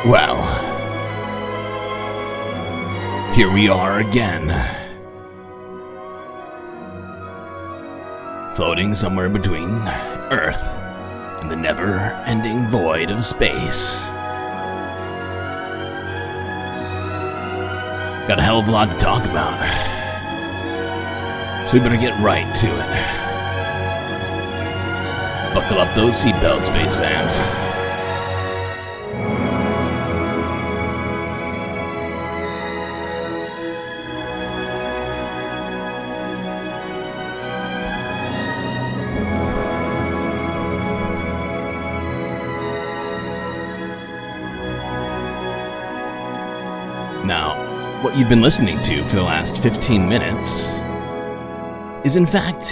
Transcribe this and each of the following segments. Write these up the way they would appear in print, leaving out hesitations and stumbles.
Well, here we are again. Floating somewhere between Earth and the never-ending void of space. Got a hell of a lot to talk about, so we better get right to it. Buckle up those seatbelts, space fans. Now, what you've been listening to for the last 15 minutes is in fact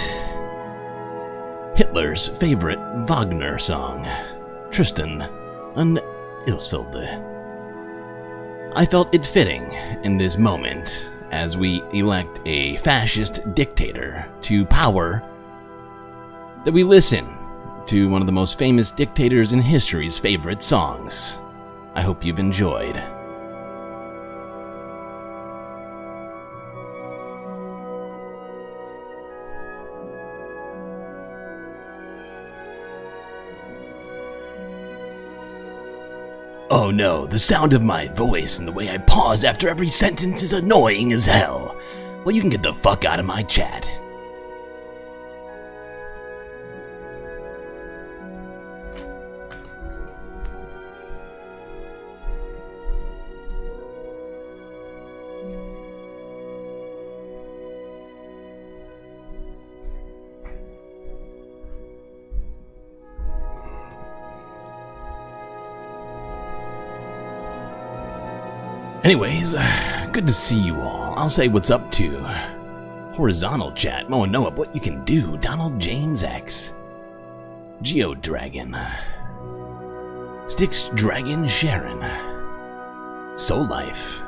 Hitler's favorite Wagner song, Tristan und Isolde. I felt it fitting in this moment as we elect a fascist dictator to power that we listen to one of the most famous dictators in history's favorite songs. I hope you've enjoyed. Oh no, the sound of my voice and the way I pause after every sentence is annoying as hell. Well, you can get the fuck out of my chat. Anyways, good to see you all. I'll say what's up to horizontal chat. Mo and Noah, what you can do. Donald James X. Geo Dragon. Styx Dragon Sharon. Soul Life.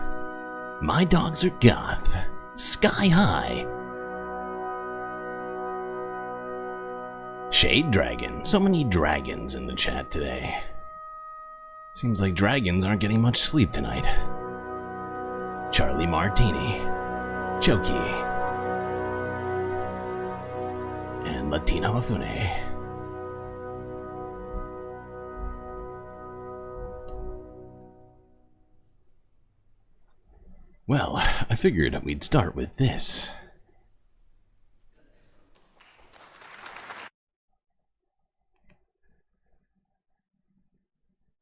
My Dogs Are Goth. Sky High. Shade Dragon. So many dragons in the chat today. Seems like dragons aren't getting much sleep tonight. Charlie Martini, Choki, and Latino Afune. Well, I figured we'd start with this.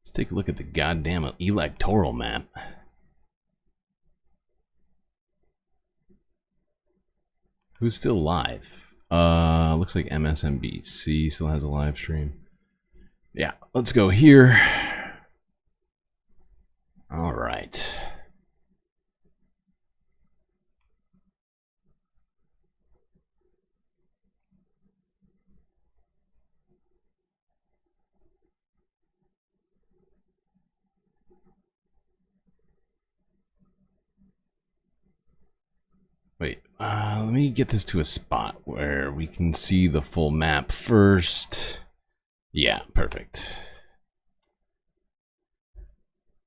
Let's take a look at the goddamn electoral map. Who's still live? Looks like MSNBC still has a live stream. Yeah, let's go here. All right. Wait, let me get this to a spot where we can see the full map first. Yeah, perfect.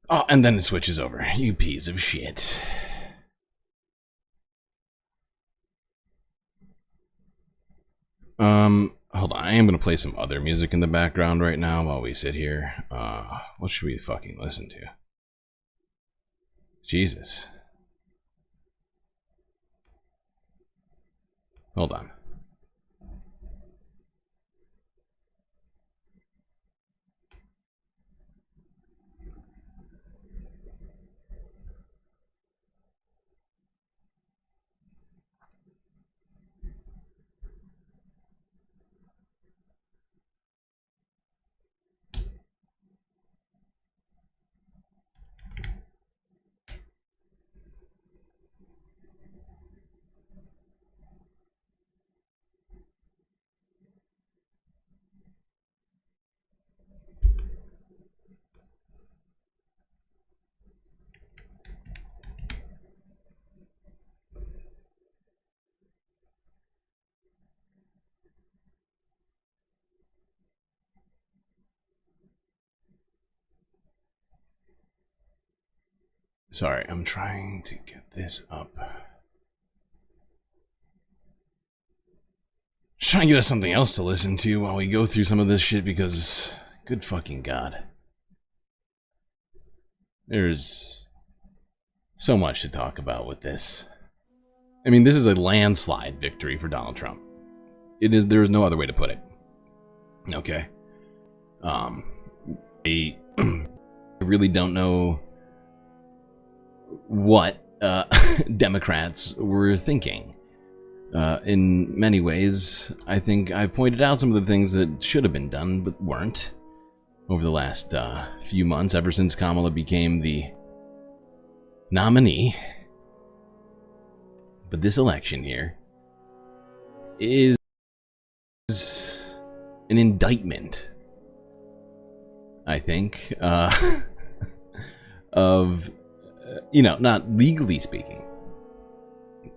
Oh, and then it switches over. You piece of shit. Hold on. I am going to play some other music in the background right now while we sit here. What should we fucking listen to? Jesus. Hold on. Sorry, I'm trying to get this up. Just trying to get us something else to listen to while we go through some of this shit because, good fucking God. There's so much to talk about with this. I mean, this is a landslide victory for Donald Trump. It is. There is no other way to put it. Okay. I really don't know what Democrats were thinking. In many ways, I think I've pointed out some of the things that should have been done but weren't over the last few months, ever since Kamala became the nominee. But this election here is an indictment, I think, of, not legally speaking,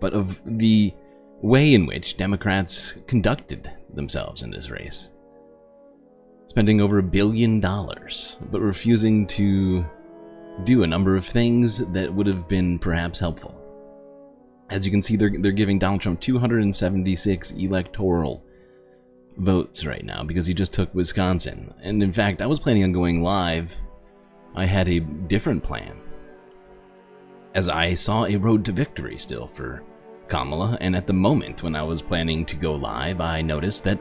but of the way in which Democrats conducted themselves in this race. Spending over $1 billion, but refusing to do a number of things that would have been perhaps helpful. As you can see, they're giving Donald Trump 276 electoral votes right now because he just took Wisconsin. And in fact, I was planning on going live. I had a different plan, as I saw a road to victory still for Kamala, and at the moment when I was planning to go live, I noticed that,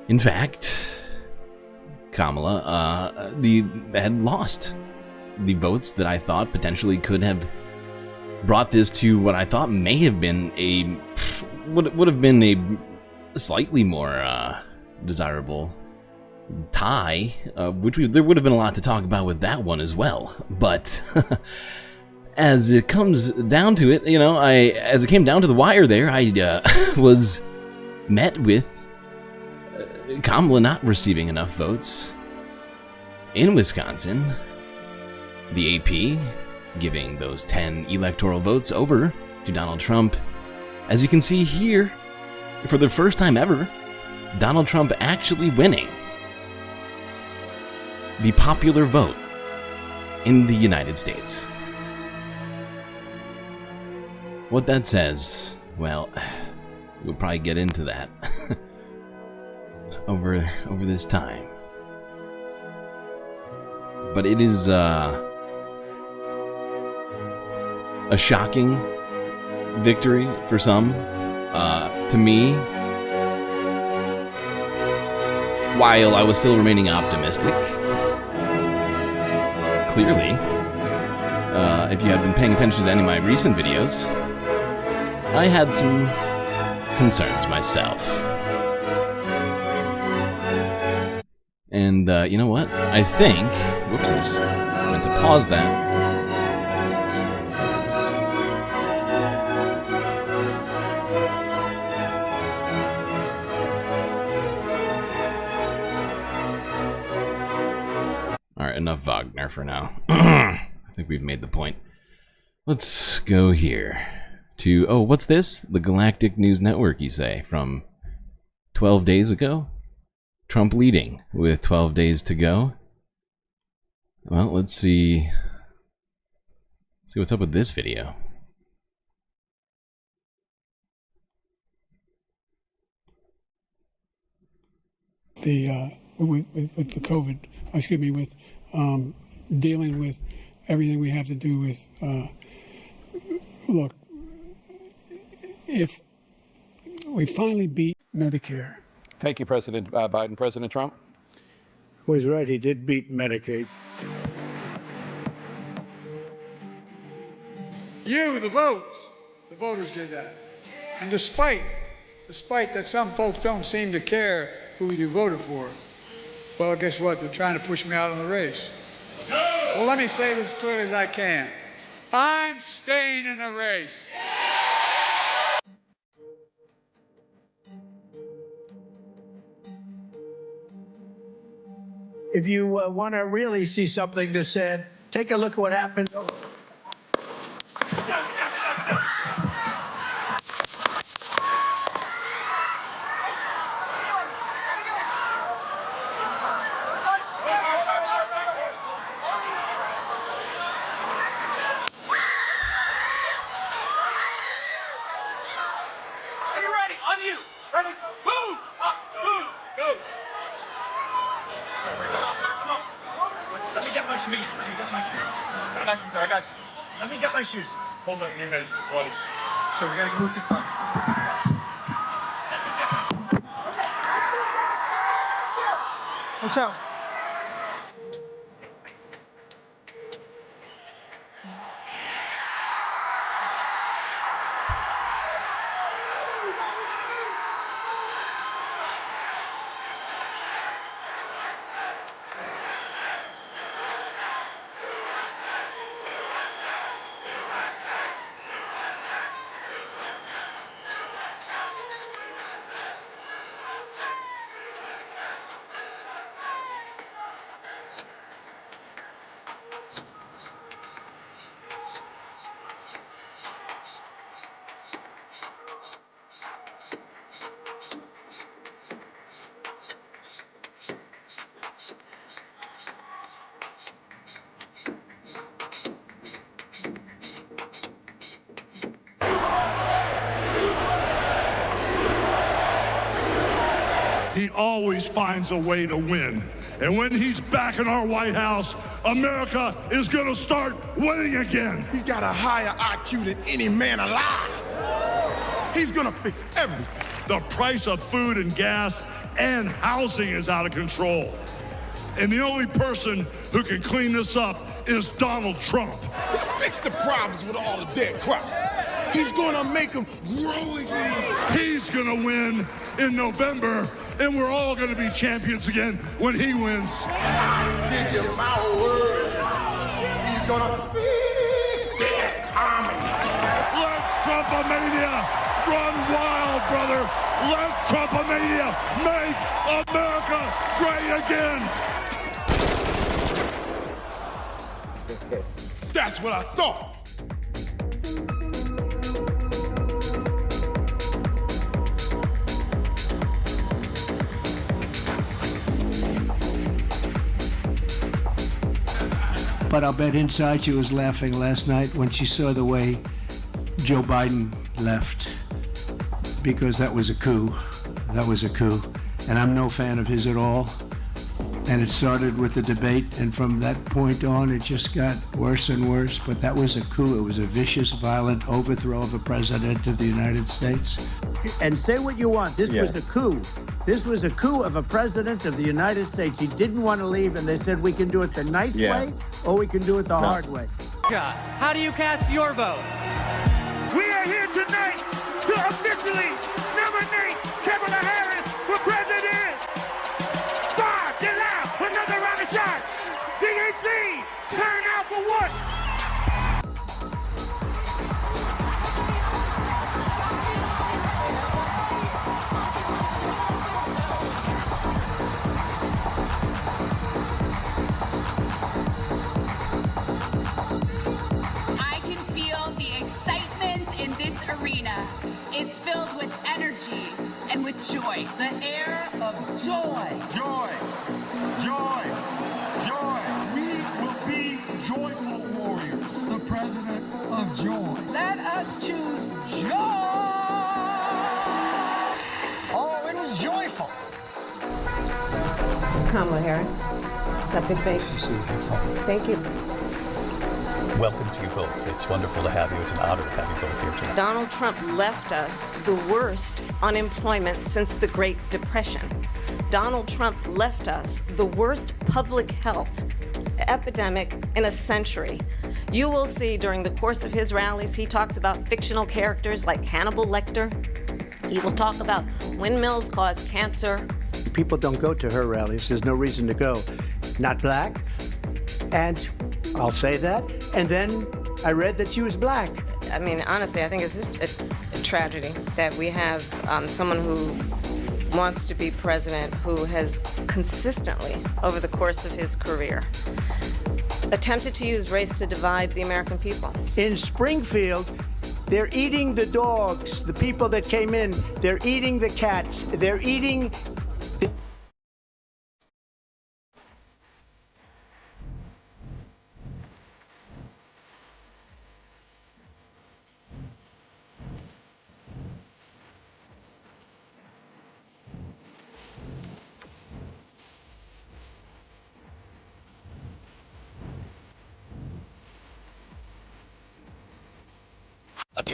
in fact, Kamala had lost the votes that I thought potentially could have brought this to what I thought may have been would have been a slightly more desirable tie, which there would have been a lot to talk about with that one as well, but as it comes down to it, as it came down to the wire there, I was met with Kamala not receiving enough votes in Wisconsin. The AP giving those 10 electoral votes over to Donald Trump. As you can see here, for the first time ever, Donald Trump actually winning the popular vote in the United States. What that says, well, we'll probably get into that over this time. But it is a shocking victory for some. To me, while I was still remaining optimistic, clearly, if you had been paying attention to any of my recent videos, I had some concerns myself. And you know what? I think, whoopsies, I meant to pause that. Alright, enough Wagner for now. I think we've made the point. Let's go here to, oh, what's this? The Galactic News Network, you say, from 12 days ago? Trump leading with 12 days to go. Well, let's see what's up with this video. With the COVID, with dealing with everything we have to do with, look, if we finally beat Medicare. Thank you, President Biden. President Trump? Well, he's right. He did beat Medicaid. You, the voters did that. And despite that some folks don't seem to care who you voted for, well, guess what? They're trying to push me out of the race. Well, let me say this as clearly as I can. I'm staying in the race. If you want to really see something that's said, take a look at what happened. On you. Ready? Move. Move. Go. Let me get my shoes. Let me get my shoes. I got you, sir. I got you. Let me get my shoes. Hold on. You're ready. Ready. So we gotta go to the car. What's up? He always finds a way to win. And when he's back in our White House, America is going to start winning again. He's got a higher IQ than any man alive. He's going to fix everything. The price of food and gas and housing is out of control. And the only person who can clean this up is Donald Trump. He'll fix the problems with all the dead crops. He's going to make them grow again. He's going to win in November, and we're all going to be champions again when he wins. Give you my word. He's going to fix the economy. Let Trumpomania run wild, brother. Let Trumpomania make America great again. That's what I thought. But I'll bet inside she was laughing last night when she saw the way Joe Biden left, because that was a coup. That was a coup. And I'm no fan of his at all. And it started with the debate, and from that point on, it just got worse and worse. But that was a coup. It was a vicious, violent overthrow of a president of the United States. And say what you want. This was a coup. This was a coup of a president of the United States. He didn't want to leave, and they said we can do it the nice way or we can do it the hard way. How do you cast your vote? We are here tonight to officially nominate Kamala Harris for president. Five, get loud, another round of shots. DNC, turn out for what? It's filled with energy and with joy. The air of joy. Joy. Joy. Joy. We will be joyful warriors. The president of joy. Let us choose joy. Oh, it was joyful. Kamala Harris. It's a big thing. Thank you. Welcome to you both. It's wonderful to have you. It's an honor to have you both here tonight. Donald Trump left us the worst unemployment since the Great Depression. Donald Trump left us the worst public health epidemic in a century. You will see during the course of his rallies, he talks about fictional characters like Hannibal Lecter. He will talk about windmills cause cancer. People don't go to her rallies. There's no reason to go. Not black. And I'll say that. And then I read that she was black. I mean, honestly, I think it's a tragedy that we have someone who wants to be president who has consistently, over the course of his career, attempted to use race to divide the American people. In Springfield, they're eating the dogs, the people that came in. They're eating the cats. They're eating...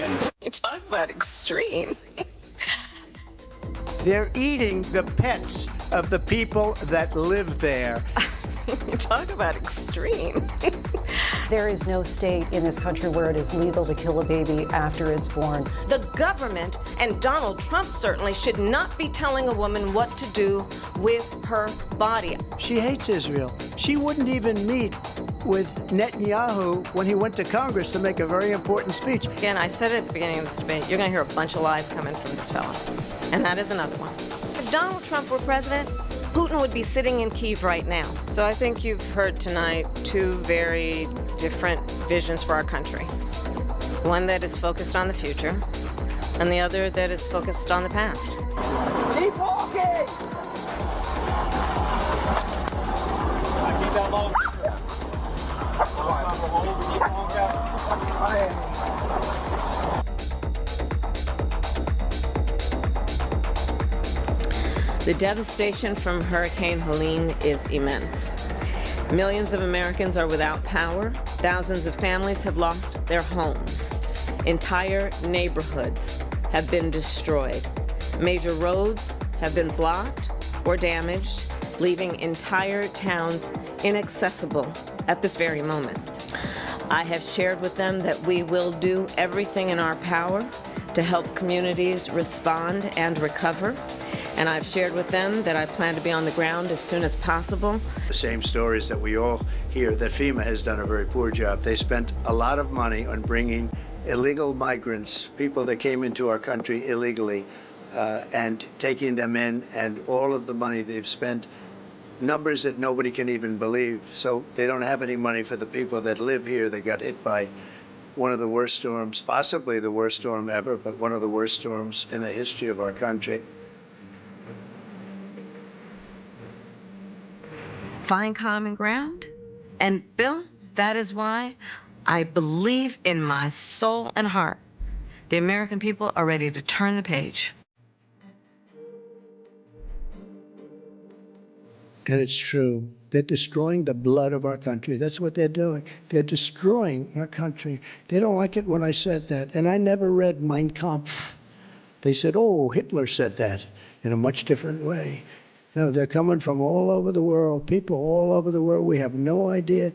and You talk about extreme. They're eating the pets of the people that live there. You talk about extreme. There is no state in this country where it is legal to kill a baby after it's born. The government and Donald Trump certainly should not be telling a woman what to do with her body. She hates Israel. She wouldn't even meet with Netanyahu when he went to Congress to make a very important speech. Again, I said it at the beginning of this debate, you're going to hear a bunch of lies coming from this fella. And that is another one. If Donald Trump were president, Putin would be sitting in Kyiv right now. So I think you've heard tonight two very different visions for our country. One that is focused on the future, and the other that is focused on the past. Keep walking! Keep that low. The devastation from Hurricane Helene is immense. Millions of Americans are without power. Thousands of families have lost their homes. Entire neighborhoods have been destroyed. Major roads have been blocked or damaged, leaving entire towns inaccessible at this very moment. I have shared with them that we will do everything in our power to help communities respond and recover. And I've shared with them that I plan to be on the ground as soon as possible. The same stories that we all hear, that FEMA has done a very poor job. They spent a lot of money on bringing illegal migrants, people that came into our country illegally, and taking them in, and all of the money they've spent, numbers that nobody can even believe. So they don't have any money for the people that live here. They got hit by one of the worst storms, possibly the worst storm ever, but one of the worst storms in the history of our country. Find common ground. And Bill, that is why I believe in my soul and heart the American people are ready to turn the page. And it's true. They're destroying the blood of our country. That's what they're doing. They're destroying our country. They don't like it when I said that. And I never read Mein Kampf. They said, oh, Hitler said that in a much different way. No, they're coming from all over the world, people all over the world. We have no idea.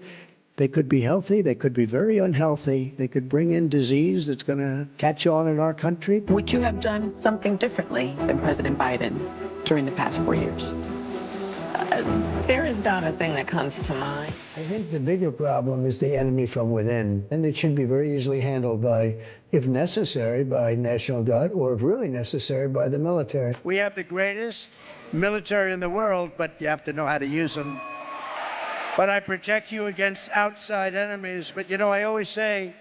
They could be healthy. They could be very unhealthy. They could bring in disease that's going to catch on in our country. Would you have done something differently than President Biden during the past 4 years? There is not a thing that comes to mind. I think the bigger problem is the enemy from within. And it should be very easily handled by, if necessary, by National Guard, or if really necessary, by the military. We have the greatest military in the world, but you have to know how to use them. But I protect you against outside enemies. But you know, I always say,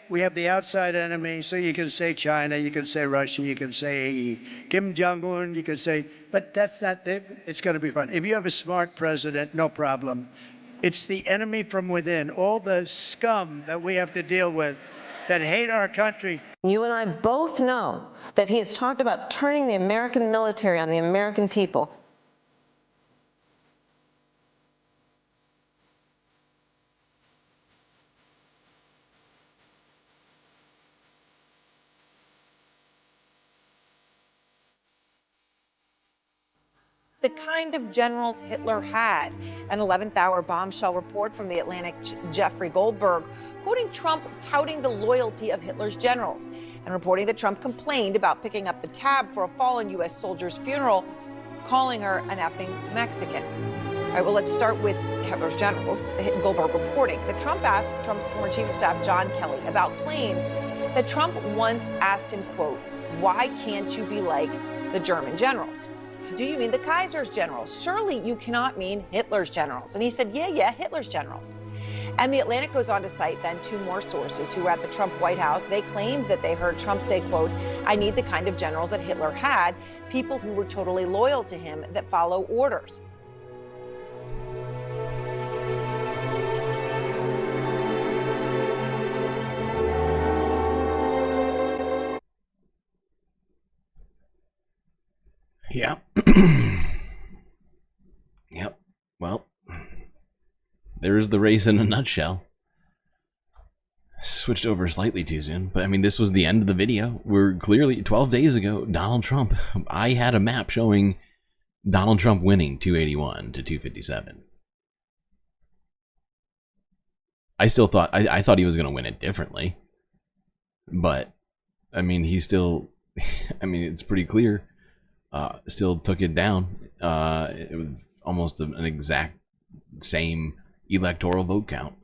we have the outside enemy, so you can say China, you can say Russia, you can say Kim Jong-un, you can say, but that's not, it's going to be fun. If you have a smart president, no problem. It's the enemy from within, all the scum that we have to deal with that hate our country. You and I both know that he has talked about turning the American military on the American people. The kind of generals Hitler had. An 11th hour bombshell report from The Atlantic Jeffrey Goldberg, quoting Trump touting the loyalty of Hitler's generals and reporting that Trump complained about picking up the tab for a fallen U.S. soldier's funeral, calling her an effing Mexican. All right, well, let's start with Hitler's generals. Goldberg reporting that Trump asked Trump's former chief of staff, John Kelly, about claims that Trump once asked him, quote, why can't you be like the German generals? Do you mean the Kaiser's generals? Surely you cannot mean Hitler's generals. And he said, yeah, Hitler's generals. And The Atlantic goes on to cite then two more sources who were at the Trump White House. They claimed that they heard Trump say, quote, I need the kind of generals that Hitler had, people who were totally loyal to him, that follow orders. Yeah. Yep. Well, there is the race in a nutshell. switched over slightly too soon, but I mean, this was the end of the video. We're clearly 12 days ago, Donald Trump. I had a map showing Donald Trump winning 281 to 257. I still thought, I thought he was going to win it differently, but I mean, he still, I mean, it's pretty clear, still took it down. It was almost an exact same electoral vote count.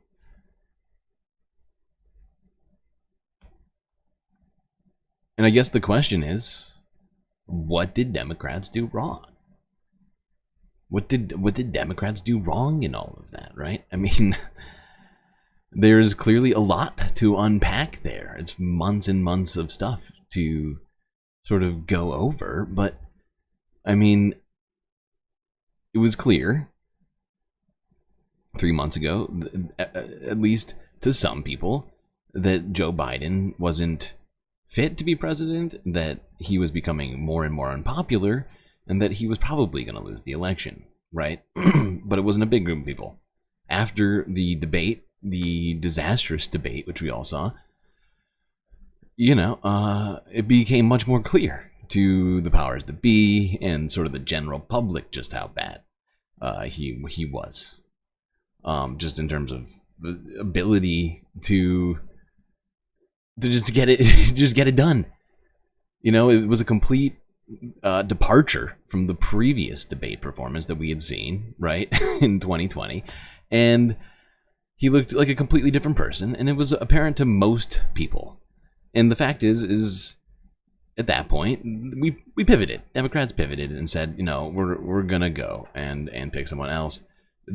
And I guess the question is, what did Democrats do wrong? What did Democrats do wrong in all of that, right? I mean, there's clearly a lot to unpack there. It's months and months of stuff to sort of go over, but I mean, it was clear 3 months ago, at least to some people, that Joe Biden wasn't fit to be president, that he was becoming more and more unpopular, and that he was probably going to lose the election, right? But it wasn't a big group of people. After the debate, the disastrous debate, which we all saw, you know, it became much more clear to the powers that be and sort of the general public just how bad he was. Just in terms of the ability to just get it done. You know, it was a complete departure from the previous debate performance that we had seen, right, in 2020, and he looked like a completely different person, and it was apparent to most people. And the fact is at that point we pivoted. Democrats pivoted and said, you know, we're gonna go and pick someone else.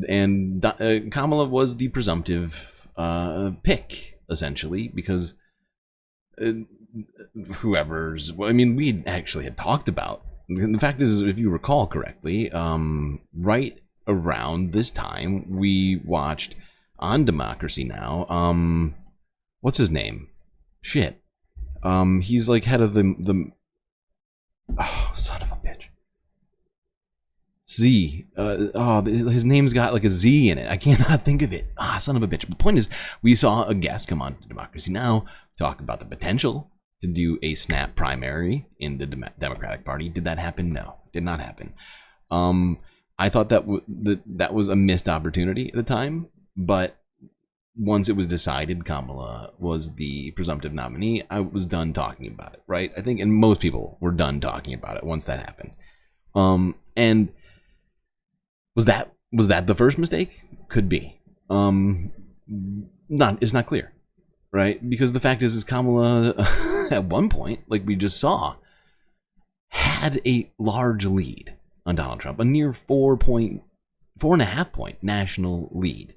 And Kamala was the presumptive pick, essentially, because whoever's, well, I mean, we actually had talked about, the fact is, if you recall correctly, right around this time, we watched on Democracy Now, what's his name? Shit. He's like head of the oh, son of a bitch. Z. His name's got like a Z in it. I cannot think of it. Son of a bitch. The point is, we saw a guest come on to Democracy Now! Talk about the potential to do a snap primary in the Democratic Party. Did that happen? No, did not happen. I thought that was a missed opportunity at the time, but once it was decided Kamala was the presumptive nominee, I was done talking about it, right? I think, and most people were done talking about it once that happened. And was that the first mistake? Could be. It's not clear, right? Because the fact is Kamala at one point, like we just saw, had a large lead on Donald Trump, a near 4.5 point national lead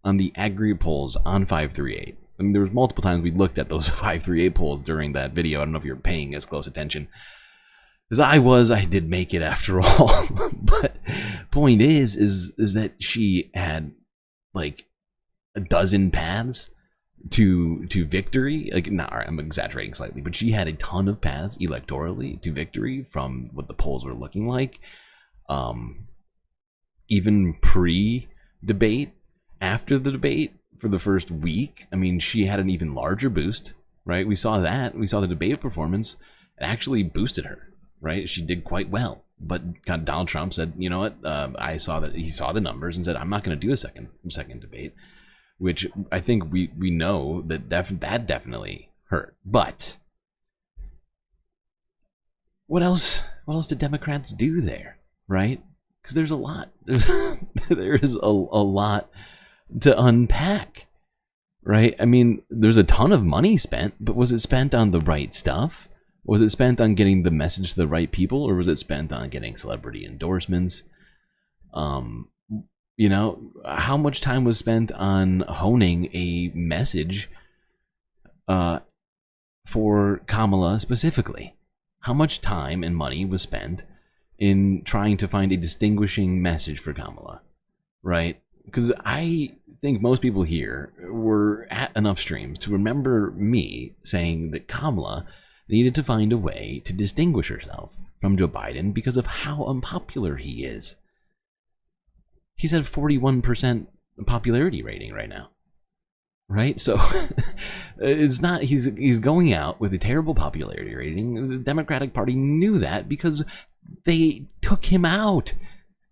on the aggregate polls on 538. I mean, there was multiple times we looked at those 538 polls during that video. I don't know if you're paying as close attention as I was. I did make it after all. But point is that she had like a dozen paths to victory. Like, no, I'm exaggerating slightly, but she had a ton of paths electorally to victory from what the polls were looking like. Even pre-debate, after the debate, for the first week, I mean, she had an even larger boost, right? We saw that. We saw the debate performance. It actually boosted her, right? She did quite well. But Donald Trump said, you know what? I saw that he saw the numbers and said, I'm not going to do a second debate, which I think we know that that definitely hurt. But what else did Democrats do there, right? Because there's a lot. There is a lot to unpack, right? I mean, there's a ton of money spent, but was it spent on the right stuff? Was it spent on getting the message to the right people, or was it spent on getting celebrity endorsements? You know, how much time was spent on honing a message for Kamala specifically? How much time and money was spent in trying to find a distinguishing message for Kamala, right? Because I think most people here were at enough streams to remember me saying that Kamala needed to find a way to distinguish herself from Joe Biden because of how unpopular he is. He's at 41% popularity rating right now. right? So it's not, he's going out with a terrible popularity rating. The Democratic Party knew that because they took him out.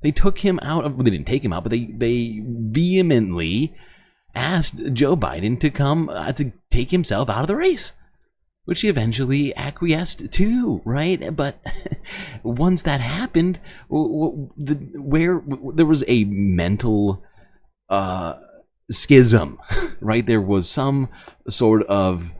They took him out of, well, they didn't take him out, but they vehemently asked Joe Biden to come to take himself out of the race, which he eventually acquiesced to, right? But once that happened, where there was a mental schism, right? There was some sort of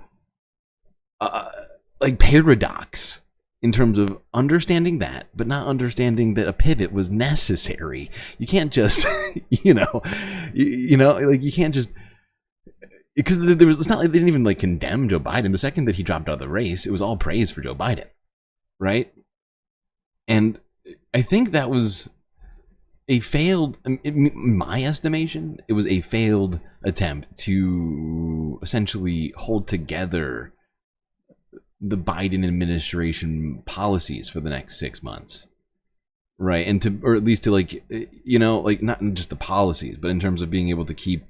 like paradox in terms of understanding that, but not understanding that a pivot was necessary. You can't just, you know, like you can't just, because there was, it's not like they didn't even like condemn Joe Biden. The second that he dropped out of the race, it was all praise for Joe Biden, right? And I think that was a failed, in my estimation, it was a failed attempt to essentially hold together the Biden administration policies for the next 6 months, right? And to, or at least to like, you know, like not just the policies, but in terms of being able to keep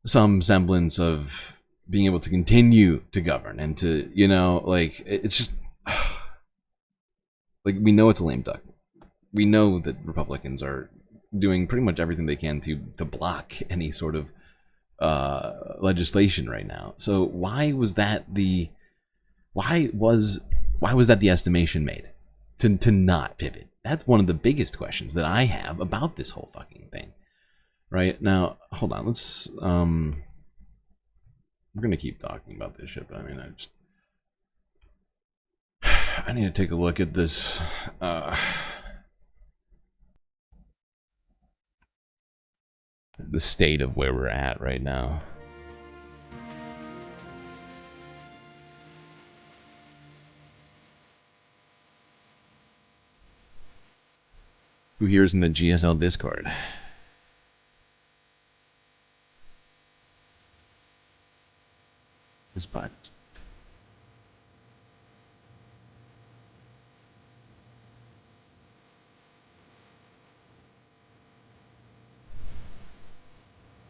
some semblance of being able to continue to govern and to, you know, like it's just like we know it's a lame duck. We know that Republicans are doing pretty much everything they can to block any sort of legislation right now. So why was that the estimation made to not pivot? That's one of the biggest questions that I have about this whole fucking thing. Right now, hold on. Let's we're gonna keep talking about this shit, but I mean, I need to take a look at this. The state of where we're at right now. Who here is in the GSL Discord? His butt.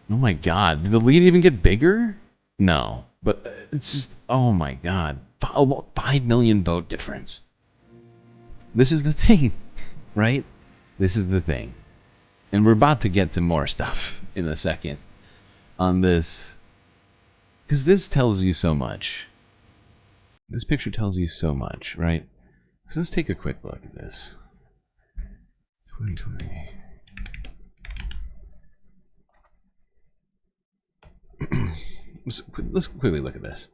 Oh my god, did the lead even get bigger? No, but it's just, oh my god. 5 million vote difference. This is the thing, right? This is the thing. And we're about to get to more stuff in a second on this. Because this tells you so much. This picture tells you so much, right? So let's take a quick look at this. 2020. Let's quickly look at this.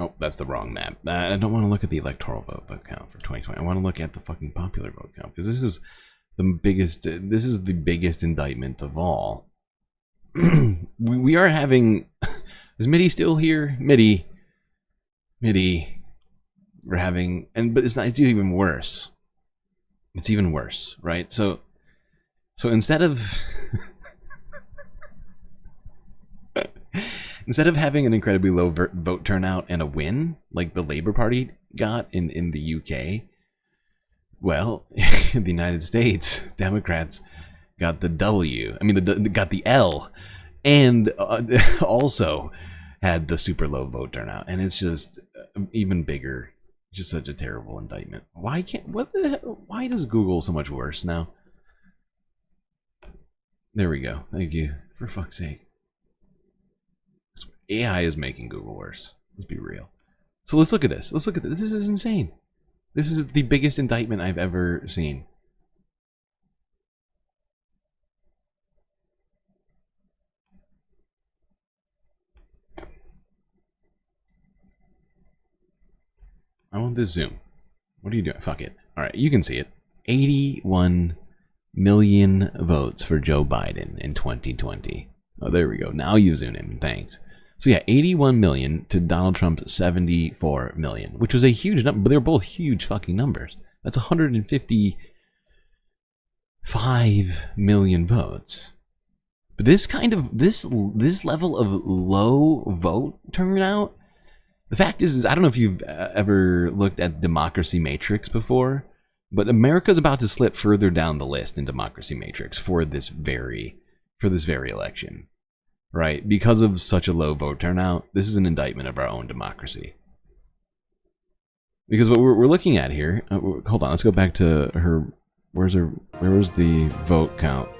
Oh, that's the wrong map. I don't want to look at the electoral vote count for 2020. I want to look at the fucking popular vote count because this is the biggest. This is the biggest indictment of all. we are having. Is Mitty still here? Mitty. We're having, but it's not. It's even worse. It's even worse, right? So instead of having an incredibly low vote turnout and a win like the Labour Party got in the UK, well, in the United States, Democrats got the W. I mean, got the L, and also had the super low vote turnout, and it's just even bigger. Just such a terrible indictment. Why does Google so much worse now? There we go. Thank you. For fuck's sake. AI is making Google worse. Let's be real. So let's look at this. Let's look at this. This is insane. This is the biggest indictment I've ever seen. I want this zoom. What are you doing? Fuck it. Alright, you can see it. 81 million votes for Joe Biden in 2020. Oh, there we go. Now you zoom in. Thanks. So yeah, 81 million to Donald Trump's 74 million, which was a huge number, but they were both huge fucking numbers. That's 155 million votes. But this kind of, this level of low vote turnout The fact is I don't know if you've ever looked at Democracy Matrix before, but America's about to slip further down the list in Democracy Matrix for this very election, right? Because of such a low vote turnout, this is an indictment of our own democracy. Because what we're looking at here, hold on, let's go back to her. Where was the vote count?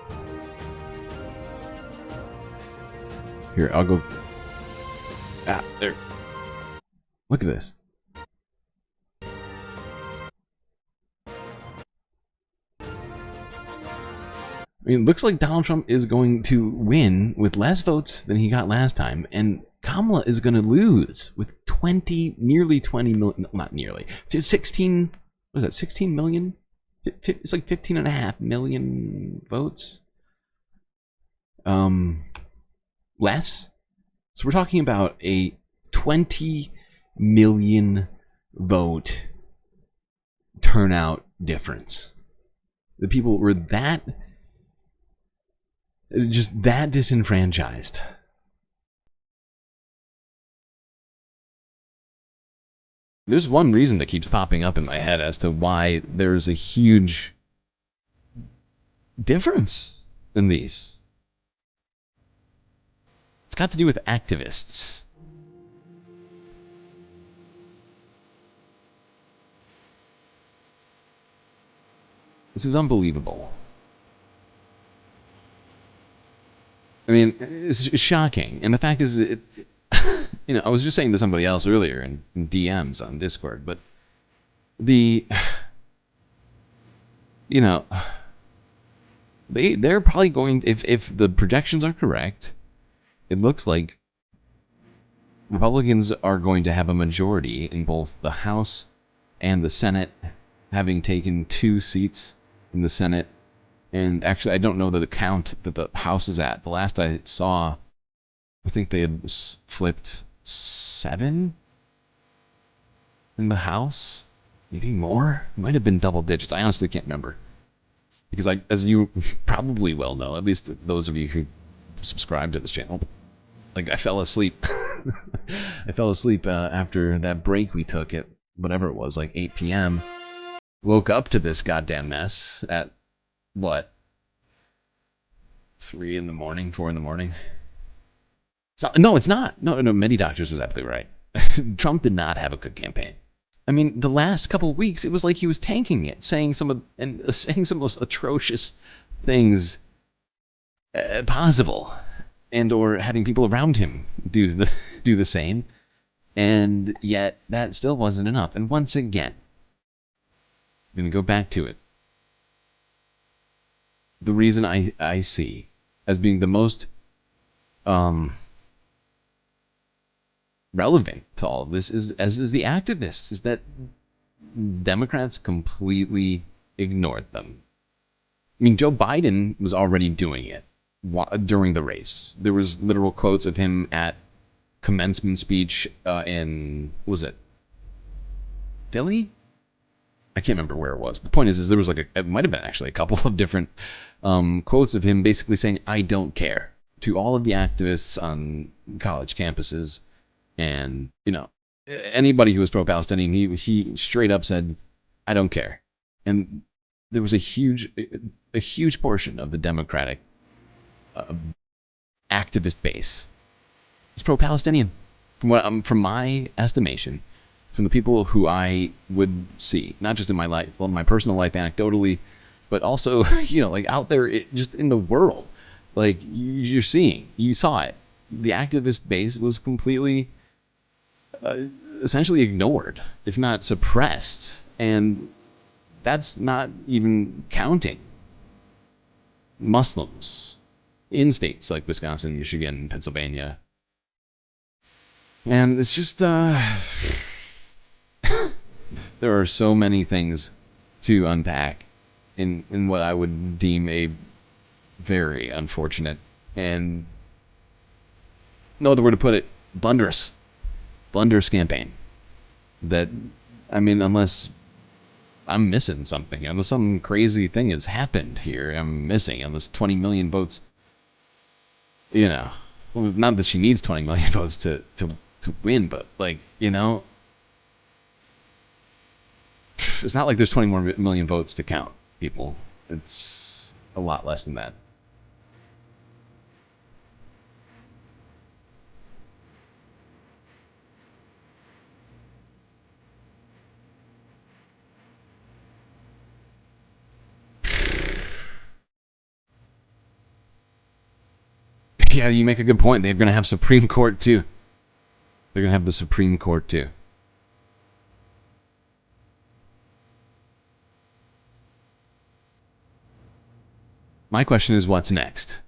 Here, I'll go. Ah, there. Look at this. I mean, it looks like Donald Trump is going to win with less votes than he got last time, and Kamala is going to lose with nearly 20 million, not nearly, 16, what is that, 16 million? It's like 15.5 million votes. Less. So we're talking about a 20 million vote turnout difference. The people were just that disenfranchised. There's one reason that keeps popping up in my head as to why there's a huge difference in these. It's got to do with activists. This is unbelievable. I mean, it's shocking. And the fact is, you know, I was just saying to somebody else earlier in DMs on Discord, but you know, they're probably going, if the projections are correct, it looks like Republicans are going to have a majority in both the House and the Senate, having taken 2 seats in the Senate. And actually, I don't know the count that the House is at. The last I saw, I think they had flipped 7 in the House, maybe more. It might have been double digits. I honestly can't remember, because as you probably well know, at least those of you who subscribe to this channel, like I fell asleep. I fell asleep after that break we took at whatever it was, like 8 p.m. Woke up to this goddamn mess at what? 3 in the morning, 4 in the morning. No, it's not. No, Many Doctors was absolutely right. Trump did not have a good campaign. I mean, the last couple of weeks, it was like he was tanking it, saying some of the most atrocious things possible, and or having people around him do the same, and yet that still wasn't enough. And once again, I'm gonna go back to it. The reason I see as being the most relevant to all of this is the activists, is that Democrats completely ignored them. I mean, Joe Biden was already doing it during the race. There was literal quotes of him at commencement speech in, was it Philly? I can't remember where it was. The point is there was it might have been actually a couple of different quotes of him basically saying, "I don't care," to all of the activists on college campuses, and anybody who was pro-Palestinian. He straight up said, "I don't care," and there was a huge portion of the Democratic activist base is pro-Palestinian, from my estimation. From the people who I would see, not just in my life, well, my personal life anecdotally, but also, out there, just in the world, you saw it. The activist base was completely, essentially ignored, if not suppressed, and that's not even counting Muslims in states like Wisconsin, Michigan, Pennsylvania, and it's just, there are so many things to unpack in what I would deem a very unfortunate and, no other way to put it, blunderous campaign. That, I mean, unless I'm missing something, unless some crazy thing has happened here, I'm missing, unless 20 million votes, well, not that she needs 20 million votes to to win, but like, you know, it's not like there's 20 more million votes to count, people. It's a lot less than that. Yeah, you make a good point. They're going to have Supreme Court too. They're going to have the Supreme Court too. My question is, what's next?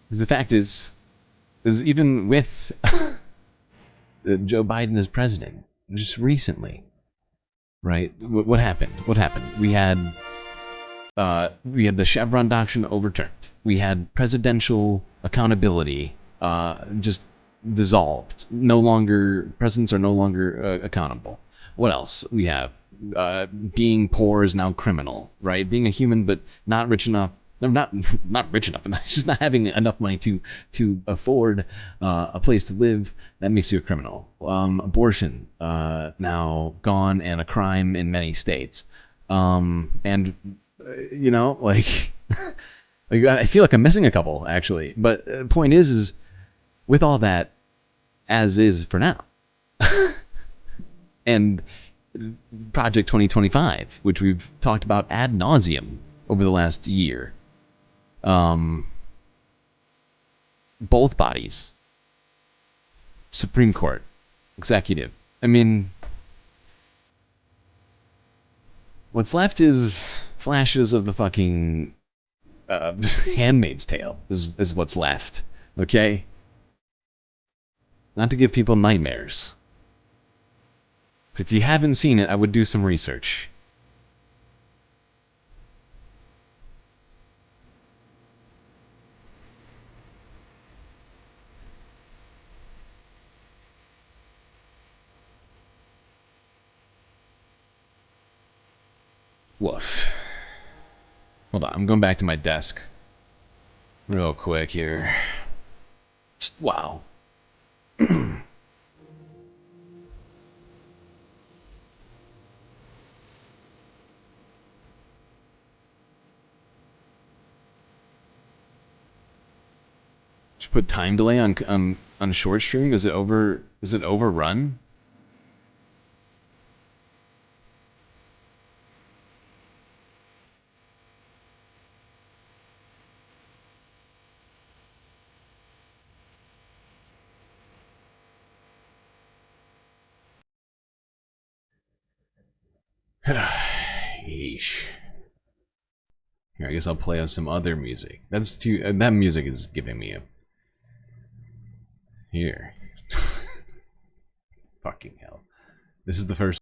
Because the fact is even with Joe Biden as president, just recently, right? What happened? What happened? We had the Chevron doctrine overturned. We had presidential accountability just dissolved. No longer, presidents are no longer accountable. What else? We have being poor is now criminal, right? Being a human but not rich enough. Not rich enough, just not having enough money to afford a place to live, that makes you a criminal. Abortion now gone and a crime in many states. And you know, like, I feel like I'm missing a couple actually. But the point is with all that as is for now, and Project 2025, which we've talked about ad nauseum over the last year. Both bodies, Supreme Court, executive. I mean, what's left is flashes of the fucking Handmaid's Tale is what's left. Okay? Not to give people nightmares. But if you haven't seen it, I would do some research. Woof. Hold on, I'm going back to my desk. Real quick here. Just, wow. Should put time delay on short streaming? Is it overrun? Yeesh. Here, I guess I'll play us some other music. That's too. That music is giving me a. Here. Fucking hell. This is the first.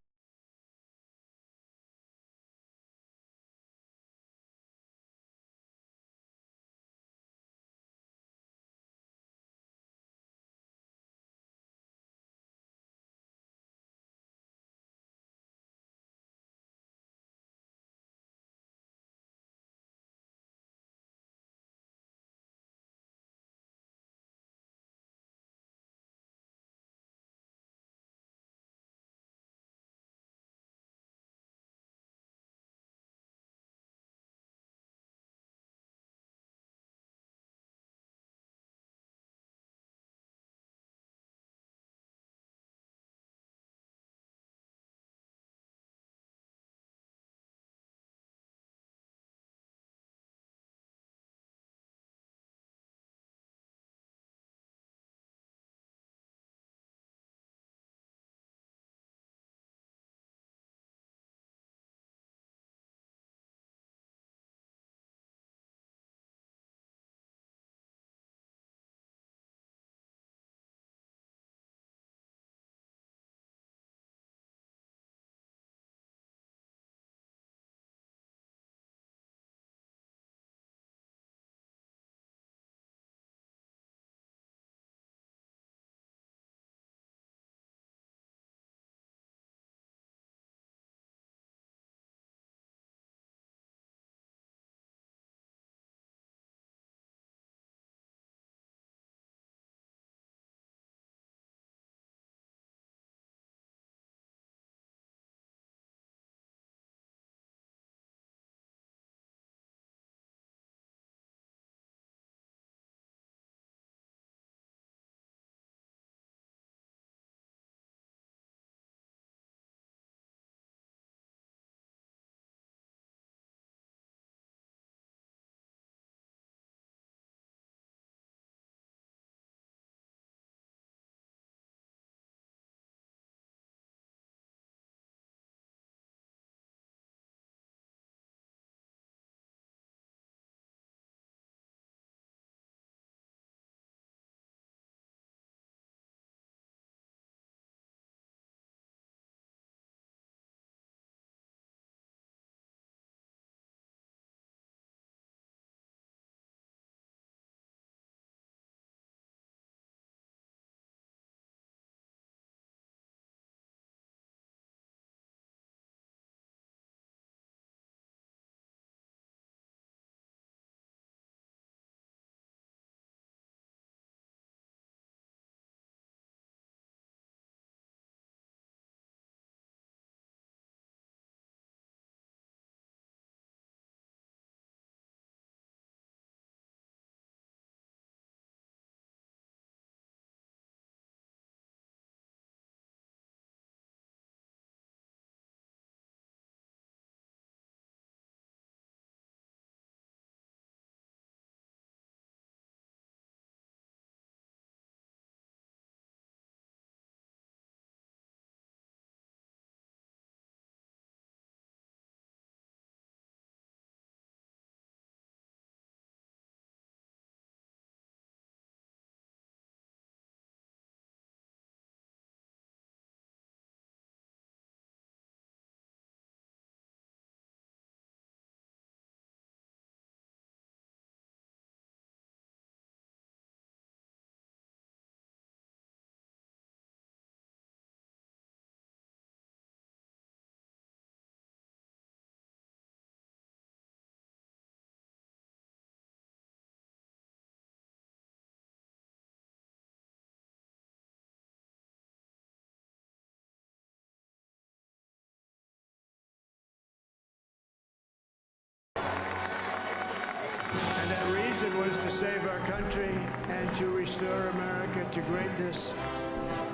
And that reason was to save our country and to restore America to greatness.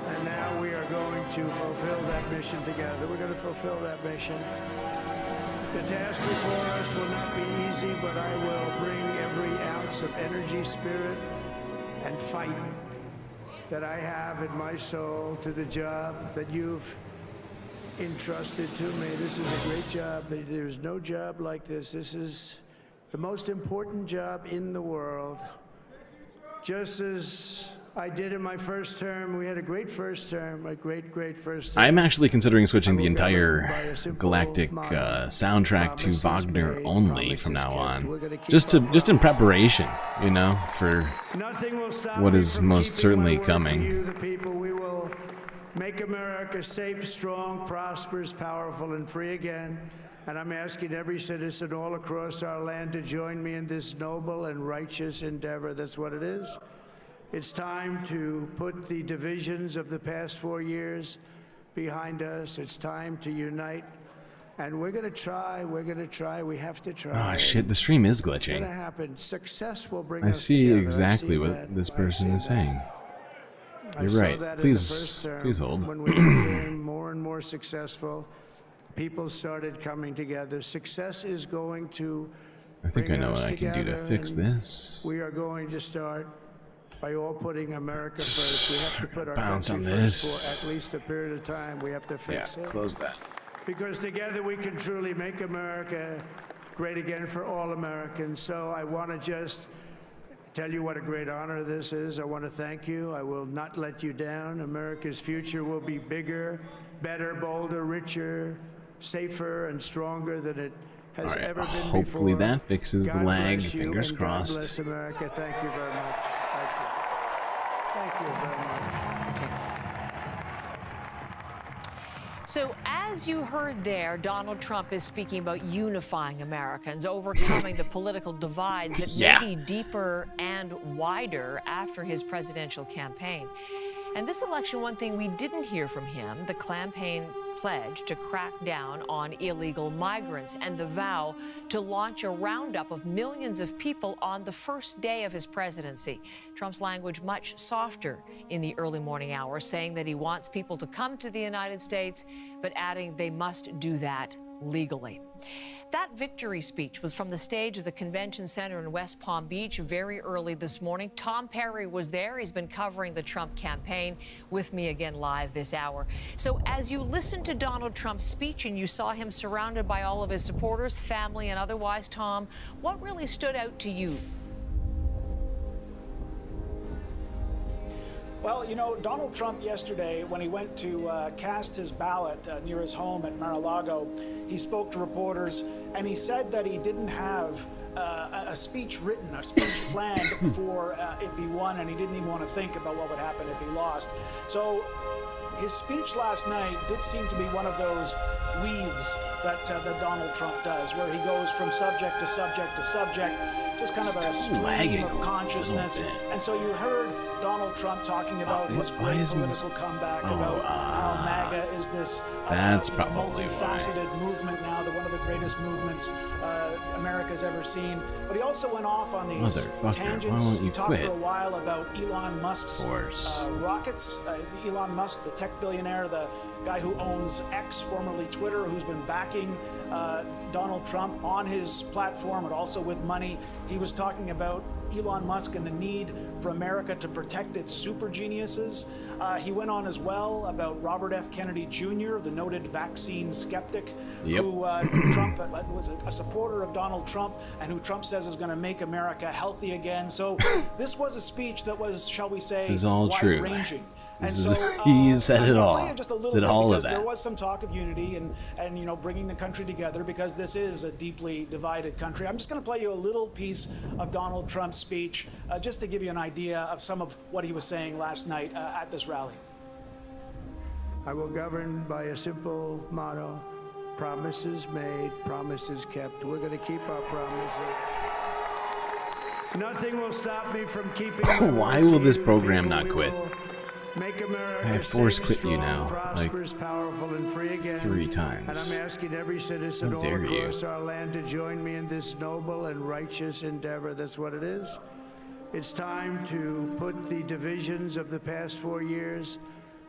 And now we are going to fulfill that mission together. We're going to fulfill that mission. The task before us will not be easy, but I will bring every ounce of energy, spirit, and fight that I have in my soul to the job that you've entrusted to me. This is a great job. There's no job like this. This is the most important job in the world. Just as I did in my first term, we had a great first term, a great first term. I'm actually considering switching the entire Galactic soundtrack to Wagner only from now on, just in preparation, you know, for what is most certainly coming. We will make America safe, strong, prosperous, powerful, and free again. And I'm asking every citizen all across our land to join me in this noble and righteous endeavor. That's what it is. It's time to put the divisions of the past 4 years behind us. It's time to unite. And we're going to try. We're going to try. We have to try. Oh, shit. The stream is glitching. It's going to happen. Success will bring I us see together. exactly what this person is saying. You're right. Please hold. When we became more and more successful, people started coming together. Success is going to I think I know bring us what I can do to together, fix and this. We are going to start by all putting America first. We have to put our Bounce country on first this. for at least a period of time. We have to fix it. Close that. Because together we can truly make America great again for all Americans. So I want to just tell you what a great honor this is. I want to thank you. I will not let you down. America's future will be bigger, better, bolder, richer, safer, and stronger than it has ever been before. Hopefully that fixes the lag. Bless you, Fingers and crossed. God bless America. Thank you very much. Thank you very much. So as you heard there, Donald Trump is speaking about unifying Americans, overcoming the political divides that may be deeper and wider after his presidential campaign. And this election, one thing we didn't hear from him, the campaign pledge to crack down on illegal migrants and the vow to launch a roundup of millions of people on the first day of his presidency. Trump's language much softer in the early morning hours, saying that he wants people to come to the United States, but adding they must do that legally. That victory speech was from the stage of the Convention Center in West Palm Beach very early this morning. Tom Perry was there. He's been covering the Trump campaign with me again live this hour. So as you listened to Donald Trump's speech and you saw him surrounded by all of his supporters, family and otherwise, Tom, what really stood out to you? Well, you know, Donald Trump yesterday, when he went to cast his ballot near his home at Mar-a-Lago, he spoke to reporters and he said that he didn't have a speech written, a speech planned for if he won, and he didn't even want to think about what would happen if he lost. So his speech last night did seem to be one of those weaves that Donald Trump does, where he goes from subject to subject to subject, just kind of a stream of consciousness. And so you heard Donald Trump talking about his great political comeback, about how MAGA is this multifaceted movement now, one of the greatest movements America's ever seen. But he also went off on these tangents. He talked for a while about Elon Musk's rockets. Elon Musk, the tech billionaire, the guy who owns X, formerly Twitter, who's been backing Donald Trump on his platform and also with money. He was talking about Elon Musk and the need for America to protect its super geniuses. He went on as well about Robert F. Kennedy Jr., the noted vaccine skeptic, who Trump was a supporter of Donald Trump and who Trump says is going to make America healthy again. So this was a speech that was, shall we say, wide-ranging. He said it all. Just a little bit because there was some talk of unity and you know, bringing the country together, because this is a deeply divided country. I'm just going to play you a little piece of Donald Trump's speech just to give you an idea of some of what he was saying last night at this rally. I will govern by a simple motto: promises made, promises kept. We're going to keep our promises. Nothing will stop me from keeping. Why will this program not quit? Make America I have force safe, quit strong, you now, prosperous, powerful, and free again. 3 times. And I'm asking every citizen How all dare you. across our land to join me in this noble and righteous endeavor. That's what it is. It's time to put the divisions of the past 4 years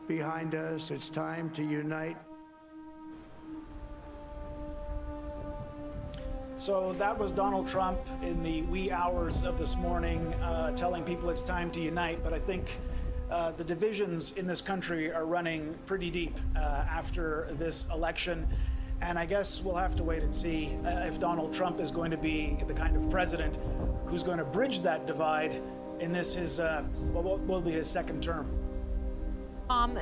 behind us. It's time to unite. So that was Donald Trump in the wee hours of this morning telling people it's time to unite. But I think the divisions in this country are running pretty deep after this election. And I guess we'll have to wait and see if Donald Trump is going to be the kind of president who's going to bridge that divide in this what will be his second term.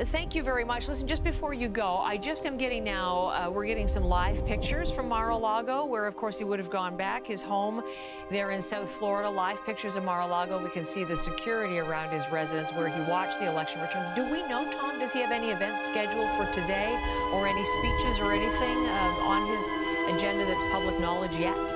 Thank you very much. Listen, just before you go, I just am getting now, we're getting some live pictures from Mar-a-Lago, where, of course, he would have gone back, his home there in South Florida. Live pictures of Mar-a-Lago. We can see the security around his residence where he watched the election returns. Do we know, Tom, does he have any events scheduled for today or any speeches or anything on his agenda that's public knowledge yet?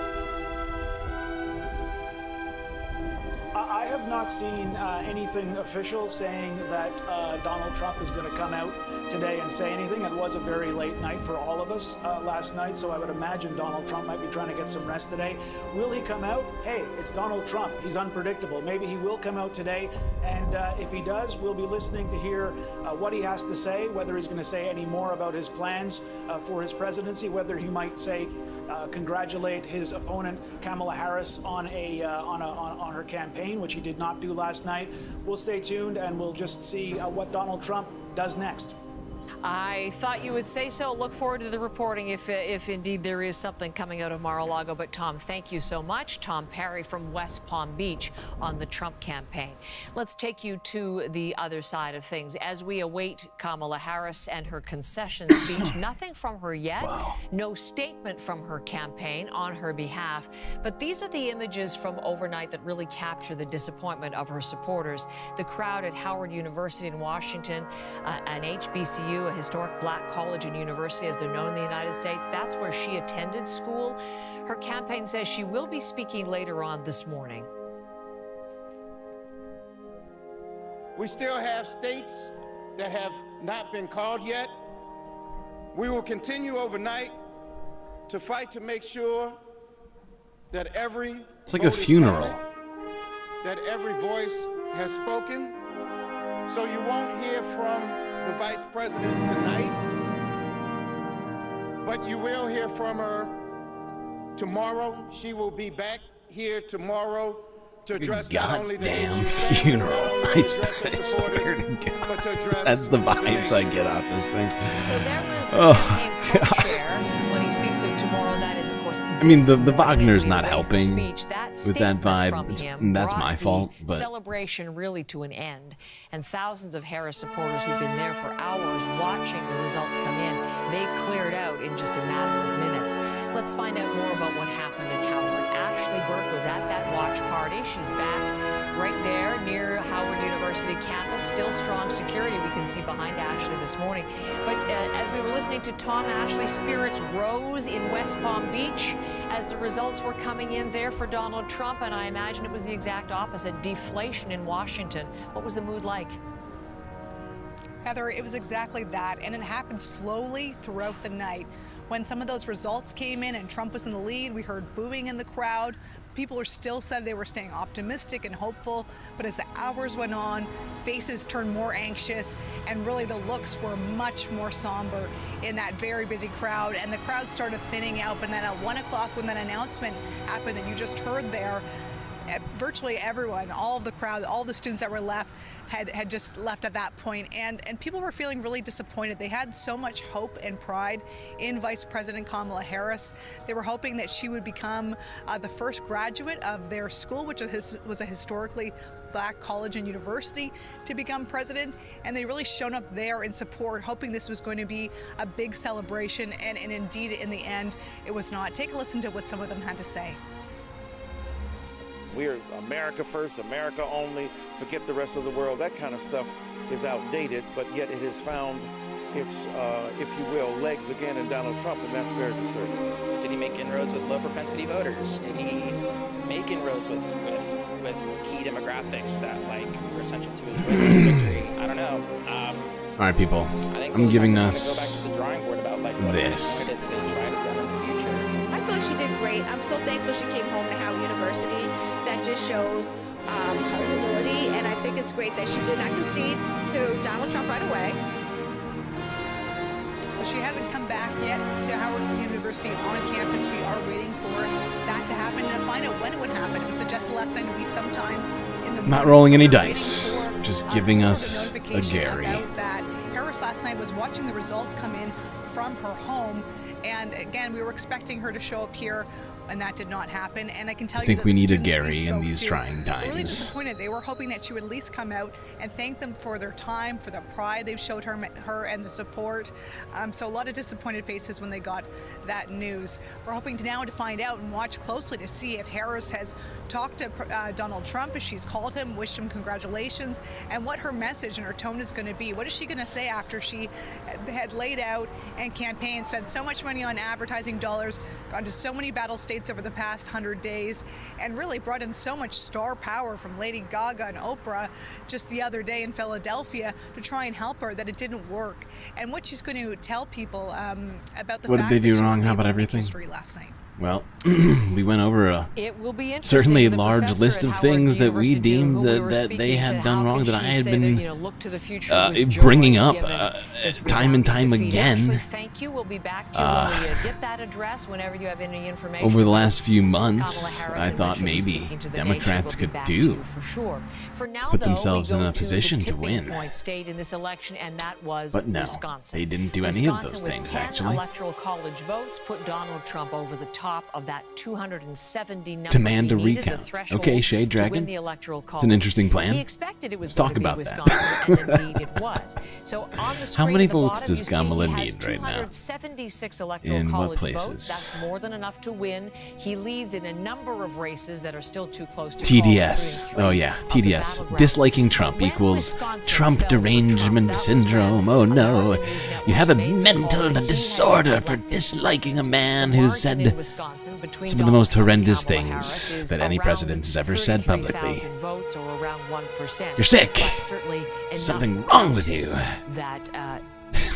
I have not seen anything official saying that Donald Trump is going to come out today and say anything. It was a very late night for all of us last night, so I would imagine Donald Trump might be trying to get some rest today. Will he come out? Hey, it's Donald Trump. He's unpredictable. Maybe he will come out today, and if he does, we'll be listening to hear what he has to say, whether he's going to say any more about his plans for his presidency, whether he might say congratulate his opponent Kamala Harris on her campaign, which he did not do last night. We'll stay tuned and we'll just see what Donald Trump does next. I thought you would say so. Look forward to the reporting if indeed there is something coming out of Mar-a-Lago. But Tom, thank you so much. Tom Perry from West Palm Beach on the Trump campaign. Let's take you to the other side of things. As we await Kamala Harris and her concession speech, nothing from her yet. Wow. No statement from her campaign on her behalf. But these are the images from overnight that really capture the disappointment of her supporters. The crowd at Howard University in Washington, an HBCU, a historic black college and university as they're known in the United States. That's where she attended school. Her campaign says she will be speaking later on this morning. We still have states that have not been called yet. We will continue overnight to fight to make sure that every It's like a funeral. That every voice has spoken. So you won't hear from the Vice President tonight, but you will hear from her tomorrow. She will be back here tomorrow to address not only the goddamn funeral. I swear to God. That's the vibes I get off this thing. So there was the campaign co-chair when he speaks of tomorrow. That is, of course, I mean, the Wagner's not helping with that vibe. That's my fault. But celebration really to an end, and thousands of Harris supporters who've been there for hours watching the results come in, they cleared out in just a matter of minutes. Let's find out more about what happened at Howard. Ashley Burke was at that watch party. She's back right there near Howard University campus. Still strong security we can see behind Ashley this morning. But as we were listening to Tom, Ashley, spirits rose in West Palm Beach as the results were coming in there for Donald Trump, and I imagine it was the exact opposite, deflation in Washington. What was the mood like? Heather, it was exactly that, and it happened slowly throughout the night. When some of those results came in and Trump was in the lead, we heard booing in the crowd. People still said they were staying optimistic and hopeful, but as the hours went on, faces turned more anxious, and really the looks were much more somber in that very busy crowd, and the crowd started thinning out. But then at 1 o'clock, when that announcement happened that you just heard there, virtually everyone, all of the crowd, all the students that were left, had just left at that point, and people were feeling really disappointed. They had so much hope and pride in Vice President Kamala Harris. They were hoping that she would become the first graduate of their school, which was a historically black college and university, to become president, and they really shown up there in support, hoping this was going to be a big celebration, and indeed in the end it was not. Take a listen to what some of them had to say. We're America first, America only, forget the rest of the world. That kind of stuff is outdated, but yet it has found its, if you will, legs again in Donald Trump, and that's very disturbing. Did he make inroads with low propensity voters? Did he make inroads with key demographics that like were essential to his victory? I don't know. All right, people. I'm giving us go back to the drawing board about like what this. candidates they try to run in the future. I feel like she did great. I'm so thankful she came home to Howard University. That just shows her humility, and I think it's great that she did not concede to Donald Trump right away. So she hasn't come back yet to Howard University on campus. We are waiting for that to happen and to find out when it would happen. It was suggested last night to be sometime in the morning. Not rolling any dice, just giving us a Gary. About that. Harris last night was watching the results come in from her home, and again, we were expecting her to show up here, and that did not happen. And I can tell you that we need a students we Gary in spoke these to trying were really times. disappointed. They were hoping that she would at least come out and thank them for their time, for the pride they've showed her and the support. So a lot of disappointed faces when they got that news. We're hoping now to find out and watch closely to see if Harris has talked to Donald Trump, if she's called him, wished him congratulations, and what her message and her tone is going to be. What is she going to say after she had laid out and campaigned, spent so much money on advertising dollars, gone to so many battle states over the past 100 days, and really brought in so much star power from Lady Gaga and Oprah just the other day in Philadelphia to try and help her, that it didn't work, and what she's going to tell people about the What fact did they that do she wrong? was How able about to make everything? history last night. Well, we went over a It will be certainly interesting. The large professor list at of Howard things that we University, to deemed whom we were that they speaking, had said, done how wrong, can that I she had say been that, look to the future with joy bringing up given this time and time resounding defeat. Actually, again thank you. We'll be back to you when we get that address whenever you have any information. over the last few months. Kamala Harris, I and thought when she'll be maybe speaking to the Democrats nation, we'll be could back to do you for sure. For now, put though, themselves we in go a position the to tipping win. point state in this election, and that was But no, Wisconsin. they didn't do any of Wisconsin those was things, 10 actually. Electoral college votes put Donald Trump over the top of that 270 number. Demand He a needed the recount. threshold Okay, Shade to win Dragon. the Electoral It's college. an interesting plan. He expected it was Let's going talk to be about Wisconsin, that. and indeed it was. So on the screen How many at the votes bottom, does you see Kamala he has need right now? 276 Electoral In what college places? votes. That's more than enough to win. He leads in a number of races that are still too close to TDS. call, Oh yeah, of the TDS. battlegrounds. Disliking Trump When equals Wisconsin Trump fell for derangement Trump, syndrome. Oh no, you have a made the mental call that he disorder had for elected. disliking a man The who margin said in Wisconsin between some of the Donald most Trump and horrendous Kamala Harris things is that any around president has ever said publicly. 33,000 votes, or around 1%. You're sick. But certainly enough Something wrong with you. That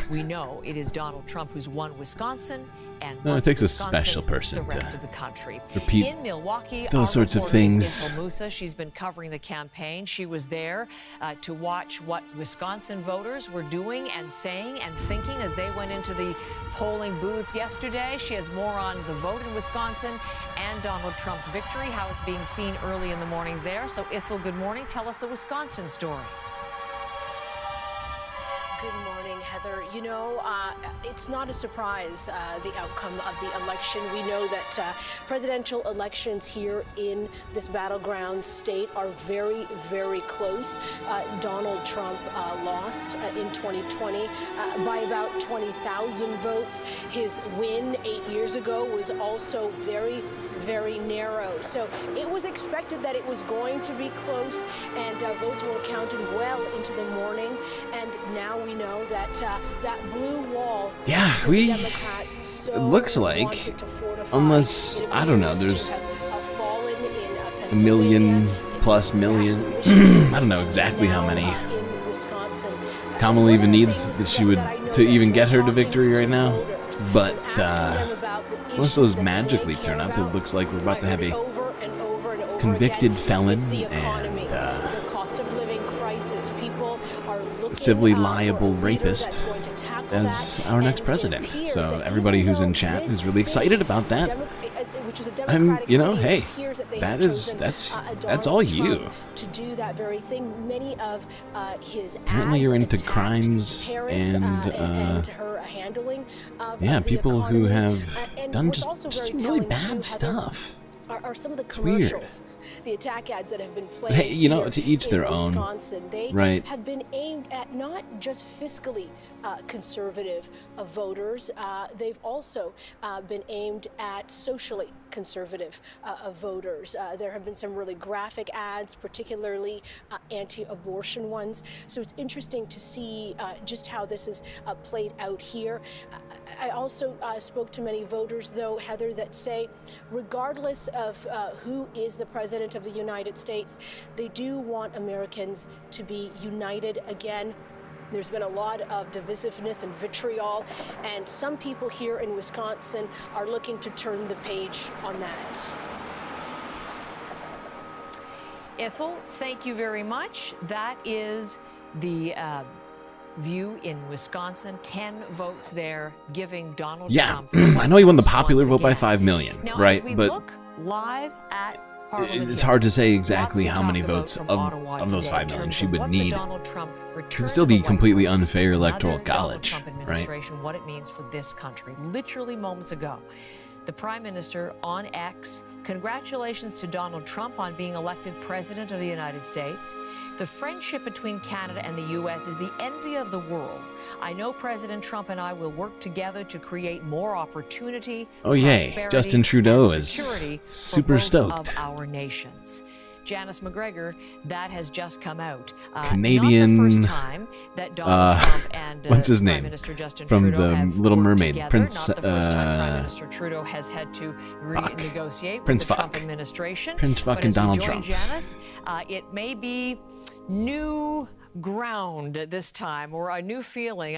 we know it is Donald Trump who's won Wisconsin, and No, it wants takes a Wisconsin special person the rest to of the country. repeat in Milwaukee, those our sorts of reporter is things. Ethel Musa. She's been covering the campaign. She was there to watch what Wisconsin voters were doing and saying and thinking as they went into the polling booth yesterday. She has more on the vote in Wisconsin and Donald Trump's victory, how it's being seen early in the morning there. So Ethel, good morning. Tell us the Wisconsin story. Good morning, Heather. You know, it's not a surprise, the outcome of the election. We know that presidential elections here in this battleground state are very, very close. Donald Trump lost in 2020 by about 20,000 votes. His win 8 years ago was also very, very narrow. So it was expected that it was going to be close, and votes were counted well into the morning. And now we know that that blue wall. Yeah, the it looks like, unless, I don't know, there's a million plus million. I don't know exactly how many. Kamala even needs that she would to even get her to victory right now. But once those magically turn up, it looks like we're about to have a convicted felon and civilly liable rapist as our next president. So everybody who's in chat is really excited about that. You know, hey, that's all you. To do that very thing, many of his apparently you're into crimes and her handling of yeah, the people who economy. have And done what's just also some very really telling, bad too, Heather, stuff. are some of the weird. commercials, the attack ads that have been played Hey, you know, here to each their in own, Wisconsin. They right? have been aimed at not just fiscally conservative voters. They've also been aimed at socially conservative voters. There have been some really graphic ads, particularly anti-abortion ones. So it's interesting to see just how this is played out here. I also spoke to many voters, though, Heather, that say, regardless of who is the president of the United States, they do want Americans to be united again. There's been a lot of divisiveness and vitriol, and some people here in Wisconsin are looking to turn the page on that. Ethel, thank you very much. That is the view in Wisconsin. 10 votes there, giving Donald Trump. I know he won the popular vote by 5 million, now, right? As we But look live at Parliament it's here, hard to say exactly lots to how many talk about votes from of Ottawa those today 5 in million terms she of would what the need. Donald Trump Could return still to be the White completely House, unfair electoral another Donald college, Trump right? administration, what it means for this country. Literally moments ago, the Prime Minister on X, congratulations to Donald Trump on being elected President of the United States. The friendship between Canada and the U.S. is the envy of the world. I know President Trump and I will work together to create more opportunity, Oh yay, prosperity, Justin Trudeau and is security super for both stoked. of our nations. Janice McGregor, that has just come out. Canadian, not the first time that Donald Trump and what's his Prime name? Minister Justin From Trudeau the have Little worked Mermaid, together. Prince, Not the first time Prime Minister Trudeau has had to renegotiate Prince with the Fuck. Trump administration. Prince But fucking as we Donald join Trump. Janice, it may be new ground this time, or a new feeling.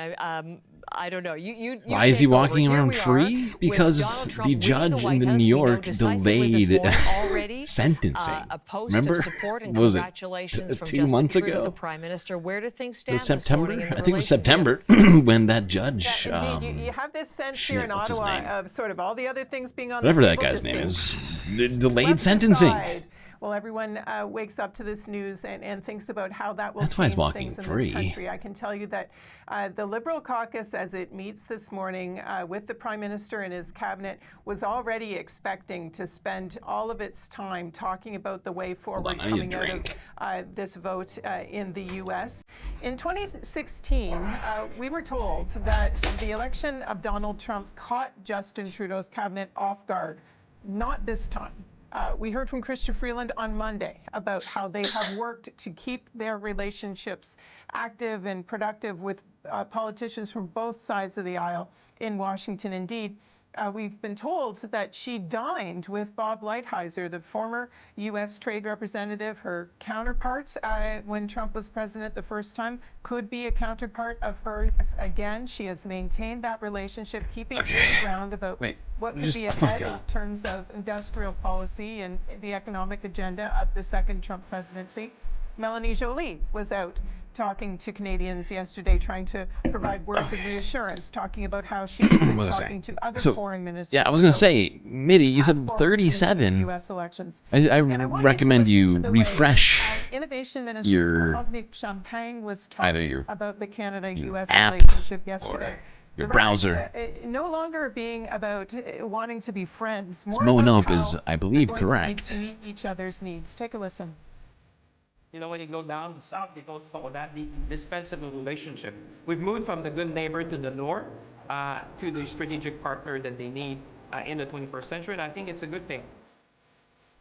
I don't know. You Why is he take over. walking Here around we are free? with Because Donald Trump the winning judge White in House. New We know York decisively this delayed morning already, sentencing. a post Remember? of support and What was it? congratulations from 2 Justin months Trudeau, ago? the Prime Minister. Where do things Was stand it September? this morning in the I think it was relationship? September when that judge. Indeed, you have this sense here in what's his Ottawa name? of sort of all the other things being on Whatever the that table, guy's just name being is, delayed swept sentencing. aside. Well, everyone wakes up to this news and thinks about how that will That's why he's change walking things in free. this country. I can tell you that the Liberal caucus, as it meets this morning with the Prime Minister and his cabinet, was already expecting to spend all of its time talking about the way forward I need a coming out drink. of this vote in the U.S. In 2016, we were told that the election of Donald Trump caught Justin Trudeau's cabinet off guard. Not this time. We heard from Chrystia Freeland on Monday about how they have worked to keep their relationships active and productive with politicians from both sides of the aisle in Washington. Indeed, we've been told that she dined with Bob Lighthizer, the former U.S. trade representative, her counterpart when Trump was president the first time, could be a counterpart of hers again. She has maintained that relationship, keeping to the ground about what could be ahead in terms of industrial policy and the economic agenda of the second Trump presidency. Melanie Joly was out talking to Canadians yesterday, trying to provide words of reassurance, talking about how she's been talking to other foreign ministers. Yeah, I was gonna say, Mitty, you said 37. U.S. elections. I recommend you refresh Innovation Minister your Sandip Champagne was either talking your about the Canada-U.S. app relationship yesterday. your browser. No longer being about wanting to be friends. More Smoking about up is, how I believe, we're going to need correct. to meet each other's needs. Take a listen. You know, when you go down south, you don't call that the indispensable relationship. We've moved from the good neighbor to the north to the strategic partner that they need in the 21st century, and I think it's a good thing.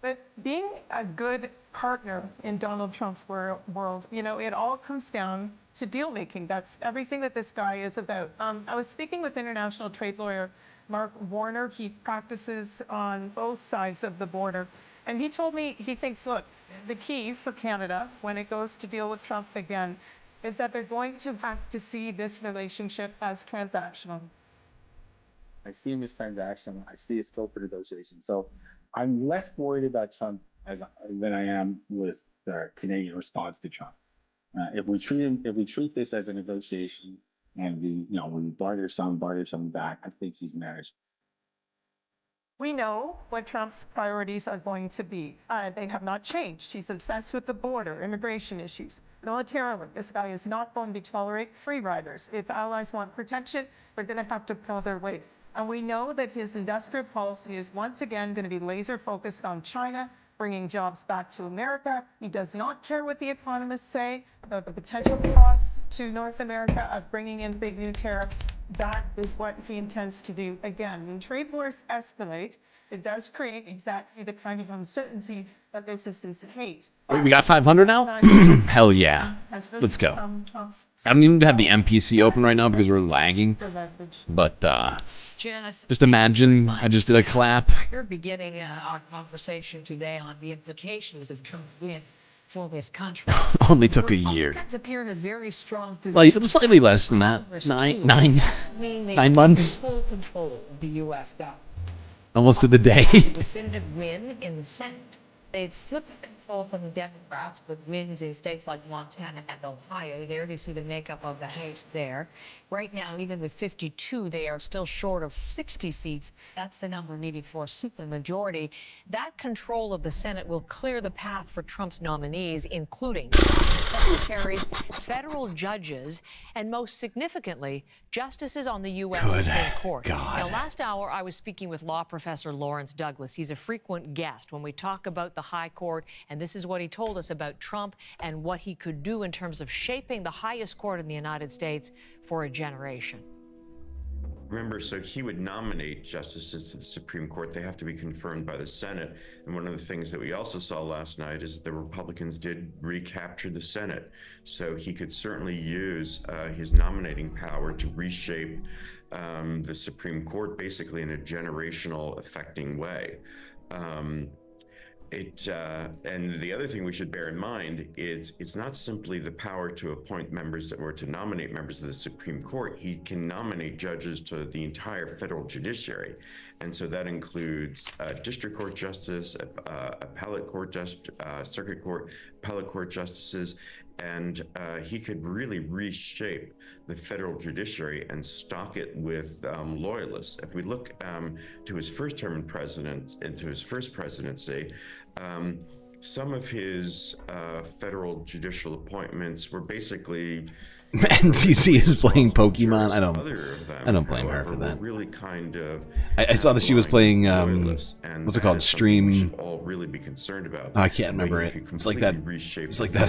But being a good partner in Donald Trump's world, you know, it all comes down to deal making. That's everything that this guy is about. I was speaking with international trade lawyer Mark Warner. He practices on both sides of the border. And he told me he thinks, look, the key for Canada when it goes to deal with Trump again is that they're going to have to see this relationship as transactional. I see him as transactional. I see his scope for negotiation. So I'm less worried about Trump than I am with the Canadian response to Trump. If we treat this as a negotiation and we barter some back, I think he's managed. We know what Trump's priorities are going to be. They have not changed. He's obsessed with the border, immigration issues. Militarily, this guy is not going to tolerate free riders. If allies want protection, they're going to have to pull their weight. And we know that his industrial policy is once again going to be laser focused on China, bringing jobs back to America. He does not care what the economists say about the potential costs to North America of bringing in big new tariffs. That is what he intends to do. Again, when trade wars escalate, it does create exactly the kind of uncertainty that businesses hate. Wait, we got 500 now? Hell yeah. Let's go. I don't even have the MPC open right now because we're lagging. But just imagine I just did a clap. We're beginning our conversation today on the implications of Trump win for this country. Only took a year. Republicans appear in a very strong Like, position. slightly less than that. Nine months. Full control of the U.S. government. Almost to the day. Definitive win in the Senate. They took control from the Democrats with wins in states like Montana and Ohio. There you see the makeup of the House there. Right now, even with 52, they are still short of 60 seats. That's the number needed for a supermajority. That control of the Senate will clear the path for Trump's nominees, including secretaries, federal judges, and most significantly, justices on the U.S. Supreme Court. Now, last hour, I was speaking with law professor Lawrence Douglas. He's a frequent guest when we talk about the High Court, and this is what he told us about Trump and what he could do in terms of shaping the highest court in the United States for a generation. Remember, so he would nominate justices to the Supreme Court. They have to be confirmed by the Senate. And one of the things that we also saw last night is that the Republicans did recapture the Senate. So he could certainly use his nominating power to reshape the Supreme Court basically in a generational affecting way. And the other thing we should bear in mind is it's not simply the power to appoint members or to nominate members of the Supreme Court. He can nominate judges to the entire federal judiciary. And so that includes district court justice, appellate court, circuit court, appellate court justices. And he could really reshape the federal judiciary and stock it with loyalists. If we look to his first term in president and to his first presidency, some of his federal judicial appointments were basically. NCC is playing Pokemon. I don't blame her for that. Really kind of. I saw that she was playing. What's it called? Stream. All really be concerned about. Oh, I can't remember it. It's like that. It's like that.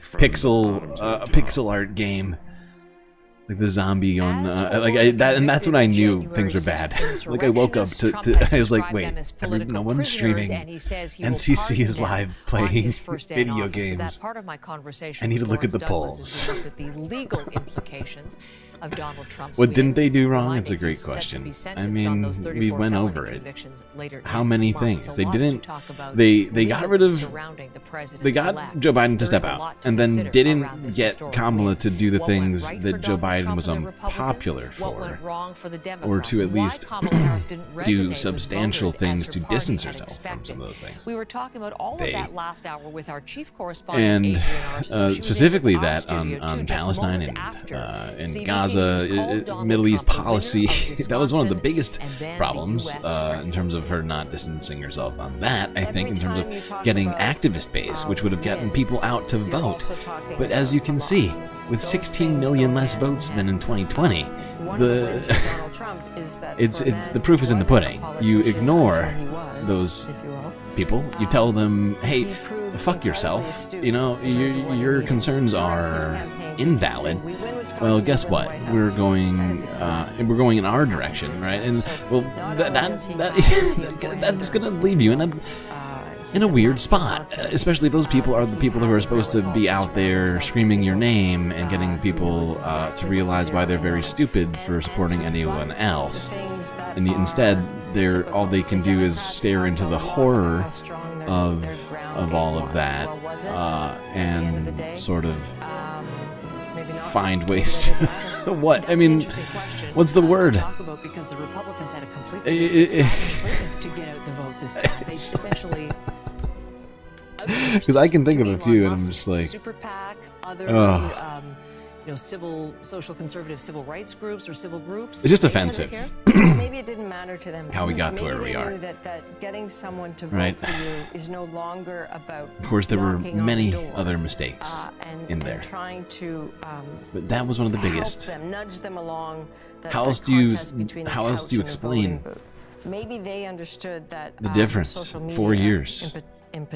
Pixel art game. Like the zombie on, and that's when I knew things were bad. Like I woke up to I was like, wait, no one's streaming. NCC is live playing video games. I need to look at the polls. What didn't they do wrong? It's a great question. I mean, we went over it. How many things? They didn't. They got rid of. They got Joe Biden to step out, and then didn't get Kamala to do the things that Joe Biden was unpopular for, or to at least do substantial things to distance herself from some of those things. We were talking about all of that last hour with our chief correspondent, and specifically that on Palestine and Gaza, Middle East policy. That was one of the biggest problems in terms of her not distancing herself on that. I think in terms of getting activist base, which would have gotten people out to vote. But as you can see, with 16 million less votes than in 2020, the proof is in the pudding. You ignore those people. You tell them, hey, fuck yourself. You know, your concerns are invalid. Well, guess what? We're going in our direction, right? And well, that's gonna leave you in a weird spot, especially if those people are the people who are supposed to be out there screaming your name and getting people to realize why they're very stupid for supporting anyone else. And instead, all they can do is stare into the horror of all of that and sort of find ways to what? I mean, what's the word? Because the Republicans had a completely to get out the vote this time. They essentially. Because I can think of a few, and I'm just like, Super PAC, other social conservative civil rights groups or civil groups. It's just offensive. Maybe it didn't matter to them. How we got to where we are. That getting someone to vote Right. for you is no longer about. Of course, there were knocking on many the door, other mistakes in there. And trying to. But that was one of the biggest. Help them, nudge them along. How else do you explain Maybe they understood that the difference? social media 4 years.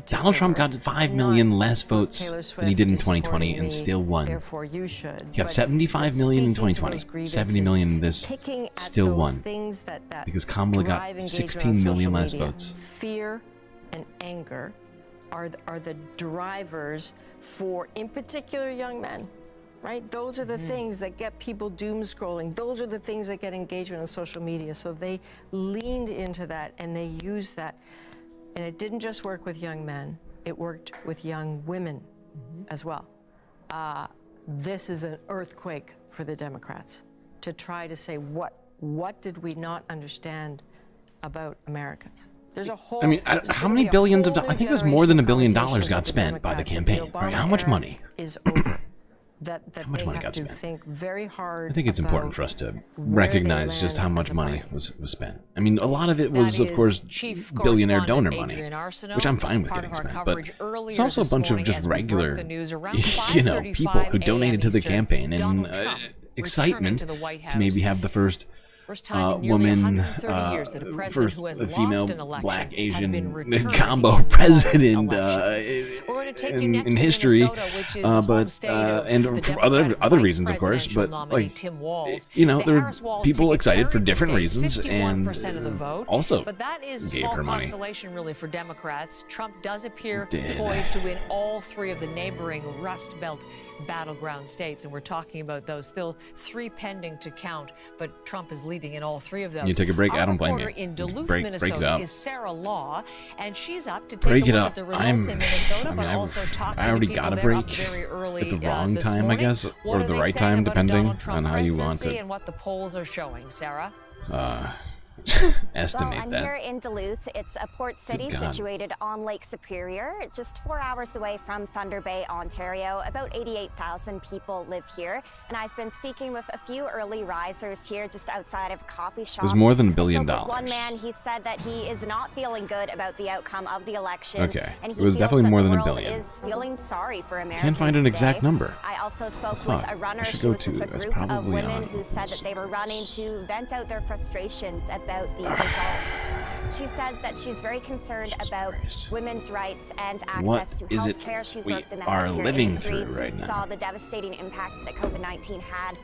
Donald Trump got 5 million less votes than he did in 2020 and still won. Therefore, you should. He got 75 million in 2020, 70 million in this, still won. Because Kamala got 16 million less votes. Fear and anger are the drivers for, in particular, young men. Right? Those are the things that get people doom scrolling. Those are the things that get engagement on social media. So they leaned into that and they used that. And it didn't just work with young men, it worked with young women as well. This is an earthquake for the Democrats to try to say, what did we not understand about Americans? There's a whole. I mean, how many billions of dollars? I think it was more than $1 billion got spent by the campaign. Right? How much money? Is over. That how much they money have got to spent? think very hard. I think it's important for us to recognize just how much money was spent. I mean, a lot of it was, of course, billionaire donor money, which I'm fine with getting spent. But it's also a bunch of just regular, people who donated to the campaign in excitement to maybe have the first woman, first female, black, Asian combo president in history, but and for other reasons, of course. But like, there were people excited for different reasons, and also but that is a gave small her money. consolation, really, for Democrats. Trump does appear poised to win all 3 of the neighboring Rust Belt battleground states, and we're talking about those. Still 3 pending to count, but Trump is leading in all 3 of those. You take a break? I don't blame you. Our reporter in Duluth, break it Minnesota, up. is Sarah Law, and she's up to take a look at the results in Minnesota, but also talking I already to people got a there break up very early at the wrong this time, morning. I guess, What or are the they right saying time, about a depending Donald Trump on how you want presidency it. and what the polls are showing, Sarah. Estimate I'm that. here in Duluth. It's a port city situated on Lake Superior, just 4 hours away from Thunder Bay, Ontario. About 88,000 people live here, and I've been speaking with a few early risers here just outside of a coffee shop. It was more than $1 billion. One man, he said that he is not feeling good about the outcome of the election. Okay, and he it was feels definitely that more the than $1 world billion. is feeling sorry for Americans Can't find an exact today. number. I also spoke Fuck. with a runner. I should She go was to. with a That's group of probably women on. who said that they were running to vent out their frustrations about the results. She says that she's very concerned about women's rights and access to health care. She's worked in the healthcare living industry, through right now. saw the devastating impact that COVID-19 had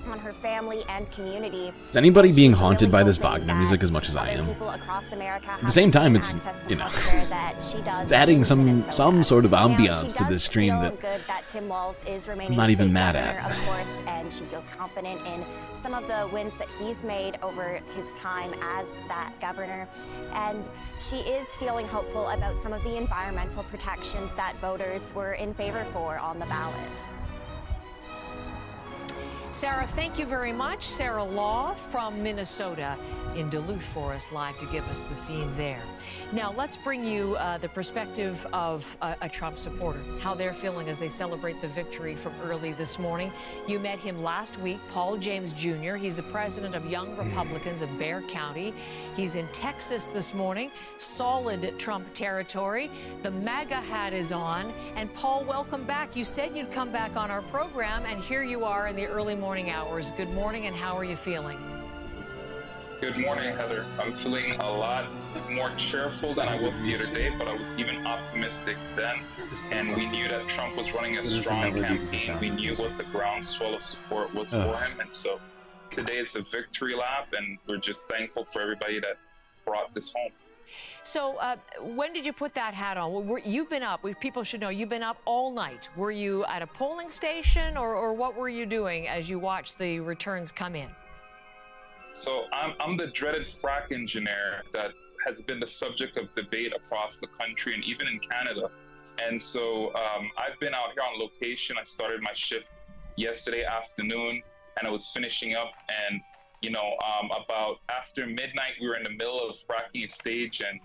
on her family and community. Is anybody being haunted by this Wagner music as much as I am? At the same time, it's it's adding some sort of ambiance to this stream that Tim Walz is I'm not even mad at. Of course, and she feels confident in some of the wins that he's made over his time as that governor. And she is feeling hopeful about some of the environmental protections that voters were in favor for on the ballot. Sarah, thank you very much. Sarah Law from Minnesota in Duluth for us live to give us the scene there. Now, let's bring you the perspective of a Trump supporter, how they're feeling as they celebrate the victory from early this morning. You met him last week, Paul James Jr. He's the president of Young Republicans of Bexar County. He's in Texas this morning, solid Trump territory. The MAGA hat is on. And Paul, welcome back. You said you'd come back on our program, and here you are in the early morning hours. Good morning, and how are you feeling? Good morning, Heather. I'm feeling a lot more cheerful than I was the other day, but I was even optimistic then. And we knew that Trump was running a strong campaign. We knew what the groundswell of support was for him. And so today is a victory lap, and we're just thankful for everybody that brought this home. So when did you put that hat on? You've been up. People should know you've been up all night. Were you at a polling station, or what were you doing as you watched the returns come in? So I'm the dreaded frack engineer that has been the subject of debate across the country and even in Canada. And so I've been out here on location. I started my shift yesterday afternoon, and I was finishing up. And about after midnight, we were in the middle of fracking a stage, and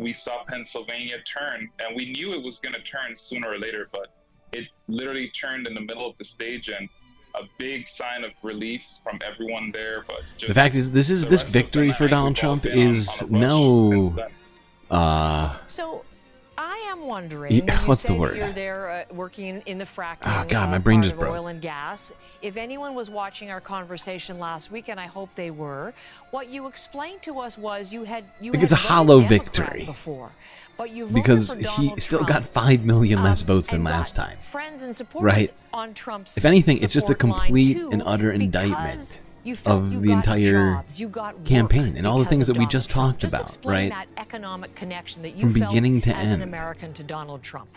we saw Pennsylvania turn, and we knew it was going to turn sooner or later. But it literally turned in the middle of the stage, and a big sign of relief from everyone there. But just the fact is, this victory for Donald Trump is no. So I am wondering, when you what's say the word? that you're there working in the fracking Oh God, my brain part just of broke. oil and gas, if anyone was watching our conversation last week, and I hope they were, what you explained to us was you had it's a hollow Democrat victory before, but you voted because for he Donald still Trump, got 5 million less votes than and last got time. friends and supporters Right? on Trump's If anything, it's just a support line complete too, and utter because indictment you felt of you the got entire jobs, you got work campaign and all the because things of that we Donald just Trump. talked Just about, explain right? that economic connection that you From felt beginning to as an end. American to Donald Trump.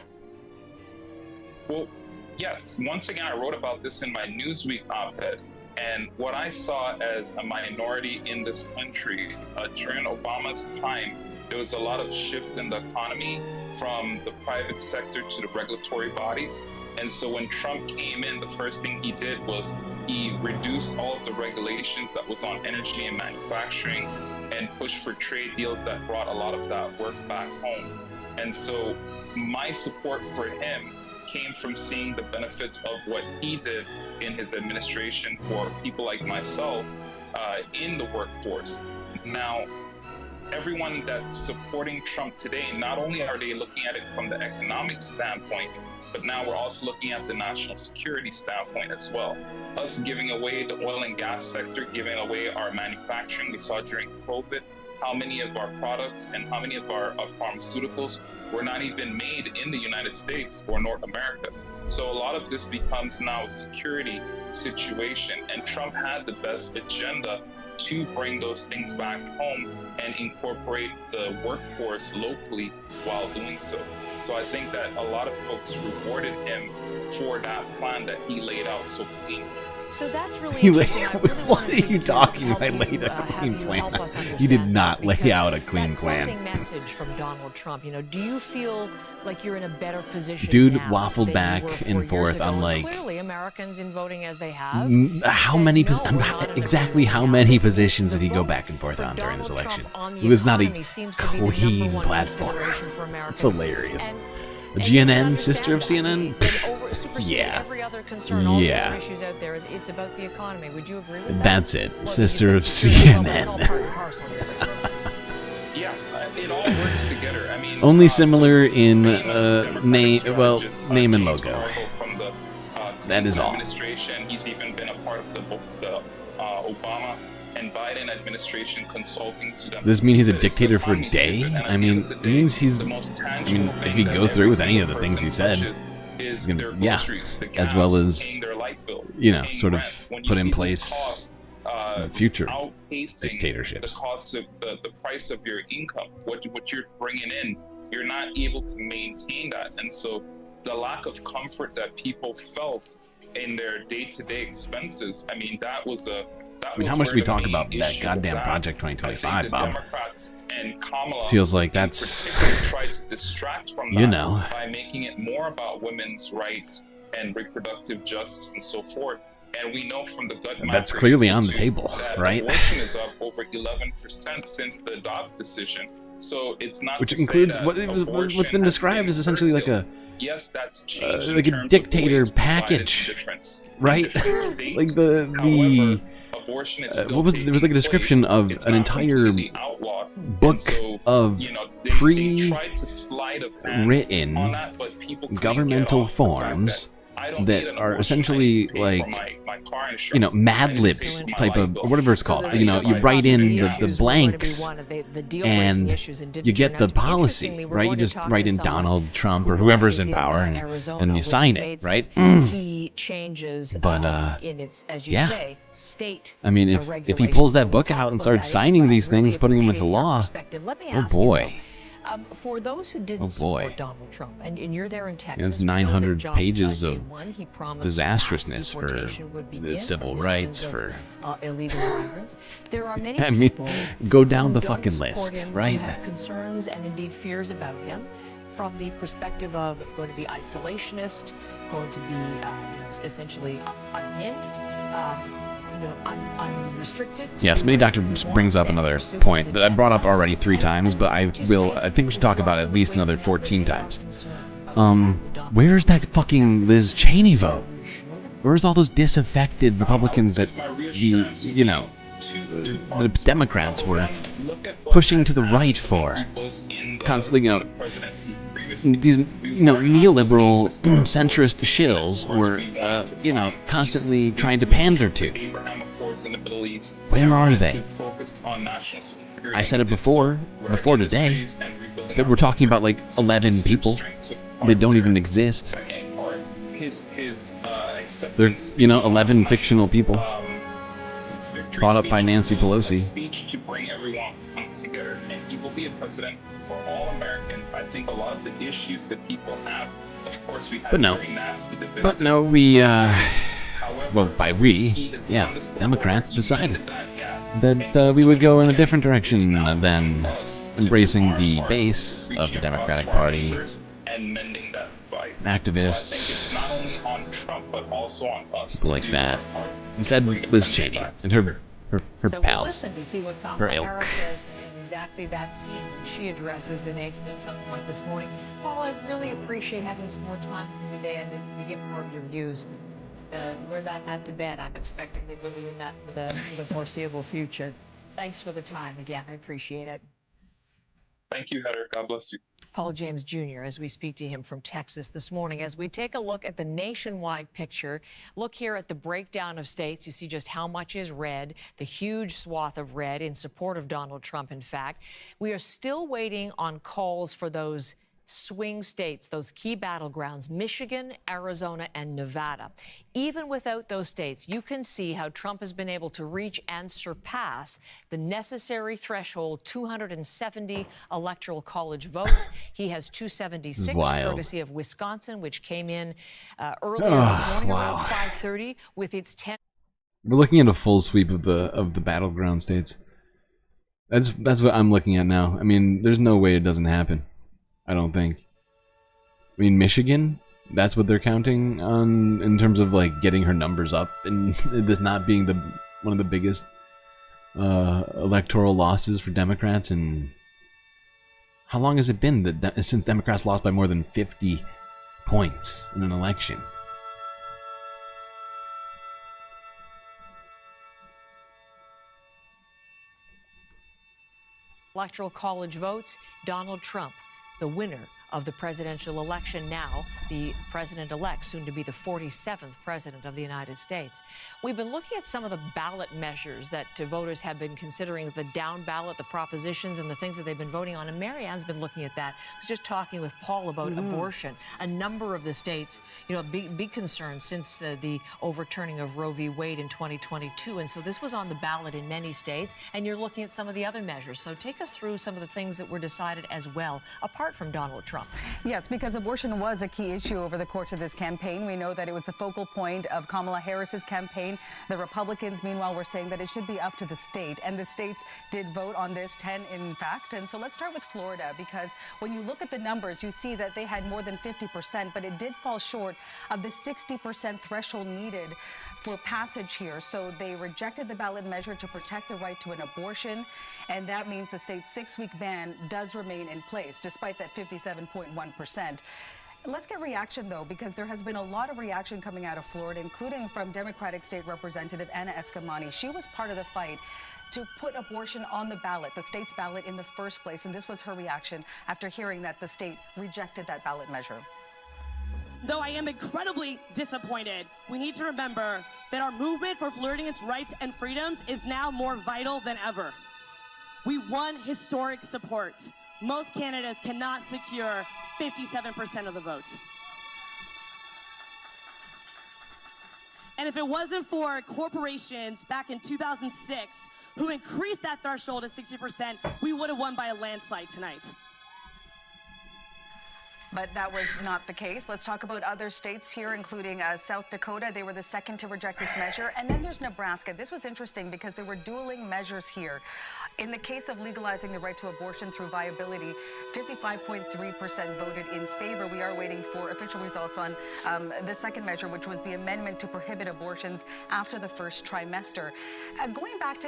Well, yes, once again, I wrote about this in my Newsweek op-ed, and what I saw as a minority in this country during Obama's time, there was a lot of shift in the economy from the private sector to the regulatory bodies. And so when Trump came in, the first thing he did was he reduced all of the regulations that was on energy and manufacturing and pushed for trade deals that brought a lot of that work back home. And so my support for him came from seeing the benefits of what he did in his administration for people like myself in the workforce. Now, everyone that's supporting Trump today, not only are they looking at it from the economic standpoint, but now we're also looking at the national security standpoint as well. Us giving away the oil and gas sector, giving away our manufacturing. We saw during COVID how many of our products and how many of our pharmaceuticals were not even made in the United States or North America. So a lot of this becomes now a security situation, and Trump had the best agenda to bring those things back home and incorporate the workforce locally while doing so. So I think that a lot of folks rewarded him for that plan that he laid out so clean. So that's really interesting. What are you talking about? I laid a clean plan. You did not lay out a clean plan. Closing message from Donald Trump. You know, do you feel like you're in a better position? Dude now waffled than back you were 4 and years forth ago? on And like clearly Americans in voting as they have. How many exactly how many positions did he go back and forth on during this election? It was not a clean platform. It's hilarious. A GNN, sister of CNN? Yeah. Every other concern, all the Yeah. other issues out there, it's about the economy. Would you agree with that? That's it. Well, Sister of security, well, it's all CNN. part and parcel, really. Yeah, it all works together. I mean, Only similar in name, name and logo. From the That is all. administration. He's even been a part of the Obama and Biden administration consulting to them. Does this mean he's a It's dictator for a economy day? stupid, and I at the mean, end of the it day, means he's. the most I tangible mean, if thing he that goes every through with any of single the things he person said, touches is he's their gonna, yeah, groceries, the as gas, well as, paying their light bill, you know, paying sort of rent. When you put see in these place costs, the future outpacing dictatorships. the cost of the price of your income, what you're bringing in, you're not able to maintain that. And so the lack of comfort that people felt in their day-to-day expenses, I mean, that was a I mean, how much do we talk about that goddamn Project 2025, Bob? Democrats and Kamala Feels like that's, tried to distract from that, you know, by making it more about women's rights and reproductive justice and so forth. And we know from the Gut that's Macro clearly on the Institute table, that right? abortion is up over 11% since the Dobbs decision. So it's not Which to includes say that what's been described as essentially like a yes, that's changed in like a terms of dictator the way it's provided package, in different right? states. Like the abortion is still what was there was like a description place. of It's an not entire completely outlawed. book So, of you know, they tried to slide of hand written on that, but people couldn't governmental get off the fact forms I don't that need an are abortion. essentially I need to pay like for my car insurance. you know, Mad I need to Libs pay for my type light of, bill. or whatever it's called. You know, you write in the blanks and you get the policy, right? You just write in Donald Trump or whoever's in power and you sign it, right? Key changes But in its, as you yeah. say, state. I mean, if he pulls that book out and starts signing these things, putting them into law, oh boy. For those who didn't support Donald Trump, and you're there in Texas, It's 900 pages of disastrousness for the civil rights, for illegal migrants. There are many I mean, people go down who the don't fucking support list, him, right? who have concerns and indeed fears about him from the perspective of going to be isolationist, going to be essentially unhinged, unrestricted. Yes, Mini Doctor brings up another point that I brought up already 3 times, but I think we should talk about it at least another 14 times. where's that fucking Liz Cheney vote? Where's all those disaffected Republicans that the Democrats were pushing to the right for? Constantly, these, neoliberal centrist shills were, constantly trying to pander to. Where are they? I said it before today, that we're talking about like 11 people. They don't even exist. They're, 11 fictional people. Brought up by Nancy Pelosi. Speech to bring everyone together, and he will be a president for all Americans. I think a lot of the issues that people have, of course, we have very nasty divisive. But no, Democrats decided that we would go in a different direction than embracing the base of the Democratic Party. Activists, not only on Trump but also on us, like that. Instead, Liz Cheney and her So pals, we'll listen to see what her Kamala ilk. Harris says in exactly that theme when she addresses the nation at some point this morning. Paul, I really appreciate having some more time with you today and to get more of your views. Wear that hat to bed. I'm expecting that we'll be in that for the foreseeable future. Thanks for the time again. I appreciate it. Thank you, Heather. God bless you. Paul James Jr., as we speak to him from Texas this morning, as we take a look at the nationwide picture. Look here at the breakdown of states. You see just how much is red, the huge swath of red in support of Donald Trump, in fact. We are still waiting on calls for those swing states, those key battlegrounds, Michigan, Arizona, and Nevada. Even without those states, you can see how Trump has been able to reach and surpass the necessary threshold, 270 Electoral College votes. He has 276, courtesy of Wisconsin, which came in earlier this morning around 5:30 with its 10. We're looking at a full sweep of the battleground states. That's what I'm looking at now. I mean, there's no way it doesn't happen. I don't think. I mean, Michigan, that's what they're counting on in terms of like getting her numbers up, and this not being one of the biggest electoral losses for Democrats. And how long has it been that since Democrats lost by more than 50 points in an election? Electoral College votes, Donald Trump, the winner of the presidential election, now the president-elect, soon to be the 47th president of the United States. We've been looking at some of the ballot measures that voters have been considering, the down ballot, the propositions, and the things that they've been voting on. And Marianne's been looking at that. I was just talking with Paul about abortion. A number of the states, big concerns since the overturning of Roe v. Wade in 2022. And so this was on the ballot in many states. And you're looking at some of the other measures. So take us through some of the things that were decided as well, apart from Donald Trump. Yes, because abortion was a key issue over the course of this campaign. We know that it was the focal point of Kamala Harris's campaign. The Republicans, meanwhile, were saying that it should be up to the state. And the states did vote on this, 10 in fact. And so let's start with Florida, because when you look at the numbers, you see that they had more than 50%, but it did fall short of the 60% threshold needed for passage here. So they rejected the ballot measure to protect the right to an abortion. And that means the state's 6-week ban does remain in place, despite that 57.1%. Let's get reaction, though, because there has been a lot of reaction coming out of Florida, including from Democratic State Representative Anna Escamani. She was part of the fight to put abortion on the ballot, the state's ballot, in the first place. And this was her reaction after hearing that the state rejected that ballot measure. Though I am incredibly disappointed, we need to remember that our movement for flirting its rights and freedoms is now more vital than ever. We won historic support. Most candidates cannot secure 57% of the vote. And if it wasn't for corporations back in 2006 who increased that threshold to 60%, we would have won by a landslide tonight. But that was not the case. Let's talk about other states here, including South Dakota. They were the second to reject this measure. And then there's Nebraska. This was interesting because there were dueling measures here. In the case of legalizing the right to abortion through viability, 55.3% voted in favor. We are waiting for official results on the second measure, which was the amendment to prohibit abortions after the first trimester. Going back to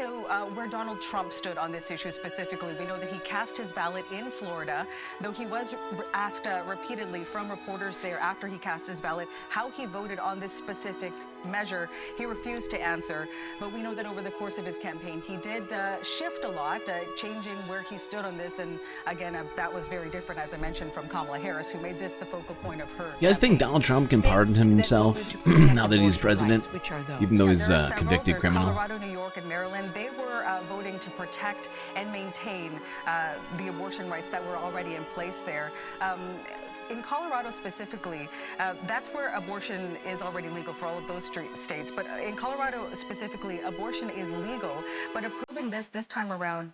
where Donald Trump stood on this issue specifically, we know that he cast his ballot in Florida, though he was asked repeatedly from reporters there after he cast his ballot how he voted on this specific measure. He refused to answer, but we know that over the course of his campaign, he did shift a lot, changing where he stood on this. And again, that was very different, as I mentioned, from Kamala Harris, who made this the focal point of her. You guys think Donald Trump can pardon himself now that he's president, even though he's a convicted criminal? Colorado, New York, and Maryland, they were voting to protect and maintain the abortion rights that were already in place there. In Colorado specifically, that's where abortion is already legal for all of those states. But in Colorado specifically, abortion is legal. But approving this time around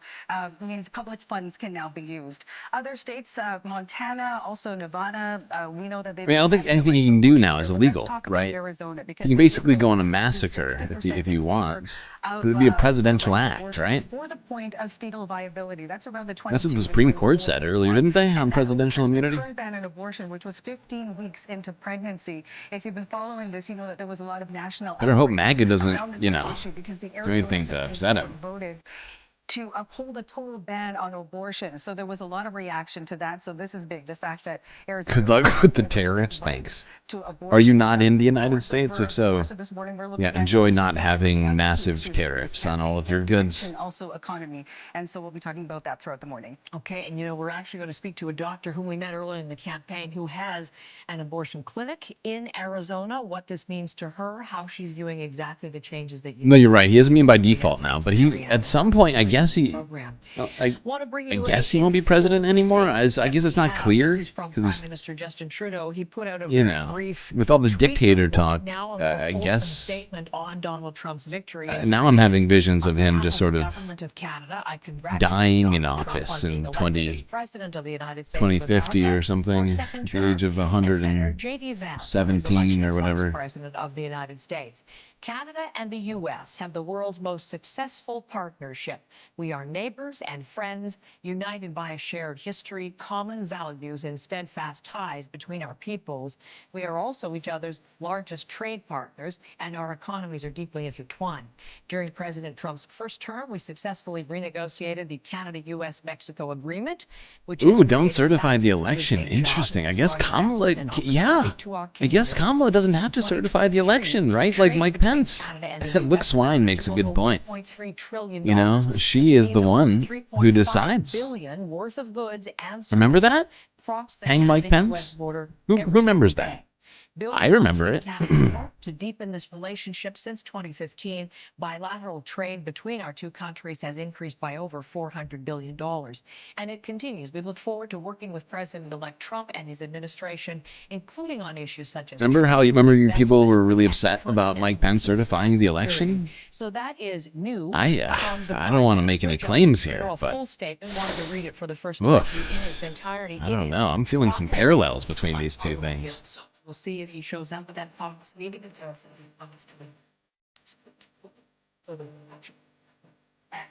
means public funds can now be used. Other states, Montana, also Nevada, we know that they've... I mean, I don't think anything you can do now is illegal, right? Arizona, You can basically go on a massacre if you want. It would be a presidential act, right? For the point of fetal viability, that's around the 22 That's what the Supreme Court said earlier, didn't they, on presidential immunity? The current ban on abortion, which was 15 weeks into pregnancy. If you've been following this, you know that there was a lot of national... Better hope MAGA doesn't, you know, because the do anything to upset him. Voted to uphold a total ban on abortion. So there was a lot of reaction to that. So this is big. The fact that Arizona... Good luck with the tariffs, thanks. Are you not in the United States? If so, yeah, enjoy not having massive tariffs on all of your goods. And also economy. And so we'll be talking about that throughout the morning. Okay, and you know, we're actually going to speak to a doctor whom we met earlier in the campaign who has an abortion clinic in Arizona, what this means to her, how she's viewing exactly the changes that you... No, you're right. He doesn't mean by default now, but he, at some point, I guess he... I guess he won't be president anymore. I guess it's not clear. This is from Prime Minister Justin Trudeau. He put out a you know, brief with all the dictator talk, now I guess statement on Donald Trump's victory. Now I'm having visions of him just sort of Government of Canada, I dying in office in 2050 or something, at the age of 117 or whatever. President of the United States. Canada and the U.S. have the world's most successful partnership. We are neighbors and friends, united by a shared history, common values, and steadfast ties between our peoples. We are also each other's largest trade partners, and our economies are deeply intertwined. During President Trump's first term, we successfully renegotiated the Canada-U.S.-Mexico agreement, which Ooh, don't certify the election. Interesting. I guess Kamala, yeah. I guess Kamala doesn't have to certify the election, right? Like Mike Pence. Luke Swine makes a good point. You know, she is the one who decides. Remember that? Hang Mike Pence? Who remembers that? I remember it. To deepen this relationship since 2015, bilateral trade between our two countries has increased by over $400 billion. And it continues. We look forward to working with President-elect Trump and his administration, including on issues such as... Remember you people were really upset about Mike Pence certifying the election? So that is new. I don't want to make any claims here, but... Full statement, wanted to read it for the first time in its entirety. I don't know. I'm feeling some parallels between these two things. We'll see if he shows up at that Fox meeting and tells us if he comes to the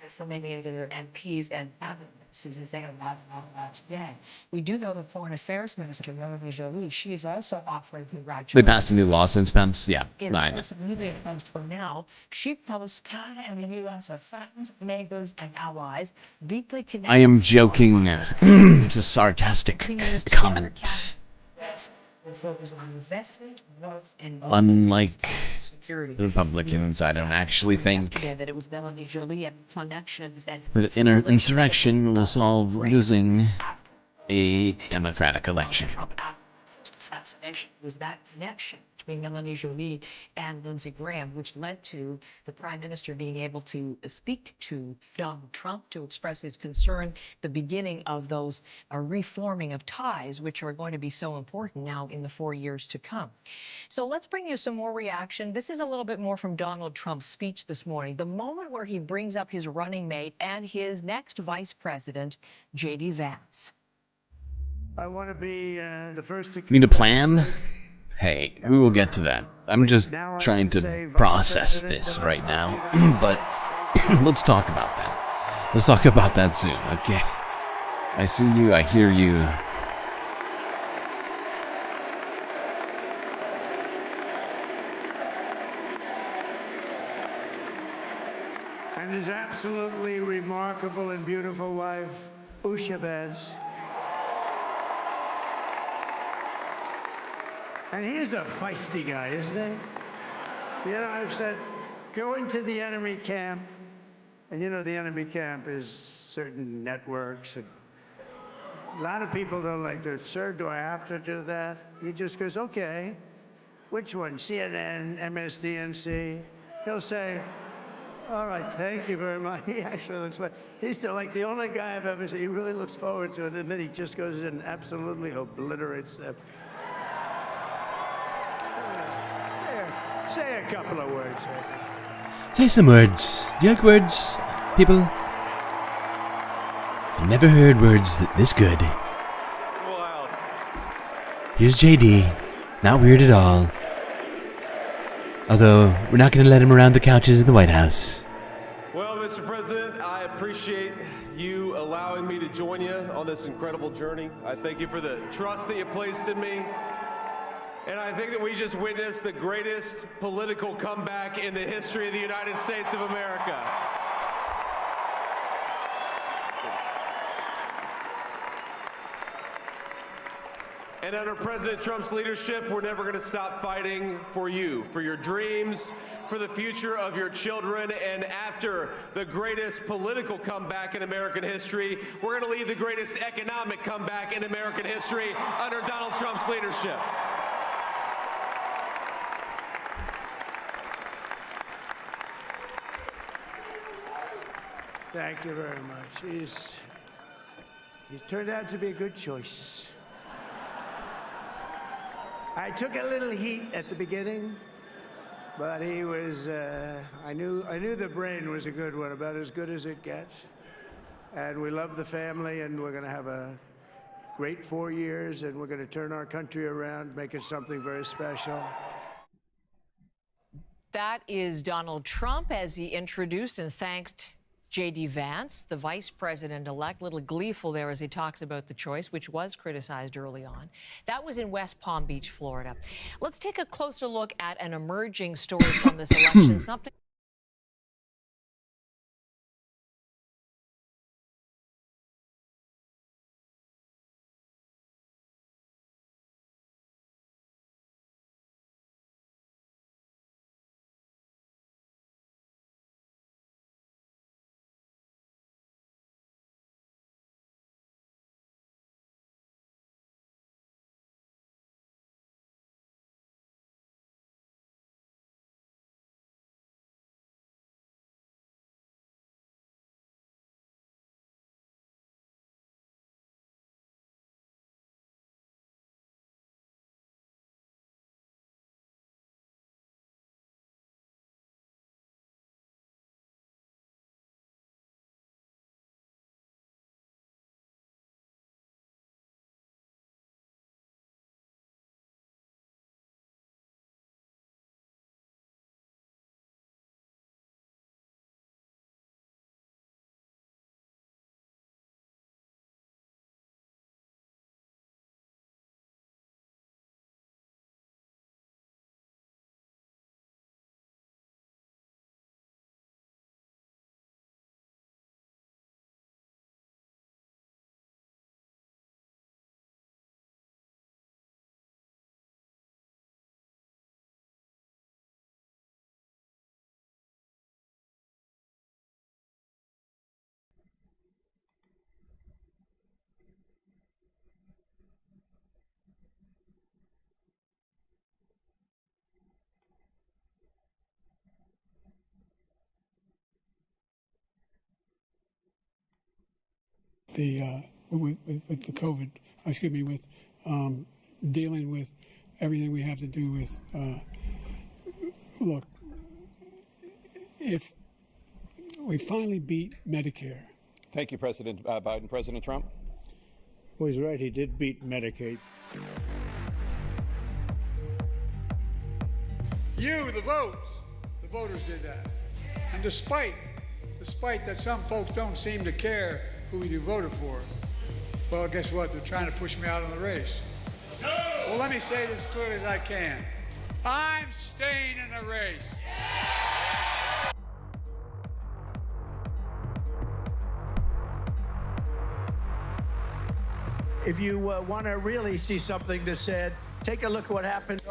so many other MPs and today. We do know the Foreign Affairs Minister, Melanie Joly, she is also offering congratulations. They passed a new law since Pence? Yeah. For now, she posts Canada and the U.S. are friends, neighbors, and allies, deeply connected. I am joking. It's a sarcastic comment. Unlike the Republicans, I don't actually think that it was Melanie Joly and connections and the insurrection will solve losing a democratic election. Assassination was that connection between Melanie Joly and Lindsey Graham, which led to the Prime Minister being able to speak to Donald Trump to express his concern, the beginning of those reforming of ties, which are going to be so important now in the 4 years to come. So let's bring you some more reaction. This is a little bit more from Donald Trump's speech this morning, the moment where he brings up his running mate and his next vice president, J.D. Vance. I want to be the first to... Need a plan? Hey, we will get to that. I'm just trying to process this right now, but let's talk about that. Let's talk about that soon, okay? I see you, I hear you. And his absolutely remarkable and beautiful wife, Ushabez. And he's a feisty guy, isn't he? You know, I've said, go into the enemy camp. And you know, the enemy camp is certain networks. And a lot of people don't like to, sir, do I have to do that? He just goes, okay. Which one? CNN, MSDNC? He'll say, all right, thank you very much. He actually looks like, he's still like the only guy I've ever seen. He really looks forward to it, and then he just goes in and absolutely obliterates them. Say a couple of words. Say some words. Do you like words, people? I've never heard words this good. Wow. Here's JD. Not weird at all. Although, we're not going to let him around the couches in the White House. Well, Mr. President, I appreciate you allowing me to join you on this incredible journey. I thank you for the trust that you placed in me. And I think that we just witnessed the greatest political comeback in the history of the United States of America. And under President Trump's leadership, we're never going to stop fighting for you, for your dreams, for the future of your children. And after the greatest political comeback in American history, we're going to lead the greatest economic comeback in American history under Donald Trump's leadership. Thank you very much. He's turned out to be a good choice. I took a little heat at the beginning, but he was, I knew the brain was a good one, about as good as it gets. And we love the family, and we're going to have a great 4 years, and we're going to turn our country around, make it something very special. That is Donald Trump as he introduced and thanked J.D. Vance, the vice president-elect, a little gleeful there as he talks about the choice, which was criticized early on. That was in West Palm Beach, Florida. Let's take a closer look at an emerging story from this election, something with the COVID, with dealing with everything we have to do with, look, if we finally beat Medicare. Thank you, President Biden. President Trump? Well, he's right, he did beat Medicaid. You, the voters did that. And despite despite that some folks don't seem to care who you voted for. Well, guess what? They're trying to push me out of the race. Well, let me say this as clearly as I can. I'm staying in the race. If you want to really see something that's said, take a look at what happened.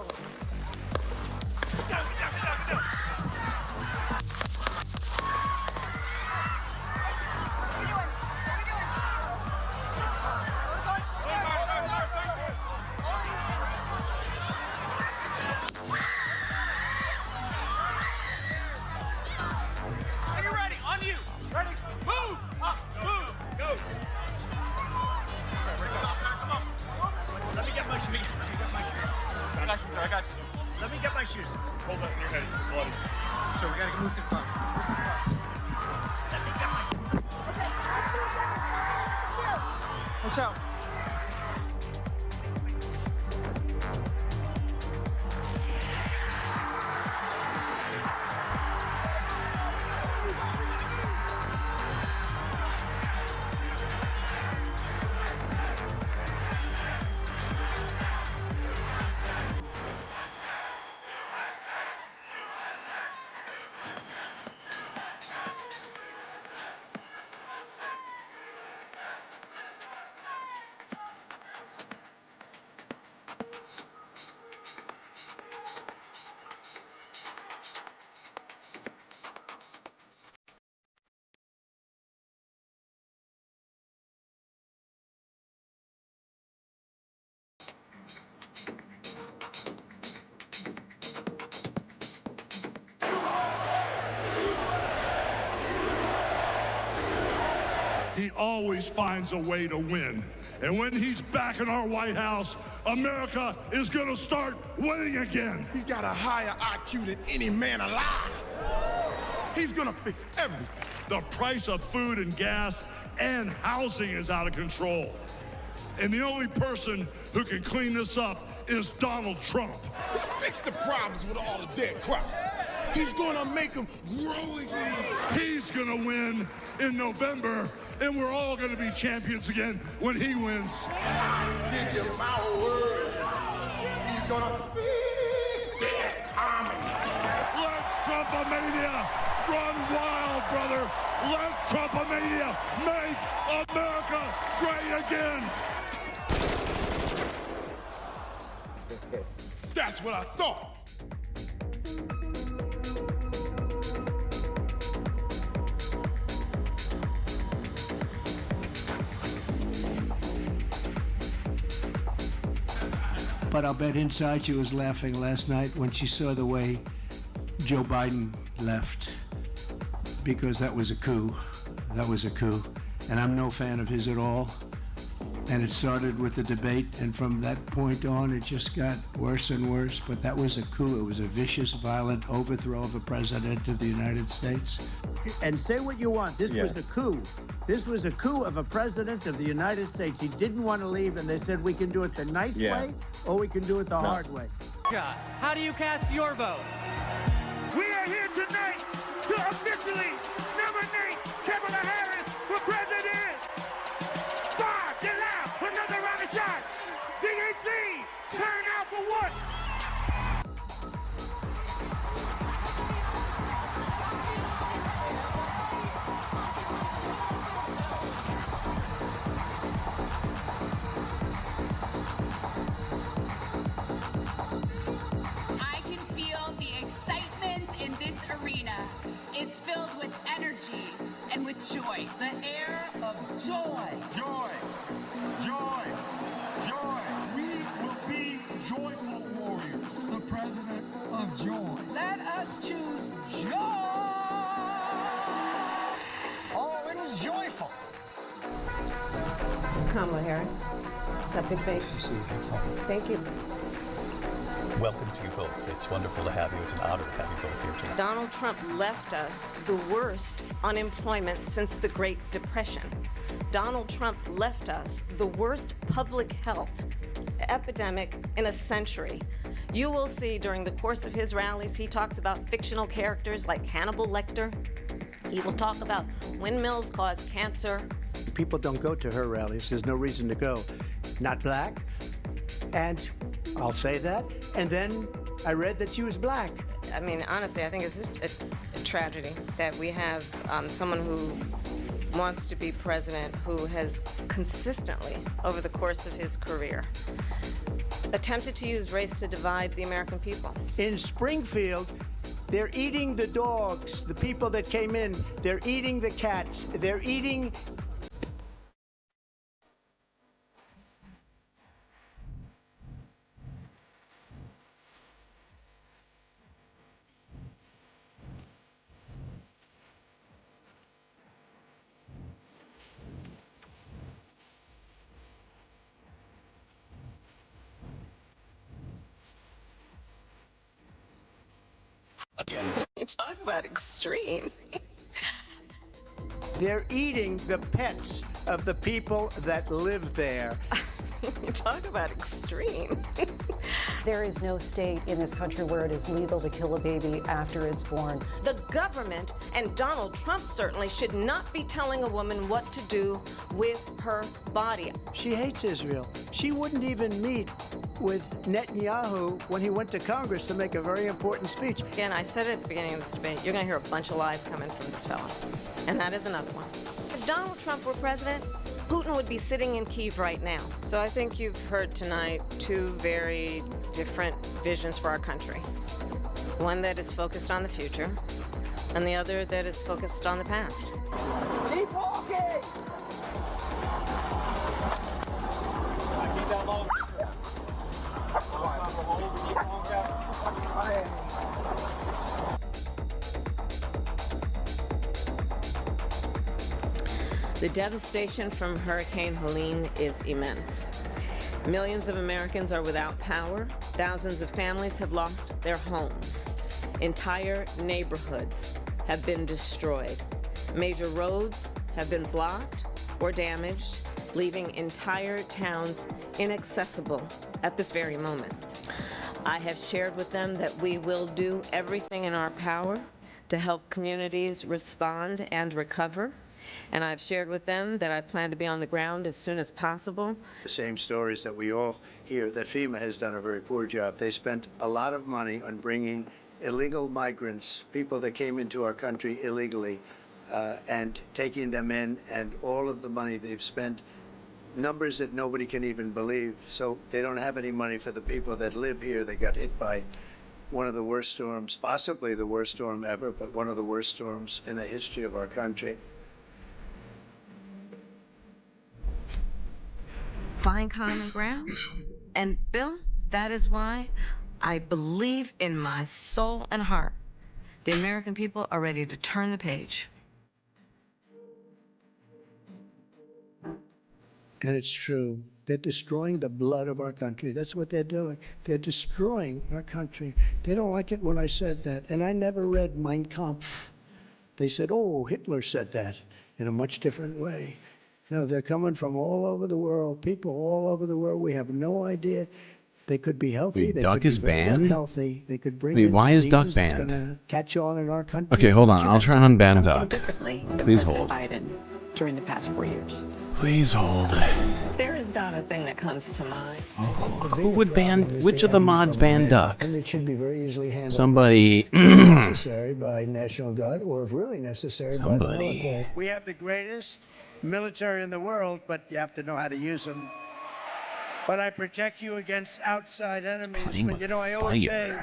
Are you ready? On you. Ready? Move! Up! Move! Go! Come on. Let me get my shoes. I got you, sir. I got you. Let me get my shoes. Hold up your head. Bloody. So we got to move to the cross. Let me get my shoes. Watch out. He always finds a way to win. And when he's back in our White House, America is gonna start winning again. He's got a higher IQ than any man alive. He's gonna fix everything. The price of food and gas and housing is out of control. And the only person who can clean this up is Donald Trump. He'll fix the problems with all the dead crops. He's gonna make them grow again. He's gonna win in November, and we're all gonna be champions again when he wins. Did you my word? He's gonna fix the economy. Let Trumpomania run wild, brother. Let Trumpomania make America great again. That's what I thought. But I'll bet inside she was laughing last night when she saw the way Joe Biden left, because that was a coup. That was a coup. And I'm no fan of his at all. And it started with the debate, and from that point on, it just got worse and worse. But that was a coup. It was a vicious, violent overthrow of a president of the United States. And say what you want. This was a coup. This was a coup of a president of the United States. He didn't want to leave, and they said, we can do it the nice way, or we can do it the hard way. How do you cast your vote? We are here tonight to officially nominate Kamala Harris for president. Fire, get loud, another round of shots. DNC, turn out for what? I can feel the excitement in this arena. It's filled with energy and with joy. The air of joy. Joy, joy, joy. We will be joyful warriors. The president of joy. Let us choose joy. Oh, it was joyful. Kamala Harris. Accepted fate. Thank you. Welcome to you both. It's wonderful to have you. It's an honor to have you both here tonight. Donald Trump left us the worst unemployment since the Great Depression. Donald Trump left us the worst public health epidemic in a century. You will see during the course of his rallies, he talks about fictional characters like Hannibal Lecter. He will talk about windmills cause cancer. People don't go to her rallies. There's no reason to go. Not black. And I'll say that. And then I read that she was black. I mean, honestly, I think it's a tragedy that we have someone who wants to be president who has consistently, over the course of his career, attempted to use race to divide the American people. In Springfield, they're eating the dogs, the people that came in. They're eating the cats. They're eating... You talk about extreme. They're eating the pets of the people that live there. You talk about extreme. There is no state in this country where it is legal to kill a baby after it's born. The government, and Donald Trump certainly, should not be telling a woman what to do with her body. She hates Israel. She wouldn't even meet with Netanyahu when he went to Congress to make a very important speech. Again, I said it at the beginning of this debate, you're going to hear a bunch of lies coming from this fella. And that is another one. If Donald Trump were president, Putin would be sitting in Kyiv right now. So I think you've heard tonight two very different visions for our country. One that is focused on the future, and the other that is focused on the past. Keep walking! Keep that low. The devastation from Hurricane Helene is immense. Millions of Americans are without power. Thousands of families have lost their homes. Entire neighborhoods have been destroyed. Major roads have been blocked or damaged, leaving entire towns inaccessible at this very moment. I have shared with them that we will do everything in our power to help communities respond and recover. And I've shared with them that I plan to be on the ground as soon as possible. The same stories that we all hear, that FEMA has done a very poor job. They spent a lot of money on bringing illegal migrants, people that came into our country illegally, and taking them in, and all of the money they've spent, numbers that nobody can even believe. So they don't have any money for the people that live here. They got hit by one of the worst storms, possibly the worst storm ever, but one of the worst storms in the history of our country. Find common ground. And Bill, that is why I believe in my soul and heart the American people are ready to turn the page. And it's true. They're destroying the blood of our country. That's what they're doing. They're destroying our country. They don't like it when I said that. And I never read Mein Kampf. They said, oh, Hitler said that in a much different way. No, they're coming from all over the world, people all over the world. We have no idea. They could be healthy. Wait, they Duck could be is very banned? unhealthy. They could bring Wait, in why is Duck diseases that's banned? gonna catch on in our country. Okay, hold on. I'll try and unban Duck. Please hold. Biden during the past 4 years. Please hold. There is not a thing that comes to mind. Who would ban? Which of the mods ban Duck? And it should be very easily handled. Somebody. If necessary by National Guard, or if really necessary by the Somebody. military. We have the greatest military in the world, but you have to know how to use them. But I protect you against outside enemies. But you know, I always say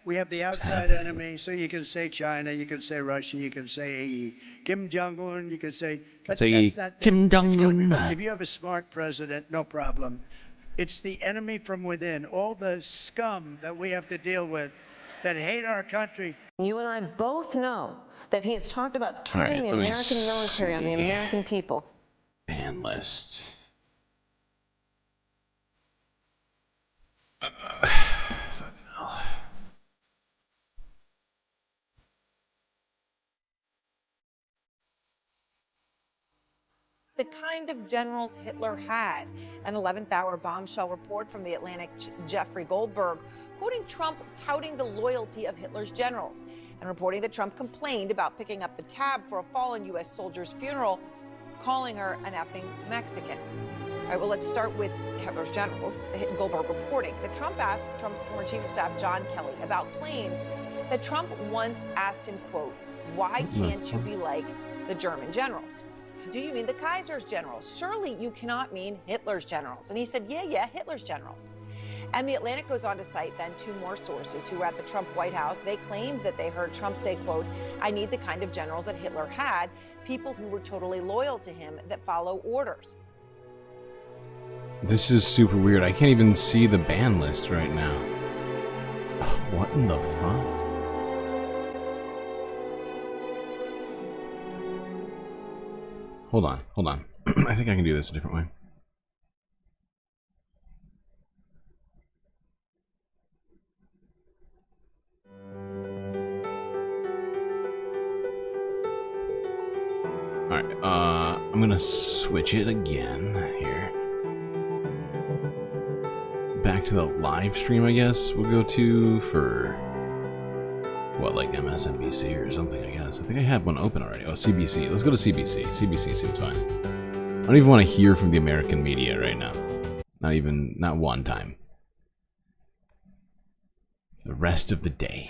we have the outside enemy. So you can say China, you can say Russia, you can say Kim Jong-un, you can say. But Say that's not Kim it's gonna Jong-un. be- If you have a smart president, no problem. It's the enemy from within, all the scum that we have to deal with, that hate our country. You and I both know that he has talked about turning the let me American military on the see. American people. Ban list. the kind of generals Hitler had. An 11th hour bombshell report from the Atlantic Jeffrey Goldberg, quoting Trump touting the loyalty of Hitler's generals and reporting that Trump complained about picking up the tab for a fallen U.S. soldier's funeral, calling her an effing Mexican. All right, well, let's start with Hitler's generals. Goldberg reporting that Trump asked Trump's former chief of staff, John Kelly, about claims that Trump once asked him, quote, "Why can't you be like the German generals? Do you mean the Kaiser's generals? Surely you cannot mean Hitler's generals." And he said, yeah, Hitler's generals. And the Atlantic goes on to cite then two more sources who were at the Trump White House. They claimed that they heard Trump say, quote, "I need the kind of generals that Hitler had, people who were totally loyal to him, that follow orders." This is super weird. I can't even see the ban list right now. Ugh, what in the fuck? Hold on. I think I can do this a different way. Alright, I'm gonna switch it again here. Back to the live stream, I guess we'll go to for what, like MSNBC or something, I guess. I think I have one open already. Oh, CBC. Let's go to CBC. CBC seems fine. I don't even want to hear from the American media right now. Not one time. The rest of the day.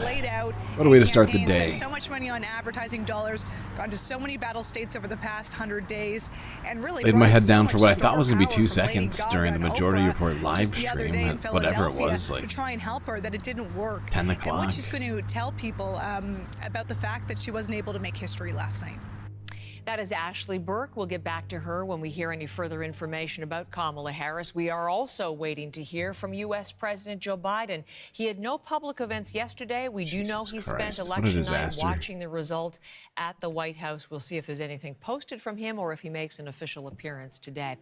Laid out. What a way to start the Spent day. so much money on advertising dollars, gone to so many battle states over the past 100 days, and really Laid my head so down for much what I thought star was going to be power 2 from Lady seconds Gaga during the and Majority Oprah Report live just the other stream, day in whatever it Philadelphia was, like to try and help her, that it didn't work. 10 And o'clock. what she's going to tell people about the fact that she wasn't able to make history last night. That is Ashley Burke. We'll get back to her when we hear any further information about Kamala Harris. We are also waiting to hear from U.S. President Joe Biden. He had no public events yesterday. We do know he spent election night watching the result at the White House. We'll see if there's anything posted from him or if he makes an official appearance today.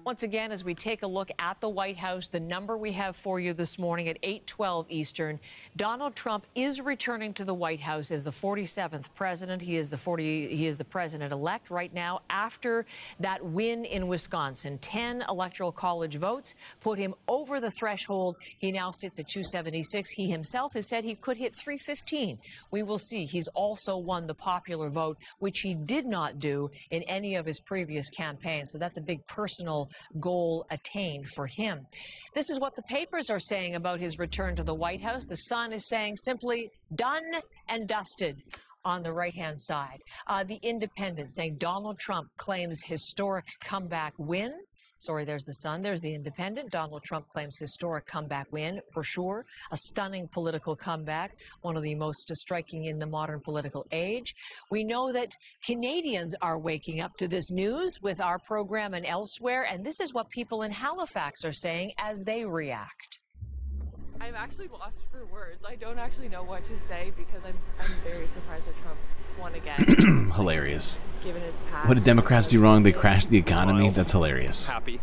Once again, as we take a look at the White House, the number we have for you this morning at 8:12 Eastern, Donald Trump is returning to the White House as the 47th president. He is the president-elect right now after that win in Wisconsin. 10 Electoral College votes put him over the threshold. He now sits at 276. He himself has said he could hit 315. We will see. He's also won the popular vote, which he did not do in any of his previous campaigns. So that's a big personal goal attained for him. This is what the papers are saying about his return to the White House. The Sun is saying simply done and dusted. On the right-hand side, the Independent saying Donald Trump claims historic comeback win. Sorry, there's the Sun. There's the Independent. Donald Trump claims historic comeback win, for sure. A stunning political comeback, one of the most striking in the modern political age. We know that Canadians are waking up to this news with our program and elsewhere, and this is what people in Halifax are saying as they react. I'm actually lost for words. I don't actually know what to say because I'm very surprised that Trump won again. Hilarious. Given his past. What did Democrats do wrong? They crashed the economy? That's hilarious. Happy.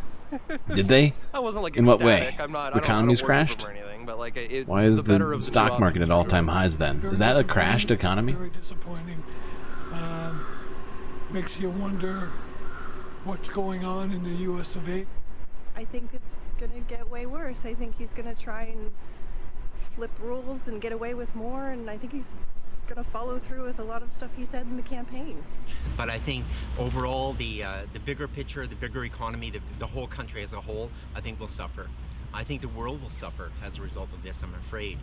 Did they? I wasn't like in what way? ecstatic. The economy's crashed? Or anything, but like why is the stock market at all-time highs then? Is that a crashed economy? Very disappointing. Makes you wonder what's going on in the U.S. of A. I think it's going to get way worse. I think he's going to try and flip rules and get away with more, and I think he's going to follow through with a lot of stuff he said in the campaign. But I think overall the bigger picture, the bigger economy, the whole country as a whole, I think will suffer. I think the world will suffer as a result of this, I'm afraid.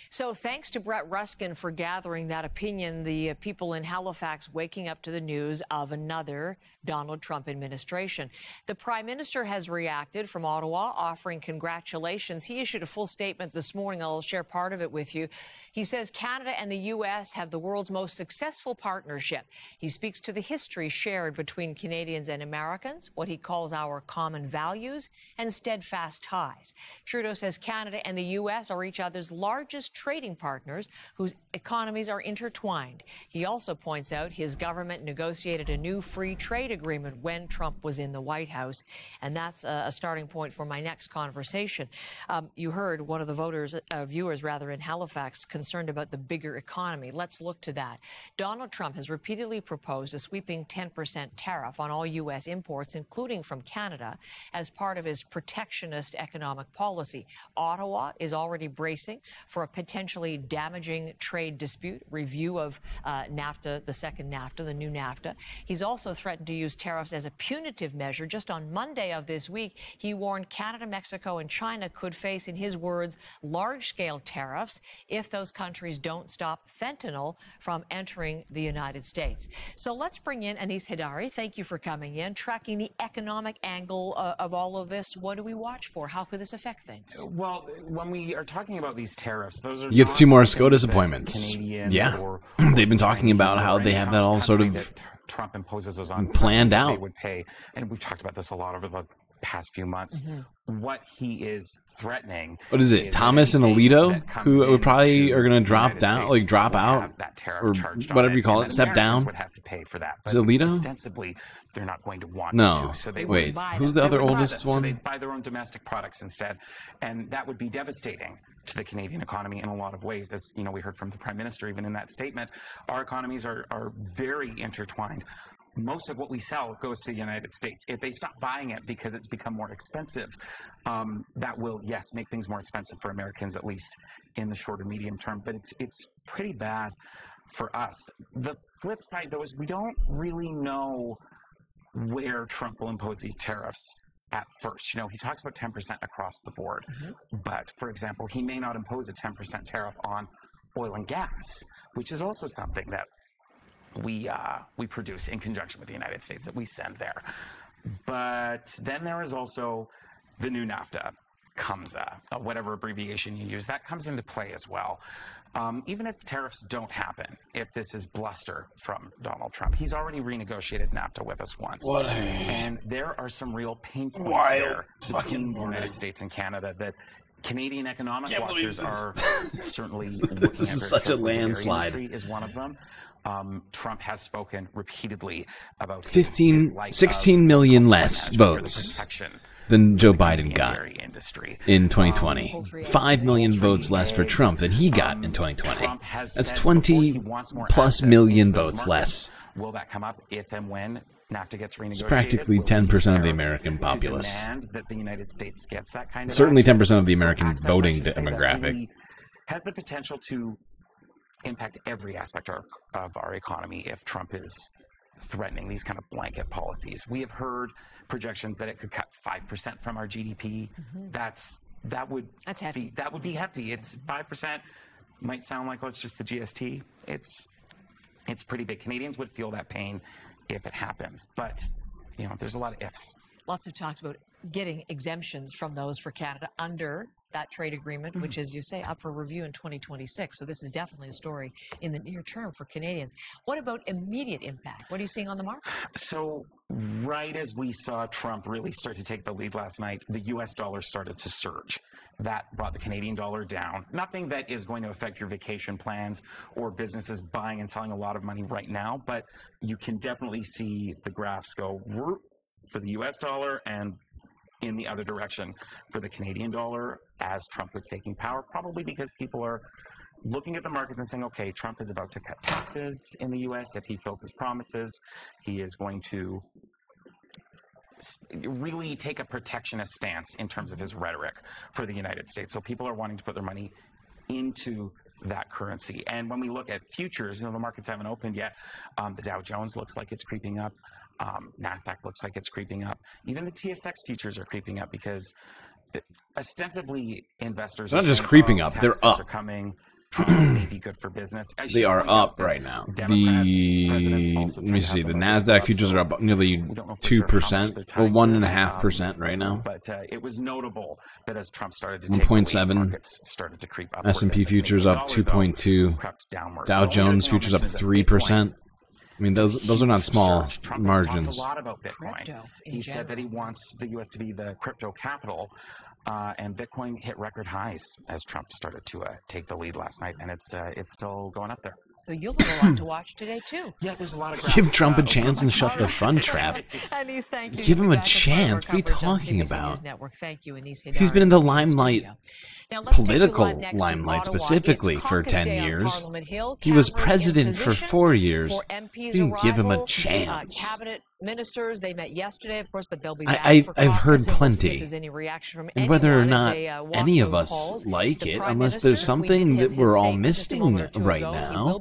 So thanks to Brett Ruskin for gathering that opinion. The people in Halifax waking up to the news of another Donald Trump administration. The Prime Minister has reacted from Ottawa, offering congratulations. He issued a full statement this morning. I'll share part of it with you. He says Canada and the U.S. have the world's most successful partnership. He speaks to the history shared between Canadians and Americans, what he calls our common values and steadfast ties. Trudeau says Canada and the U.S. are each other's largest trading partners whose economies are intertwined. He also points out his government negotiated a new free trade agreement when Trump was in the White House, and that's a starting point for my next conversation. You heard one of the viewers in Halifax concerned about the bigger economy. Let's look to that. Donald Trump has repeatedly proposed a sweeping 10% tariff on all U.S. imports, including from Canada, as part of his protectionist economic policy. Ottawa is already bracing for a potentially damaging trade dispute, review of NAFTA, the second NAFTA, the new NAFTA. He's also threatened to use tariffs as a punitive measure. Just on Monday of this week, he warned Canada, Mexico, and China could face, in his words, large-scale tariffs if those countries don't stop fentanyl from entering the United States. So let's bring in Anis Hidari. Thank you for coming in, tracking the economic angle of all of this. What do we watch for? How could this affect things? Well, when we are talking about these tariffs, those are You get to see more SCOTUS appointments. Yeah. They've been talking about how they have that all sort of Trump imposes those on planned out. They would pay, and we've talked about this a lot over the past few months. What he is threatening. What is it? Thomas and Alito, who probably are going to drop down, like drop out, or whatever you call it, step down. Would have to pay for that. Is it Alito? Ostensibly, they're not going to want no. to. So they wait, would who's the other oldest one? So they buy their own domestic products instead, and that would be devastating to the Canadian economy in a lot of ways. As you know, we heard from the Prime Minister even in that statement. Our economies are very intertwined. Most of what we sell goes to the United States. If they stop buying it because it's become more expensive, that will, yes, make things more expensive for Americans, at least in the short or medium term. But it's pretty bad for us. The flip side, though, is we don't really know where Trump will impose these tariffs at first. He talks about 10% across the board. But, for example, he may not impose a 10% tariff on oil and gas, which is also something that we produce in conjunction with the United States, that we send there. But then there is also the new NAFTA, CUMSA, whatever abbreviation you use, that comes into play as well. Even if tariffs don't happen, if this is bluster from Donald Trump, he's already renegotiated NAFTA with us once. And there are some real pain points there between the United States and Canada that Canadian economic watchers are certainly looking at. This is such a landslide. Is one of them. Trump has spoken repeatedly about 16 million less votes than Joe Biden got in 2020. 5 million votes less for Trump than he got in 2020. That's 20 plus million votes less. Will that come up if and when NAFTA gets renegotiated? It's practically 10% of the American populace. That the United States gets that kind of certainly 10% of the American voting demographic. Really has the potential to impact every aspect of our economy if Trump is threatening these kind of blanket policies. We have heard projections that it could cut 5% from our GDP. That would be hefty. It's 5%. Might sound like, oh, it's just the GST. It's pretty big. Canadians would feel that pain if it happens. But there's a lot of ifs. Lots of talks about getting exemptions from those for Canada under that trade agreement, which, as you say, up for review in 2026. So this is definitely a story in the near term for Canadians. What about immediate impact? What are you seeing on the market? So right as we saw Trump really start to take the lead last night, the U.S. dollar started to surge. That brought the Canadian dollar down. Nothing that is going to affect your vacation plans or businesses buying and selling a lot of money right now, but you can definitely see the graphs go for the U.S. dollar and in the other direction for the Canadian dollar as Trump was taking power, probably because people are looking at the markets and saying, okay, Trump is about to cut taxes in the U.S. If he fills his promises, he is going to really take a protectionist stance in terms of his rhetoric for the United States. So people are wanting to put their money into that currency. And when we look at futures, the markets haven't opened yet. The Dow Jones looks like it's creeping up. NASDAQ looks like it's creeping up. Even the TSX futures are creeping up because ostensibly investors they're not just creeping up, they're up. Are coming. Trump may be good for business. They are up right now. Let me see, the NASDAQ futures are up nearly 2%, or 1.5% right now. But it was notable that as Trump started to 1.7, markets started to creep up. S&P futures up 2.2, Dow Jones futures up 3%. I mean, those are not small margins. Trump has talked a lot about Bitcoin. He said that he wants the U.S. to be the crypto capital, and Bitcoin hit record highs as Trump started to take the lead last night, and it's still going up there. So you'll have a lot to watch today, too. Yeah, there's a lot of Give Trump a chance and shut the fun trap. Anise, thank you. Give him a chance. What are you talking about? Thank you, Anise. He's been in the limelight, political limelight specifically, for 10 years. He was president for 4 years. You didn't give him a chance. Cabinet ministers, they met yesterday, of course, but they'll be back for I've heard plenty. Any reaction from and whether or not any of us like it, unless there's something that we're all missing right now,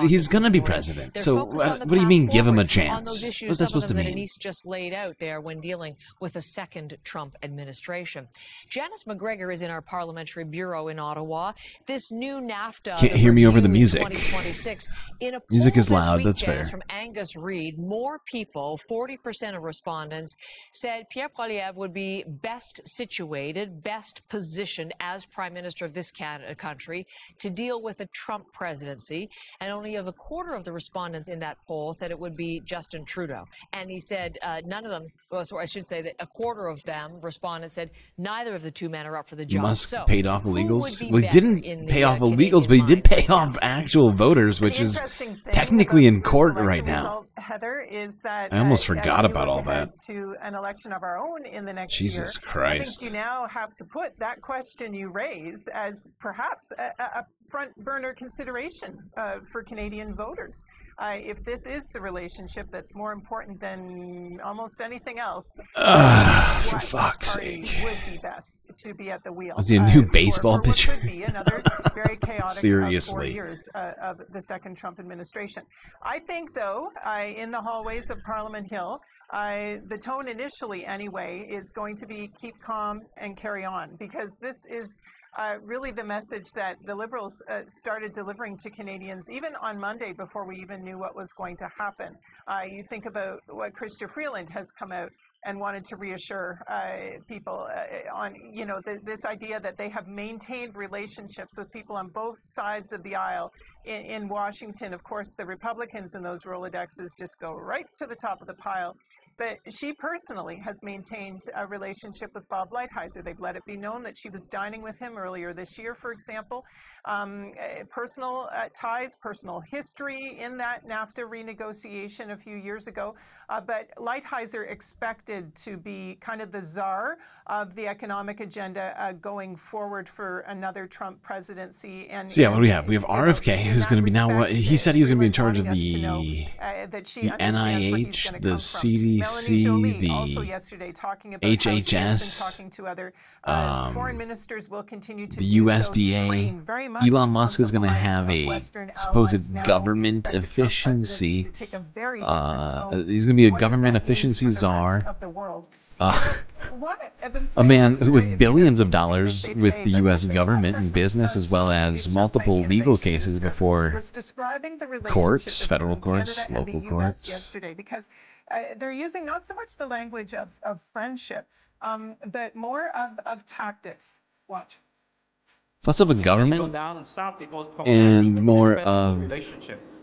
he's going to be president. So what do you mean, give him a chance? What's that supposed to mean? Anise just laid out there when dealing with a second Trump administration. Janice McGregor is in our parliamentary bureau in Ottawa. This new NAFTA. Can't hear me over the music. 2026. In a music is loud. That's fair. From Angus Reid, more people, 40% of respondents, said Pierre Poilievre would be best situated, best positioned as prime minister of this country to deal with a Trump presidency. And only a quarter of the respondents in that poll said it would be Justin Trudeau. And he said none of them, well, so I should say that a quarter of them, respondents, said neither of the two men are up for the job. Musk paid off illegals. Well, he didn't pay off illegals, but he did pay off actual voters, which is technically in court right now. Heather, is that I almost forgot about all that. To an election of our own in the next Jesus year, Christ. I think you now have to put that question you raise as perhaps a front burner consideration for Canadian voters. If this is the relationship that's more important than almost anything else, for fuck's sake, would be best to be at the wheel. Was he a new baseball pitcher? What could be another very chaotic Seriously. 4 years of the second Trump administration. I think, though, in the hallway hallways of Parliament Hill, the tone initially anyway is going to be keep calm and carry on, because this is really the message that the Liberals started delivering to Canadians even on Monday before we even knew what was going to happen. You think about what Chrystia Freeland has come out and wanted to reassure people on, you know, this idea that they have maintained relationships with people on both sides of the aisle in Washington. Of course, the Republicans in those Rolodexes just go right to the top of the pile. But she personally has maintained a relationship with Bob Lighthizer. They've let it be known that she was dining with him earlier this year, for example. Personal ties, personal history in that NAFTA renegotiation a few years ago. But Lighthizer expected to be kind of the czar of the economic agenda going forward for another Trump presidency. And so yeah, what do we have? We have RFK, who's going to be now, what he said he was going to be in charge of the NIH, the CDC, the HHS, foreign ministers will continue to the USDA. Elon Musk is going to have a supposed government efficiency. He's going to be a government efficiency czar. A man with billions of dollars with the U.S. government and business, as well as multiple legal cases before courts, federal courts, local courts. Yesterday, because they're using not so much the language of friendship, but more of tactics. Watch. Less of a government and more of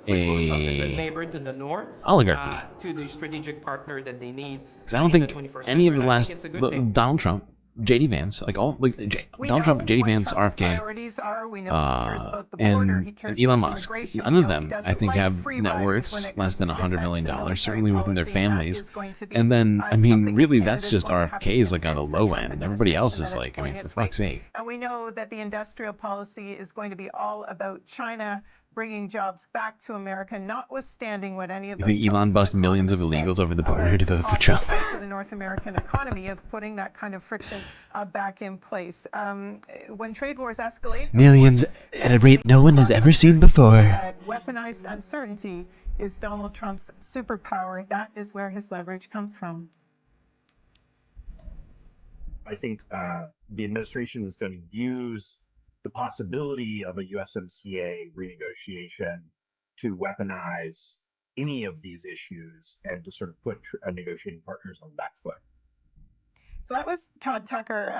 a oligarchy. To the strategic partner that they need. Because I don't think any of the last Donald Trump, JD Vance, Donald Trump, JD Vance, RFK, and Elon Musk, none of them, I think, have net worths less than $100 million, certainly within their families. And then, I mean, really, that's just RFK's like on the low end. Everybody else is like, I mean, for fuck's sake. And we know that the industrial policy is going to be all about China bringing jobs back to America, notwithstanding what any of those. You think Elon bust millions of illegals over the border to vote for Trump? To the North American economy of putting that kind of friction back in place. When trade wars escalate, millions at a rate no one has ever seen before. Weaponized uncertainty is Donald Trump's superpower. That is where his leverage comes from. I think the administration is going to use the possibility of a USMCA renegotiation to weaponize any of these issues and to sort of put negotiating partners on the back foot. So that was Todd Tucker.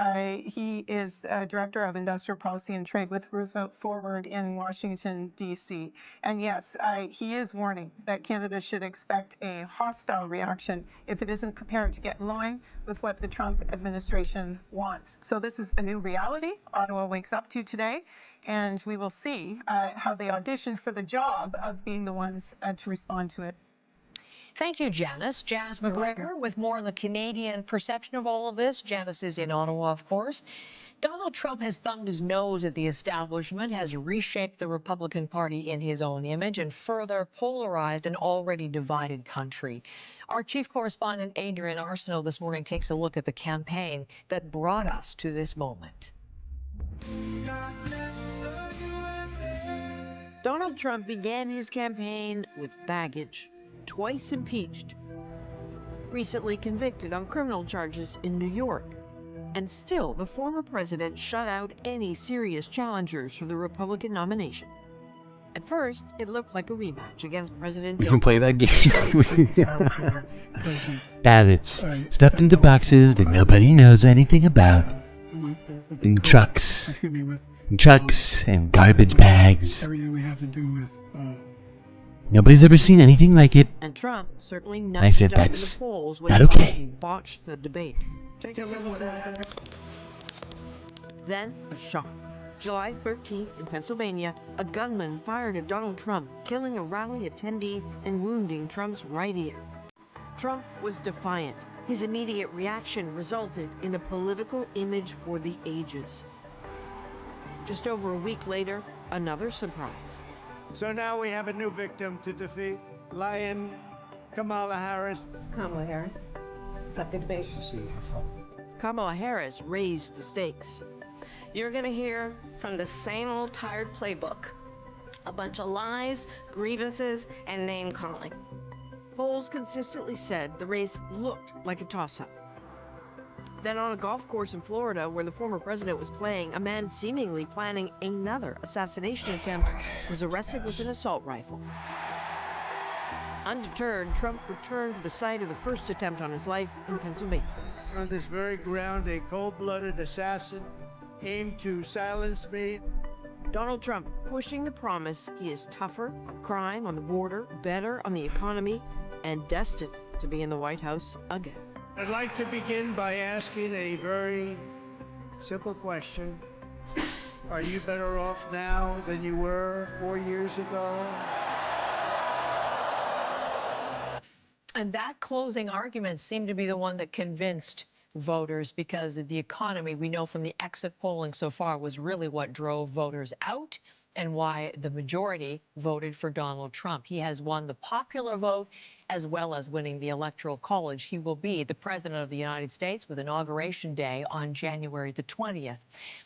He is Director of Industrial Policy and Trade with Roosevelt Forward in Washington, D.C. And yes, he is warning that Canada should expect a hostile reaction if it isn't prepared to get in line with what the Trump administration wants. So this is a new reality Ottawa wakes up to today, and we will see how they audition for the job of being the ones to respond to it. Thank you, Janice. Janice McGregor with more on the Canadian perception of all of this. Janice is in Ottawa, of course. Donald Trump has thumbed his nose at the establishment, has reshaped the Republican Party in his own image, and further polarized an already divided country. Our chief correspondent, Adrian Arsenault, this morning takes a look at the campaign that brought us to this moment. Donald Trump began his campaign with baggage. Twice impeached, recently convicted on criminal charges in New York, and still the former president shut out any serious challengers for the Republican nomination. At first, it looked like a rematch against President We can play that game. Ballots stuffed into boxes that nobody knows anything about. In trucks. In trucks and garbage bags. Everything we have to do with Nobody's ever seen anything like it. And Trump certainly I said, nudged up in that's the polls when not he okay. botched the debate. Then, a shock. July 13th in Pennsylvania, a gunman fired at Donald Trump, killing a rally attendee and wounding Trump's right ear. Trump was defiant. His immediate reaction resulted in a political image for the ages. Just over a week later, another surprise. So now we have a new victim to defeat. Lion Kamala Harris. Kamala Harris. It's up to debate. Kamala Harris raised the stakes. You're going to hear from the same old tired playbook. A bunch of lies, grievances, and name-calling. Polls consistently said the race looked like a toss-up. Then on a golf course in Florida where the former president was playing, a man seemingly planning another assassination attempt was arrested with an assault rifle. Undeterred, Trump returned to the site of the first attempt on his life in Pennsylvania. On this very ground, a cold-blooded assassin aimed to silence me. Donald Trump pushing the promise he is tougher on crime, on the border, better on the economy, and destined to be in the White House again. I'd like to begin by asking a very simple question. Are you better off now than you were 4 years ago? And that closing argument seemed to be the one that convinced voters, because the economy, we know from the exit polling so far, was really what drove voters out and why the majority voted for Donald Trump. He has won the popular vote as well as winning the Electoral College. He will be the President of the United States with Inauguration Day on January the 20th.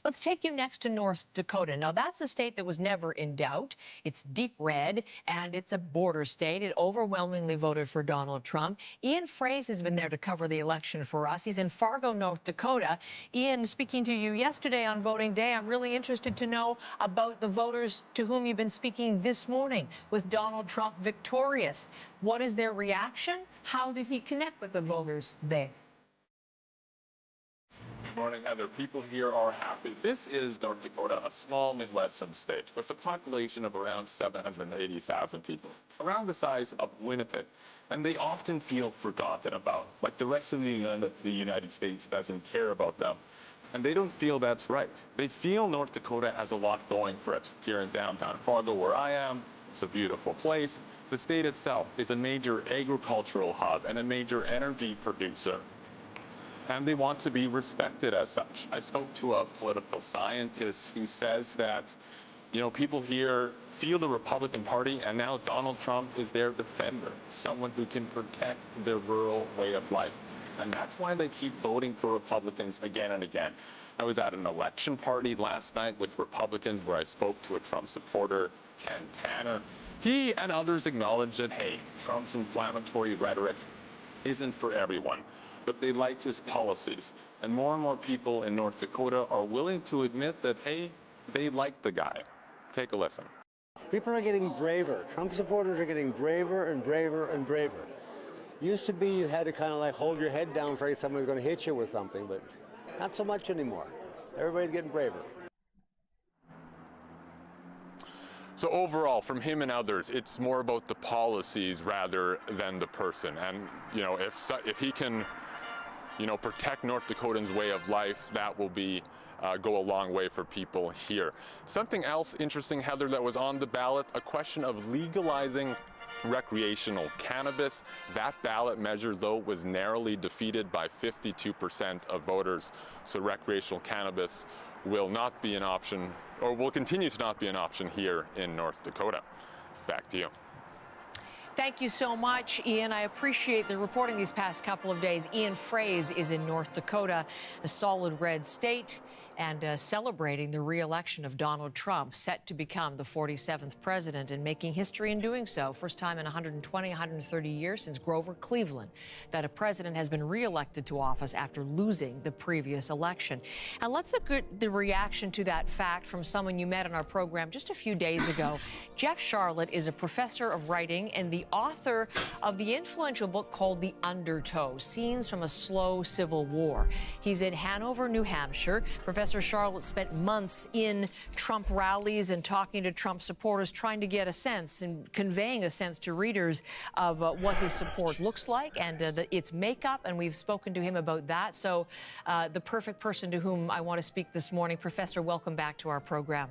Let's take you next to North Dakota. Now, that's a state that was never in doubt. It's deep red, and it's a border state. It overwhelmingly voted for Donald Trump. Ian Fraze has been there to cover the election for us. He's in Fargo, North Dakota. Ian, speaking to you yesterday on voting day, I'm really interested to know about the voters to whom you've been speaking this morning with Donald Trump victorious. What is their reaction? How did he connect with the voters there? Good morning, Heather. People here are happy. This is North Dakota, a small Midwestern state with a population of around 780,000 people, around the size of Winnipeg. And they often feel forgotten about, like the rest of the United States doesn't care about them. And they don't feel that's right. They feel North Dakota has a lot going for it. Here in downtown Fargo, where I am, it's a beautiful place. The state itself is a major agricultural hub and a major energy producer. And they want to be respected as such. I spoke to a political scientist who says that, you know, people here feel the Republican Party, and now Donald Trump is their defender, someone who can protect their rural way of life. And that's why they keep voting for Republicans again and again. I was at an election party last night with Republicans where I spoke to a Trump supporter, Ken Tanner. He and others acknowledged that, hey, Trump's inflammatory rhetoric isn't for everyone, but they like his policies. And more people in North Dakota are willing to admit that, hey, they like the guy. Take a listen. People are getting braver. Trump supporters are getting braver and braver and braver. Used to be you had to kind of like hold your head down for someone was going to hit you with something, but not so much anymore. Everybody's getting braver. So overall, from him and others, it's more about the policies rather than the person. And, you know, if he can, you know, protect North Dakotans' way of life, that will be go a long way for people here. Something else interesting, Heather, that was on the ballot, a question of legalizing recreational cannabis. That ballot measure, though, was narrowly defeated by 52% of voters. So recreational cannabis will not be an option, or will continue to not be an option here in North Dakota. Back to you. Thank you so much, Ian. I appreciate the reporting these past couple of days. Ian Fraze is in North Dakota, a solid red state, and celebrating the re-election of Donald Trump, set to become the 47th president and making history in doing so. First time in 120, 130 years since Grover Cleveland that a president has been re-elected to office after losing the previous election. And let's look at the reaction to that fact from someone you met on our program just a few days ago. Jeff Charlotte is a professor of writing and the author of the influential book called The Undertow, Scenes from a Slow Civil War. He's in Hanover, New Hampshire. Professor Charlotte spent months in Trump rallies and talking to Trump supporters, trying to get a sense and conveying a sense to readers of what his support looks like and its makeup, and we've spoken to him about that. So the perfect person to whom I want to speak this morning. Professor, welcome back to our program.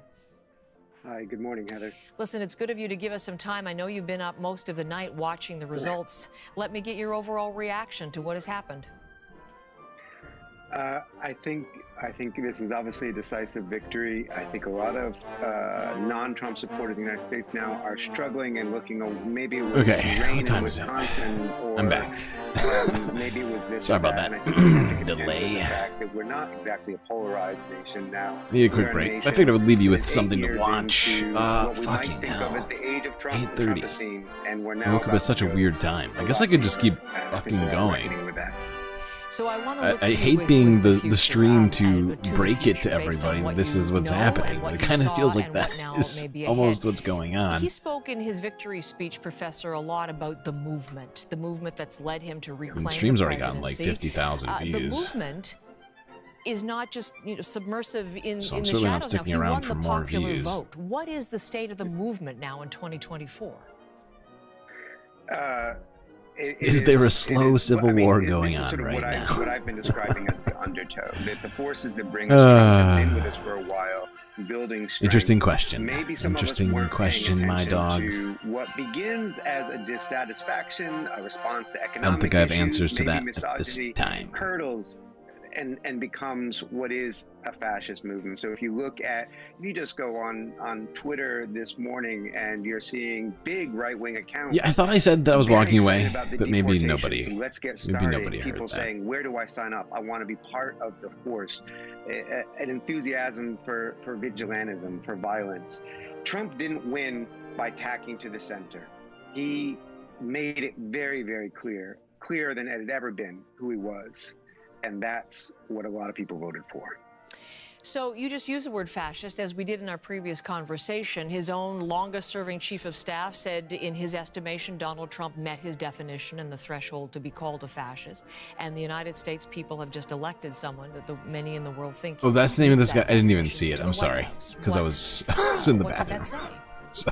Hi, good morning, Heather. Listen, it's good of you to give us some time. I know you've been up most of the night watching the results. Let me get your overall reaction to what has happened. I think this is obviously a decisive victory. I think a lot of non-Trump supporters in the United States now are struggling and looking. Maybe it was rain in Wisconsin, or I'm back. Maybe it was this. Sorry about that. that. And I think we have to Delay. contend with the fact that we're not exactly a polarized nation now. Need a quick break. I figured I would leave you with something to watch. Fucking hell. 8:30. I woke up at such a weird time. I guess I could just keep fucking going. So I hate being the stream to break it to everybody that this is what's happening. It kind of feels like that is almost what's going on. He spoke in his victory speech, Professor, a lot about the movement that's led him to reclaim the stream's the already gotten like 50,000 views. The movement is not just submersive in So the I'm certainly not shadows. sticking Now, around he for won the more popular views. vote. What is the state of the movement now in 2024? Is there a slow civil war going on right now? What I've been describing as the undertow, that the forces that bring us Trump have been with us for a while, building strength. Interesting question. Maybe some Interesting of us question, my dogs. to what begins as a dissatisfaction, a response to economic I don't think I have issues, answers to maybe that at this misogyny, time. hurdles, and becomes what is a fascist movement. So if you just go on Twitter this morning and you're seeing big right-wing accounts. Yeah, I thought I said that I was walking away, about the but maybe deportations. nobody. So let's get Maybe started. nobody heard People that. saying, where do I sign up? I want to be part of the force. An enthusiasm for vigilantism, for violence. Trump didn't win by tacking to the center. He made it very, very clearer than it had ever been, who he was. And that's what a lot of people voted for. So you just used the word fascist, as we did in our previous conversation. His own longest-serving chief of staff said, in his estimation, Donald Trump met his definition and the threshold to be called a fascist. And the United States people have just elected someone that many in the world think. Oh, that's the name of this guy. I didn't even see it. I'm sorry, because I was in the What bathroom. does that say?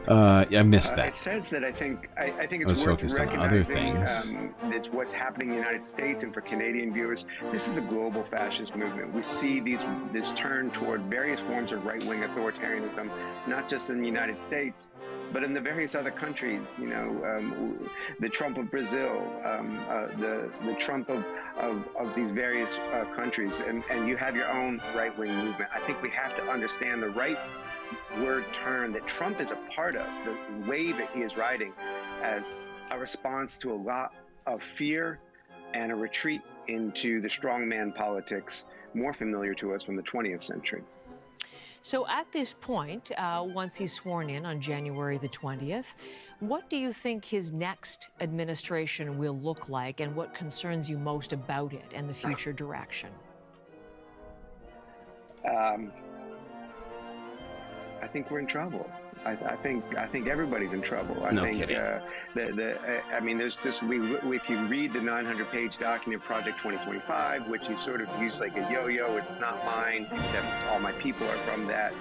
So, yeah, I missed that. It says that I think it's I was worth focused on other recognizing it's what's happening in the United States, and for Canadian viewers, this is a global fascist movement. We see this turn toward various forms of right-wing authoritarianism, not just in the United States, but in the various other countries. You know, the Trump of Brazil, the Trump of these various countries, and you have your own right-wing movement. I think we have to understand the right word turn that Trump is a part of, the wave that he is riding, as a response to a lot of fear and a retreat into the strongman politics more familiar to us from the 20th century. So at this point, once he's sworn in on January the 20th, what do you think his next administration will look like, and what concerns you most about it and the future direction? I think we're in trouble. I think everybody's in trouble. I think kidding. I mean, there's just if you read the 900-page document, Project 2025, which is sort of used like a yo-yo. It's not mine, except all my people are from that.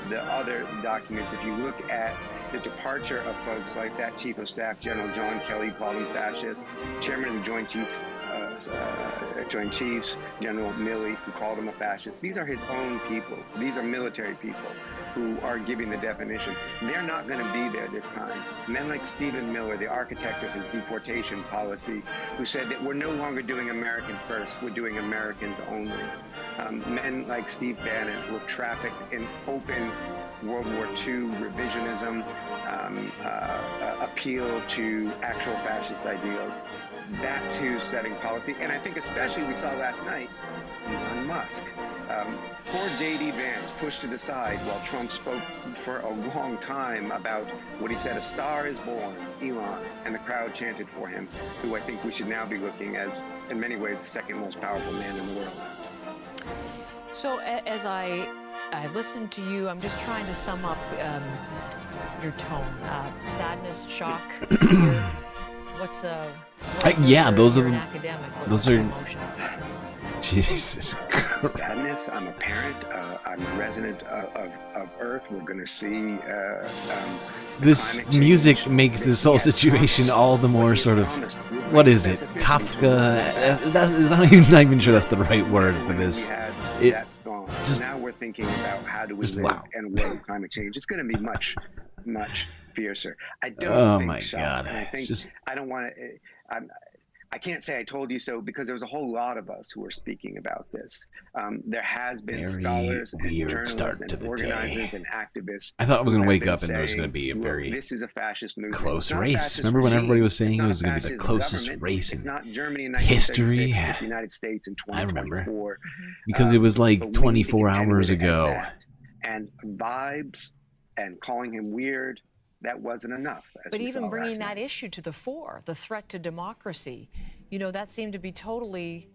The other documents, if you look at the departure of folks like that Chief of Staff, General John Kelly, called him fascist. Chairman of the Joint Chiefs, General Milley, who called him a fascist. These are his own people. These are military people who are giving the definition. They're not going to be there this time. Men like Stephen Miller, the architect of his deportation policy, who said that we're no longer doing American first, we're doing Americans only. Men like Steve Bannon, who have trafficked in open World War II revisionism, appeal to actual fascist ideals. That's who's setting policy. And I think especially we saw last night, Elon Musk. Poor J.D. Vance pushed to the side while Trump spoke for a long time about what he said, a star is born, Elon, and the crowd chanted for him, who I think we should now be looking as, in many ways, the second most powerful man in the world. So as I listened to you, I'm just trying to sum up your tone. Sadness, shock, fear. What's yeah, those are an the, academic. those are Jesus Christ. Sadness. I'm a parent. I'm a resident of Earth. We're going to see this music makes this whole situation all the more sort of, what is it, Kafka? I'm not even sure that's the right word for this. That's gone. Just, now we're thinking about how do we live and world climate change. It's going to be much, much fiercer. I don't think so. God. And I think I don't want to. I can't say I told you so because there was a whole lot of us who were speaking about this. There has been scholars and journalists and organizers and activists. I thought I was going to wake up and saying, there was going to be a very this is a fascist movement. close race. Remember when everybody was saying it was going to be the closest race in history? It's the United States in 2024. I remember. Because it was like 24 hours ago. And vibes and calling him weird, that wasn't enough. But even bringing that issue to the fore, the threat to democracy, you know, that seemed to be totally...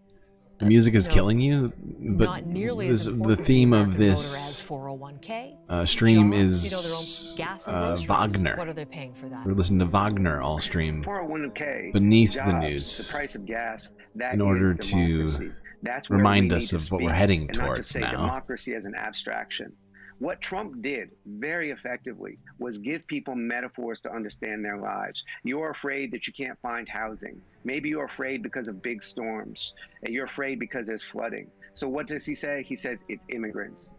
The music is killing you, but not nearly as the theme of this 401k, stream jobs, is you know, their own gas and groceries. Wagner. What are they paying for that? We're listening to Wagner all stream 401k, beneath jobs, the news the price of gas, that in order is to That's remind us of what we're heading and not towards just say now. Democracy as an abstraction. What Trump did very effectively was give people metaphors to understand their lives. You're afraid that you can't find housing. Maybe you're afraid because of big storms, and you're afraid because there's flooding. So what does he say? He says it's immigrants.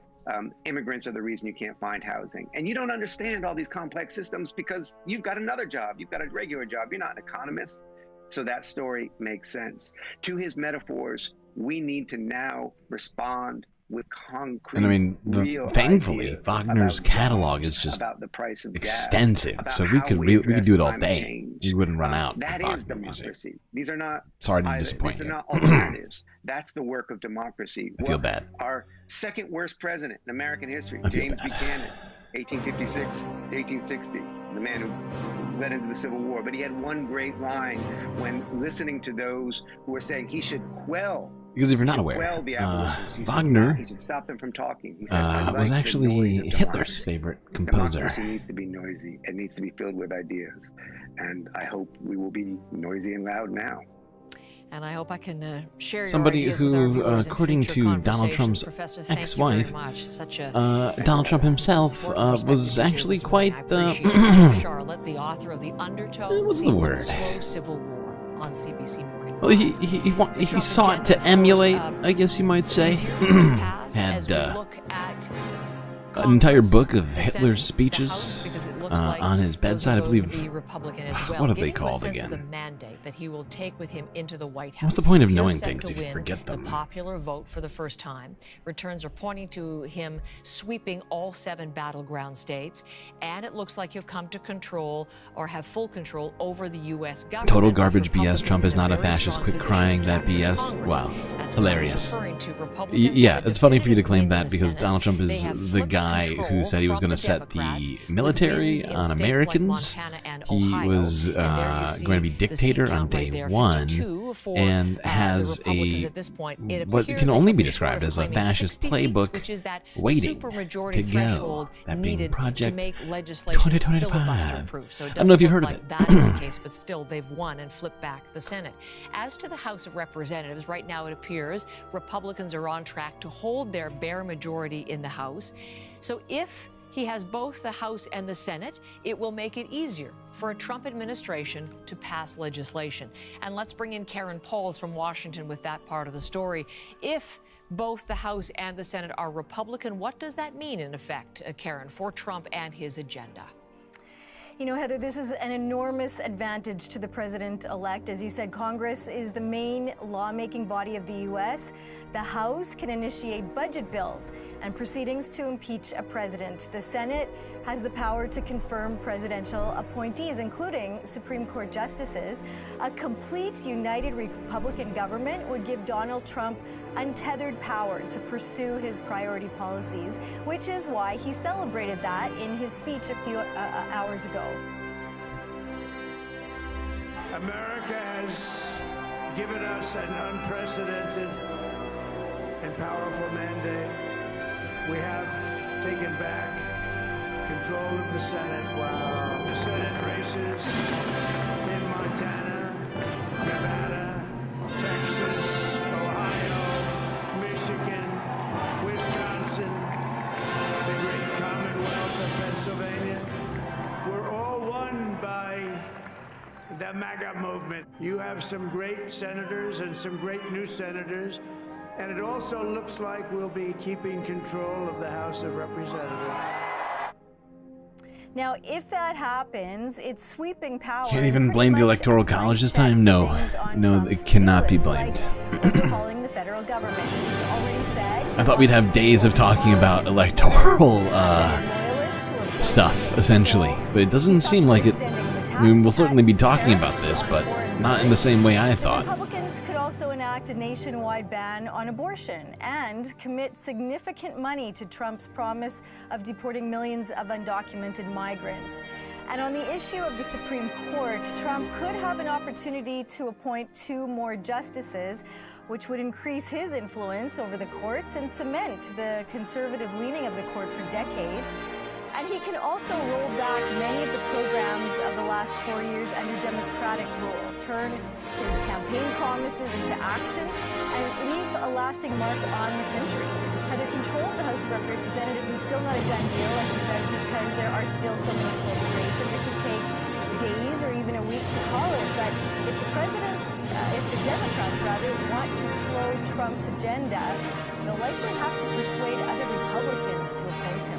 Immigrants are the reason you can't find housing. And you don't understand all these complex systems because you've got another job. You've got a regular job. You're not an economist. So that story makes sense. To his metaphors, we need to now respond with concrete, and I mean, thankfully, Wagner's catalog is just the price of extensive, gas, so we could do it all day. Change. We wouldn't run out. That is democracy. Music. These are not. Sorry to disappoint you. These you. are not alternatives. That's the work of democracy. I feel bad. Our second worst president in American history, James Buchanan, 1856 to 1860, the man who led into the Civil War. But he had one great line when listening to those who were saying he should quell. Because if you're not aware, Wagner he should stop them from talking. He said, was actually Hitler's favorite composer. Democracy needs to be noisy. It needs to be filled with ideas. And I hope we will be noisy and loud now. And I hope I can share your somebody ideas who, with our viewers according in to Donald Trump's ex-wife, Donald Trump himself was actually quite Charlotte, the author of The Undertow, what's the word? Slow Civil War on CBC Morning. Well, he sought to emulate, I guess you might say, had an entire book of Hitler's speeches on his bedside, I believe. What are they called again? The mandate that he will take with him into the White House. What's the point of knowing things if you forget them? The popular vote for the first time. Returns are pointing to him sweeping all 7 battleground states, and it looks like he'll come to control or have full control over the U.S. government. Total garbage BS. Trump is not a fascist. Quit crying that BS. Wow. Hilarious. Yeah, it's funny for you to claim that because Donald Trump is the guy who said he was going to set the military on Americans. He was going to be dictator on day 1 and has what can only be described as a fascist playbook waiting to go. That being Project 2025. I don't know if you've heard of it. That is the case, but still they've won and flipped back the Senate. As to the House of Representatives, right now it appears Republicans are on track to hold their bare majority in the House. So if he has both the House and the Senate, it will make it easier for a Trump administration to pass legislation. And let's bring in Karen Pauls from Washington with that part of the story. If both the House and the Senate are Republican, what does that mean, in effect, Karen, for Trump and his agenda? You know, Heather, this is an enormous advantage to the president-elect. As you said, Congress is the main lawmaking body of the U.S. The House can initiate budget bills and proceedings to impeach a president. The Senate has the power to confirm presidential appointees, including Supreme Court justices. A complete united Republican government would give Donald Trump untethered power to pursue his priority policies, which is why he celebrated that in his speech a few hours ago. America has given us an unprecedented and powerful mandate. We have taken back control of the Senate. Wow. The Senate races in Montana, Nevada, Texas, Ohio, Michigan, Wisconsin, the great Commonwealth of Pennsylvania, were all won by the MAGA movement. You have some great senators and some great new senators, and it also looks like we'll be keeping control of the House of Representatives. Now, if that happens, it's sweeping power. Can't even blame the Electoral College this time? No, it cannot be blamed. Overhauling the federal government. He's already said. I thought we'd have days of talking about electoral stuff, essentially, but it doesn't seem like it. I mean, we'll certainly be talking about this, but not in the same way I thought. Republicans could also enact a nationwide ban on abortion and commit significant money to Trump's promise of deporting millions of undocumented migrants. And on the issue of the Supreme Court, Trump could have an opportunity to appoint 2 more justices, which would increase his influence over the courts and cement the conservative leaning of the court for decades. And he can also roll back many of the programs of the last 4 years under Democratic rule, turn his campaign promises into action, and leave a lasting mark on the country. Now, the control of the House of Representatives is still not a done deal, like you said, because there are still so many close races. It could take days or even a week to call it. But if the Democrats want to slow Trump's agenda, they'll likely have to persuade other Republicans to oppose him.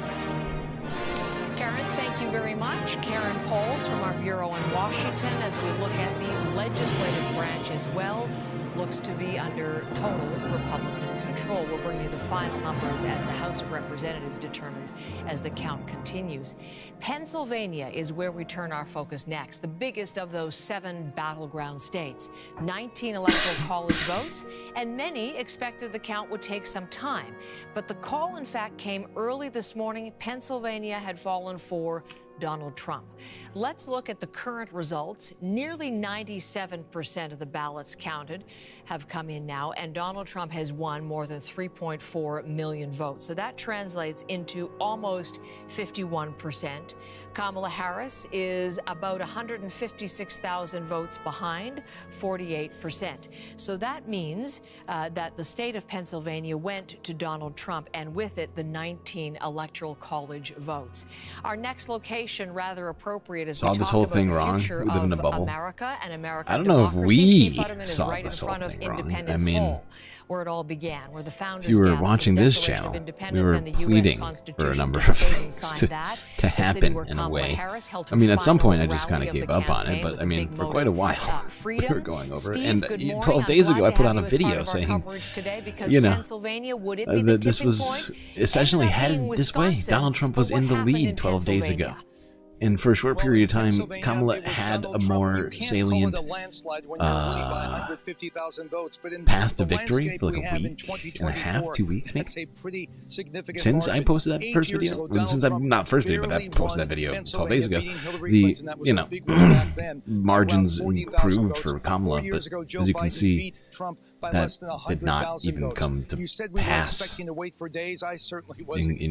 Karen, thank you very much. Karen Poles from our bureau in Washington, as we look at the legislative branch as well, looks to be under total Republican control. We'll bring you the final numbers as the House of Representatives determines as the count continues. Pennsylvania is where we turn our focus next, the biggest of those 7 battleground states. 19 electoral college votes, and many expected the count would take some time. But the call, in fact, came early this morning. Pennsylvania had fallen for Donald Trump. Let's look at the current results. Nearly 97% of the ballots counted have come in now, and Donald Trump has won more than 3.4 million votes. So that translates into almost 51%. Kamala Harris is about 156,000 votes behind, 48%. So that means that the state of Pennsylvania went to Donald Trump, and with it, the 19 electoral college votes. Our next location, rather appropriate as saw we this talk whole about thing the wrong. future We live in a of bubble. America and American I don't know if democracy. we Steve Futterman saw is right this in whole front of thing wrong. Independence I mean, Hall, where it all began, where the founders if you were gathered for watching the this Declaration channel, of we Independence were and the US pleading for a Constitution number to of debate and things sign that. to The city happen where in a Kamala way. Harris held I her mean, at some final point, I just kind rally of of gave the up on it, campaign but with I a mean, big for quite a motive, while, we freedom. were going over it. Steve, And good morning. 12 I'm days glad ago, I to put have on a you as part video of our saying, coverage today because you know, Pennsylvania, would it be the that this tipping was point? essentially Ended up being headed this way. Wisconsin. Donald Trump But was what in the happened lead in 12 days ago. Pennsylvania? And for a short period of time, Kamala had a more salient path to victory for like a week and a half, 2 weeks maybe. Since I posted that first video, since I'm not first video, but I posted that video 12 days ago, the margins improved for Kamala, but as you can see, that did not even come to pass in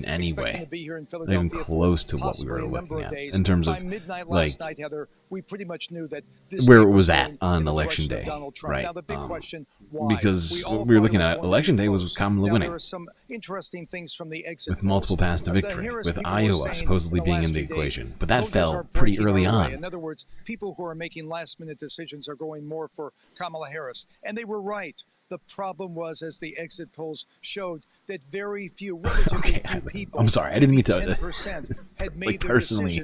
any way, not even close to what we were looking at in terms of like where it was at on election day, right? Because we were looking at election day was Kamala winning with multiple paths to victory, with Iowa supposedly being in the equation, but that fell pretty early on. In other words, people who are making last-minute decisions are going more for Kamala Harris, and they were right. The problem was, as the exit polls showed, that very few, relatively few people. I'm sorry, I didn't mean to like personally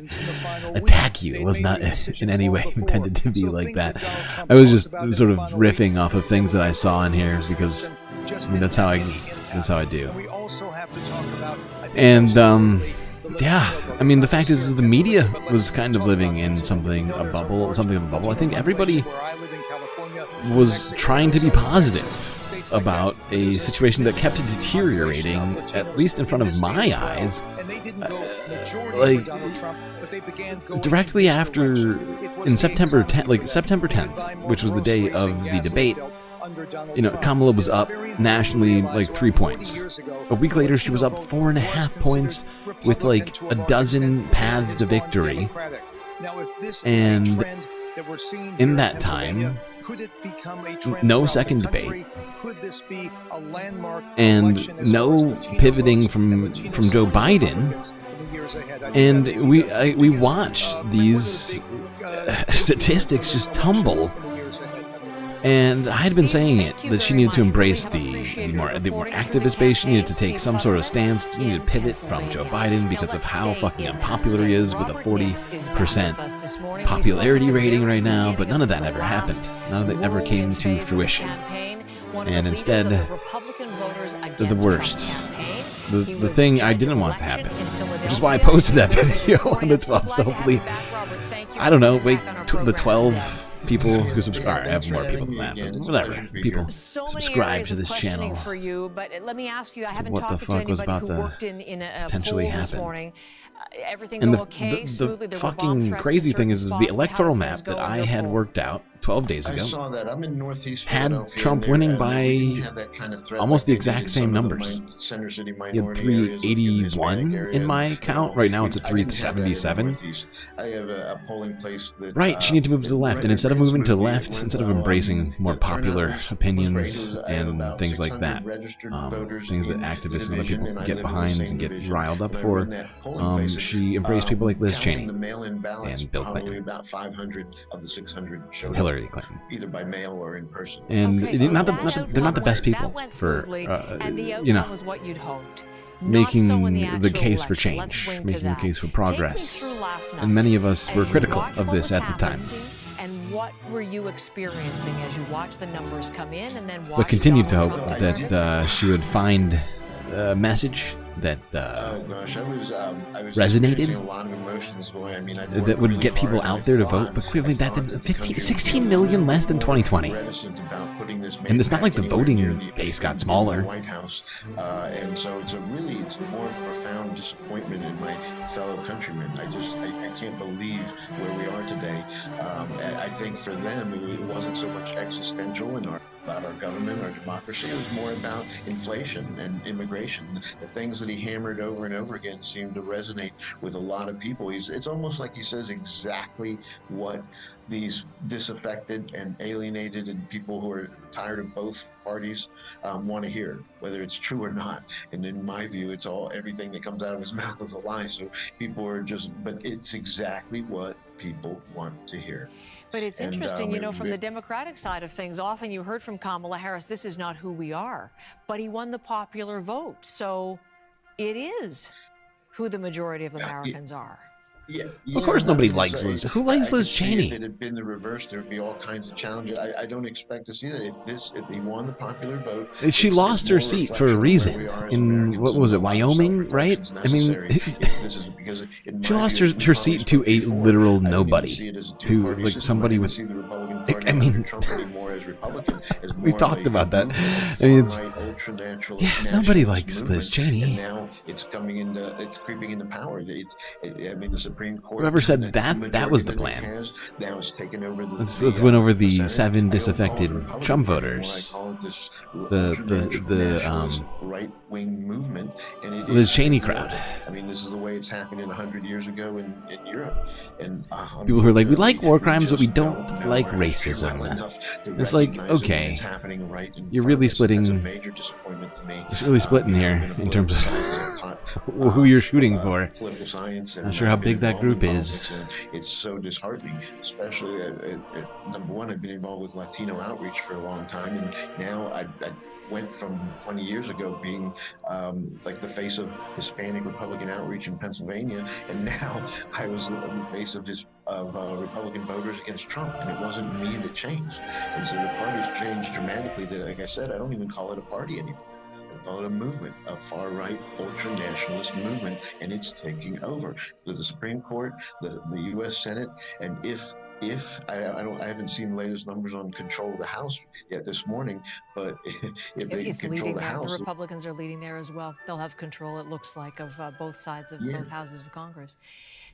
attack you. It was not in any way intended to be like that. I was just sort of riffing off of things that I saw in here because I mean, that's how I do. And yeah, I mean, the fact is the media was kind of living in something of a bubble. I think everybody was trying to be positive about a situation that kept deteriorating, at least in front of my eyes. Like directly after, in September 10th, which was the day of the debate, you know, Kamala was up nationally like 3 points. A week later, she was up 4.5 points with like a dozen paths to victory. And in that time, no second debate, and no pivoting from Joe Biden. And we watched these statistics just tumble And I had been saying it, that she needed to embrace the more activist base. She needed to take some sort of stance. She needed to pivot from Joe Biden because of how fucking unpopular he is with a 40% popularity rating right now. But none of that ever happened. None of it ever came to fruition. And instead, they're the worst. The thing I didn't want to happen, which is why I posted that video on the 12th. Hopefully, I don't know, wait, the 12 people who subscribe. I have more people than that, but whatever. People subscribe to this channel. For you, but let me ask you, I haven't what the talked to fuck was anybody about who to worked in a potentially poll this happen. morning. Everything And go okay? Smoothly? the There were bomb fucking threats crazy in thing is certain the spots, but how electoral did map things go that in I your had poll? worked out 12 days I ago saw that. I'm in Northeast had Philadelphia, Trump and winning we by didn't have that kind of threat almost like the they did exact in same some of the numbers. center city He had minority areas in the Hispanic 381 area, in my and, count. Right now it's at I didn't have that in 377. Northeast. I have a polling place that Right, she needs to move to the left, and instead of moving to the left, went instead of well. embracing more The turnout popular was opinions great. I have and about things like 600 that, registered voters things that in the activists and other division, people and I get live in the behind same and get division, riled up and I for, run that polling place. she embraced people like Liz Counting Cheney the mail-in ballots, and Bill probably Clinton, about 500 of the 600 showed up, Hillary Clinton. either by mail or in person. And Okay, so they're that not the best people that went for, smoothly, and the outcome you know, was what you'd hoped. making Not so in the actual case for election. Let's change, swing to making the that. case for Take me progress. through last night. And many of us As were you critical watched of what this was at the time. happening, and what were you experiencing as you watched the numbers come in and then watched But continued to Donald hope Trump that turn it? she would find a message that Oh gosh, I was resonated, experiencing a lot of emotions going. I mean, I that would get people out there to vote, but clearly that didn't. 16 million less than 2020. And it's not like the voting base got smaller. White House, and so it's a more profound disappointment in my fellow countrymen. I can't believe where we are today. I think for them it wasn't so much existential about our government, our democracy. It was more about inflation and immigration. The things that he hammered over and over again seemed to resonate with a lot of people. It's almost like he says exactly what these disaffected and alienated and people who are tired of both parties want to hear, whether it's true or not. And in my view, everything that comes out of his mouth is a lie. So people are but it's exactly what people want to hear. But it's interesting, from the Democratic side of things, often you heard from Kamala Harris, this is not who we are. But he won the popular vote. So it is who the majority of Americans are. Yeah, of course nobody likes Liz. Who likes Liz Cheney? If it had been the reverse, there would be all kinds of challenges. I don't expect to see that. If he won the popular vote, she lost her seat for a reason. In what was it, Wyoming, right? I mean, she lost her seat to a literal nobody, to like somebody with. I mean, we talked about that. I mean, nobody likes Liz Cheney. And now it's creeping into power. The Supreme Court. Whoever said that was the plan. Now it's taken over let's win over the 7 disaffected Trump voters. The right-wing movement, and Liz Cheney crowd. I mean, this is the way it's happened 100 years ago in Europe. And people who are like, we like war crimes, but we don't like racism. It's like, okay, you're really splitting. It's really splitting here in terms of who you're shooting for. Political science. Not sure how big that group is. It's so disheartening, especially number one, I've been involved with Latino outreach for a long time, and now I went from 20 years ago being like the face of Hispanic Republican outreach in Pennsylvania, and now I was the face of Republican voters against Trump, and it wasn't me that changed. And so the party's changed dramatically. That, like I said, I don't even call it a party anymore. Call it a movement, a far-right ultra-nationalist movement, and it's taking over. With the Supreme Court, the U.S. Senate, and if I haven't seen the latest numbers on control of the House yet this morning, but if they control the House, the Republicans are leading there as well. They'll have control, it looks like, of both sides of both houses of Congress.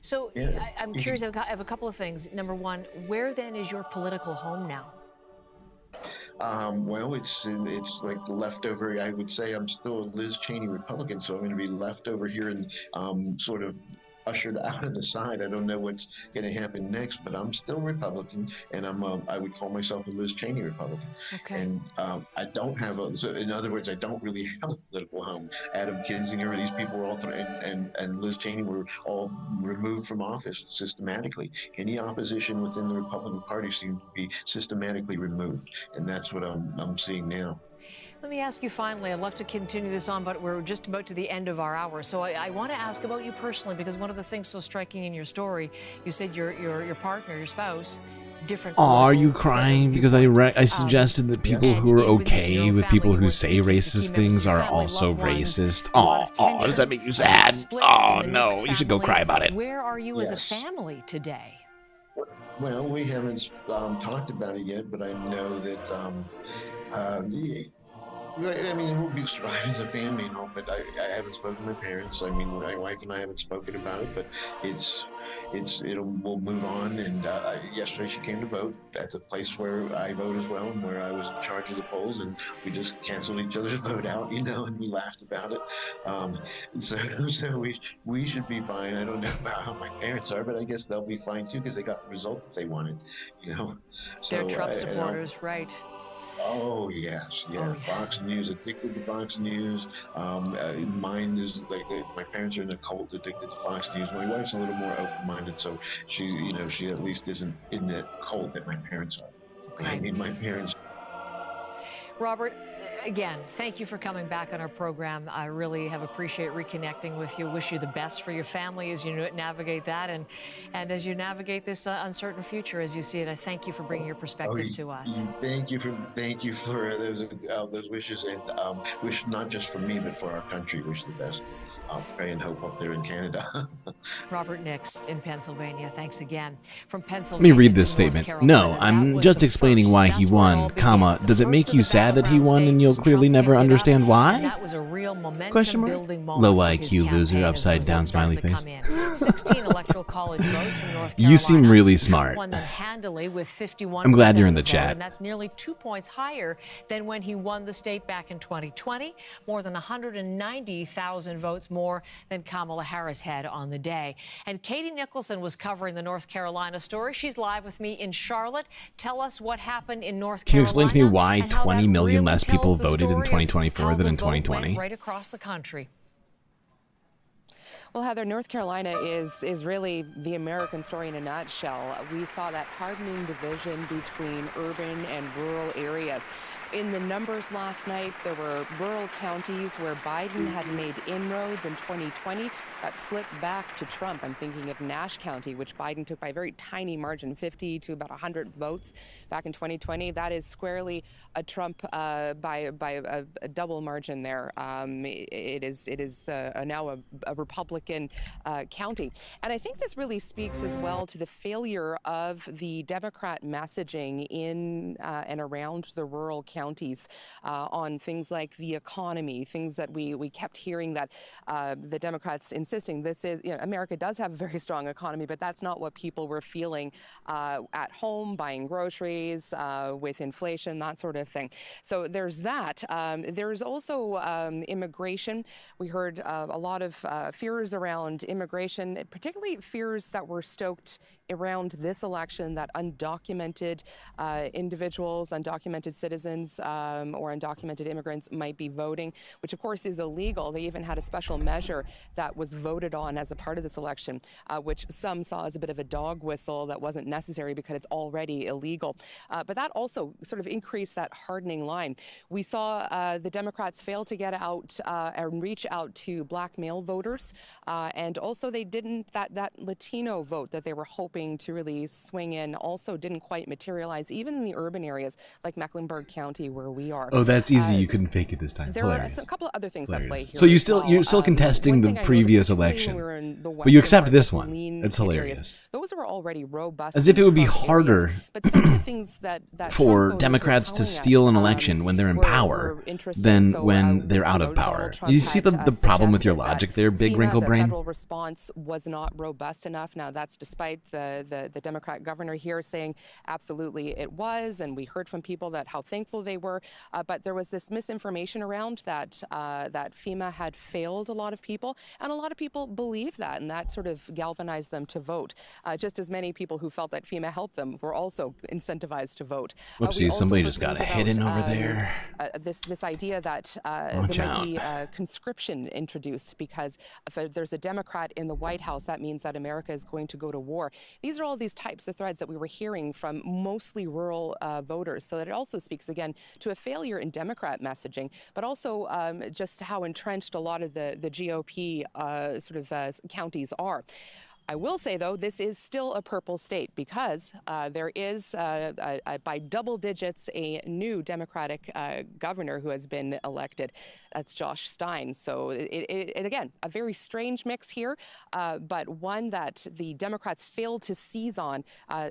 So I'm curious. I have a couple of things. Number one, where then is your political home now? Well, it's like leftover. I would say I'm still a Liz Cheney Republican, so I'm going to be left over here in sort of ushered out of the side. I don't know what's going to happen next, but I'm still Republican, and I would call myself a Liz Cheney Republican. Okay. And I don't have so in other words, I don't really have a political home. Adam Kinzinger, these people were all and Liz Cheney were all removed from office systematically. Any opposition within the Republican Party seemed to be systematically removed, and that's what I'm seeing now. Let me ask you finally, I'd love to continue this on, but we're just about to the end of our hour. So I want to ask about you personally, because one of the things so striking in your story, you said your partner, your spouse, different. Are you crying? Because I suggested that people who are okay with people who say racist things are also racist. Oh, does that make you sad? Oh, no, you should go cry about it. Where are you as a family today? Well, we haven't talked about it yet, but I know that I mean, it will be described as a family, you know, but I haven't spoken to my parents. I mean, my wife and I haven't spoken about it, but we'll move on. And yesterday she came to vote at the place where I vote as well, and where I was in charge of the polls, and we just canceled each other's vote out, you know, and we laughed about it. So we should be fine. I don't know about how my parents are, but I guess they'll be fine too, because they got the result that they wanted, you know. They're Trump supporters, right? Oh yes, yeah. Oh, yeah. Fox News, addicted to Fox News. Mine is like my parents are in a cult, addicted to Fox News. My wife's a little more open-minded, so she at least isn't in that cult that my parents are. Okay. I mean, my parents. Robert, again, thank you for coming back on our program. I really have appreciated reconnecting with you. Wish you the best for your family as you navigate that, and as you navigate this uncertain future as you see it. I thank you for bringing your perspective to us. Thank you for those wishes, and wish not just for me but for our country. Wish the best. I'll pray and hope up there in Canada. Robert Nix in Pennsylvania. Thanks again. From Let Pennsylvania. me read this statement. No, I'm just explaining why he won, comma, does it make you sad that he won and you'll clearly never understand why? That was a real Question mark? Low IQ loser, upside down smiley face. 16 electoral college votes from North Carolina. You seem really smart. Won them handily with 51%. I'm glad you're in the chat. And that's nearly 2 points higher than when he won the state back in 2020. More than 190,000 votes more than Kamala Harris had on the day. And Katie Nicholson was covering the North Carolina story. She's live with me in Charlotte. Tell us what happened in North Carolina. Can you explain to me why 20 million less people voted in 2024 than in 2020? Right across the country. Well, Heather, North Carolina is really the American story in a nutshell. We saw that hardening division between urban and rural areas. In the numbers last night, there were rural counties where Biden had made inroads in 2020 that flipped back to Trump. I'm thinking of Nash County, which Biden took by a very tiny margin, 50 to about 100 votes back in 2020. That is squarely a Trump by a double margin there. It is now a Republican county. And I think this really speaks as well to the failure of the Democrat messaging in and around the rural counties on things like the economy, things that we kept hearing that the Democrats insisting this is, America does have a very strong economy, but that's not what people were feeling at home, buying groceries, with inflation, that sort of thing. So there's that. There's also immigration. We heard a lot of fears around immigration, particularly fears that were stoked around this election that undocumented individuals, undocumented citizens, or undocumented immigrants might be voting, which of course is illegal. They even had a special measure that was voted on as a part of this election, which some saw as a bit of a dog whistle that wasn't necessary because it's already illegal. But that also sort of increased that hardening line. We saw the Democrats fail to get out and reach out to black male voters, and also they didn't, that Latino vote that they were hoping to really swing in also didn't quite materialize, even in the urban areas like Mecklenburg County where we are. Oh, that's easy. You couldn't fake it this time. There are a couple of other things at play here. So you're still contesting the previous election, but you accept this one. It's hilarious. Those were already robust. As if it would be harder but some of the things that for Democrats to steal an election when they're in power than when they're out of power. You see the problem with your logic there, big wrinkle brain? The federal response was not robust enough. Now, that's despite the Democrat governor here saying absolutely it was, and we heard from people that how thankful they they were, but there was this misinformation around that that FEMA had failed a lot of people, and a lot of people believed that, and that sort of galvanized them to vote. Just as many people who felt that FEMA helped them were also incentivized to vote. Whoopsie, somebody just got a hidden over there. This idea that Watch there might out. be conscription introduced because if there's a Democrat in the White House, that means that America is going to go to war. These are all these types of threads that we were hearing from mostly rural voters. So that it also speaks again to a failure in Democrat messaging, but also just how entrenched a lot of the GOP counties are. I will say, though, this is still a purple state because there is, by double digits, a new Democratic governor who has been elected. That's Josh Stein. So, again, a very strange mix here, but one that the Democrats failed to seize on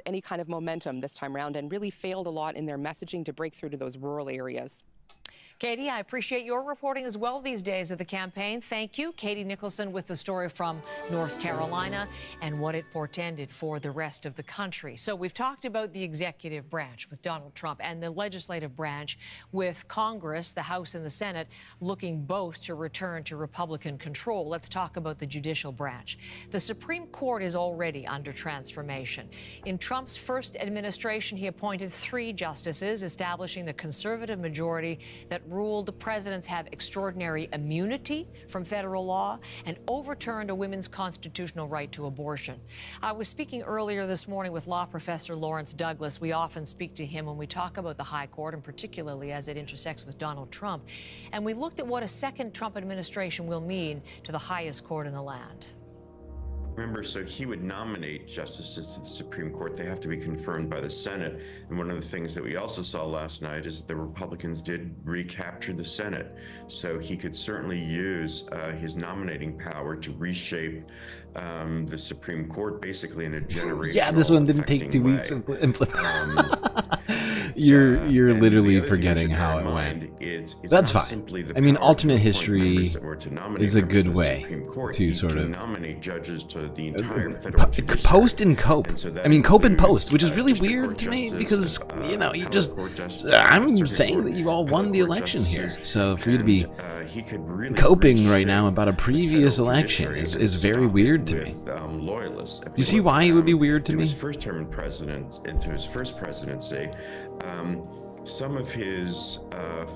any kind of momentum this time around and really failed a lot in their messaging to break through to those rural areas. Katie, I appreciate your reporting as well these days of the campaign. Thank you. Katie Nicholson with the story from North Carolina and what it portended for the rest of the country. So we've talked about the executive branch with Donald Trump and the legislative branch with Congress, the House and the Senate, looking both to return to Republican control. Let's talk about the judicial branch. The Supreme Court is already under transformation. In Trump's first administration, he appointed 3 justices, establishing the conservative majority that ruled the presidents have extraordinary immunity from federal law and overturned a women's constitutional right to abortion. I was speaking earlier this morning with law professor Lawrence Douglas. We often speak to him when we talk about the High Court, and particularly as it intersects with Donald Trump. And we looked at what a second Trump administration will mean to the highest court in the land. Remember, so he would nominate justices to the Supreme Court. They have to be confirmed by the Senate. And one of the things that we also saw last night is that the Republicans did recapture the Senate. So he could certainly use his nominating power to reshape the Supreme Court basically in a generational Yeah, this one didn't take 2 weeks. You're literally forgetting how it went. That's fine. I mean, alternate history is a good way to sort of nominate judges to the entire federal judiciary. Post and cope. I mean, cope and post, which is really weird to me because, you know, you just... I'm saying that you all won the election here. So for you to be coping right now about a previous election is very weird to me. Do you see why it would be weird to me? His first term in president, into his first presidency, some of his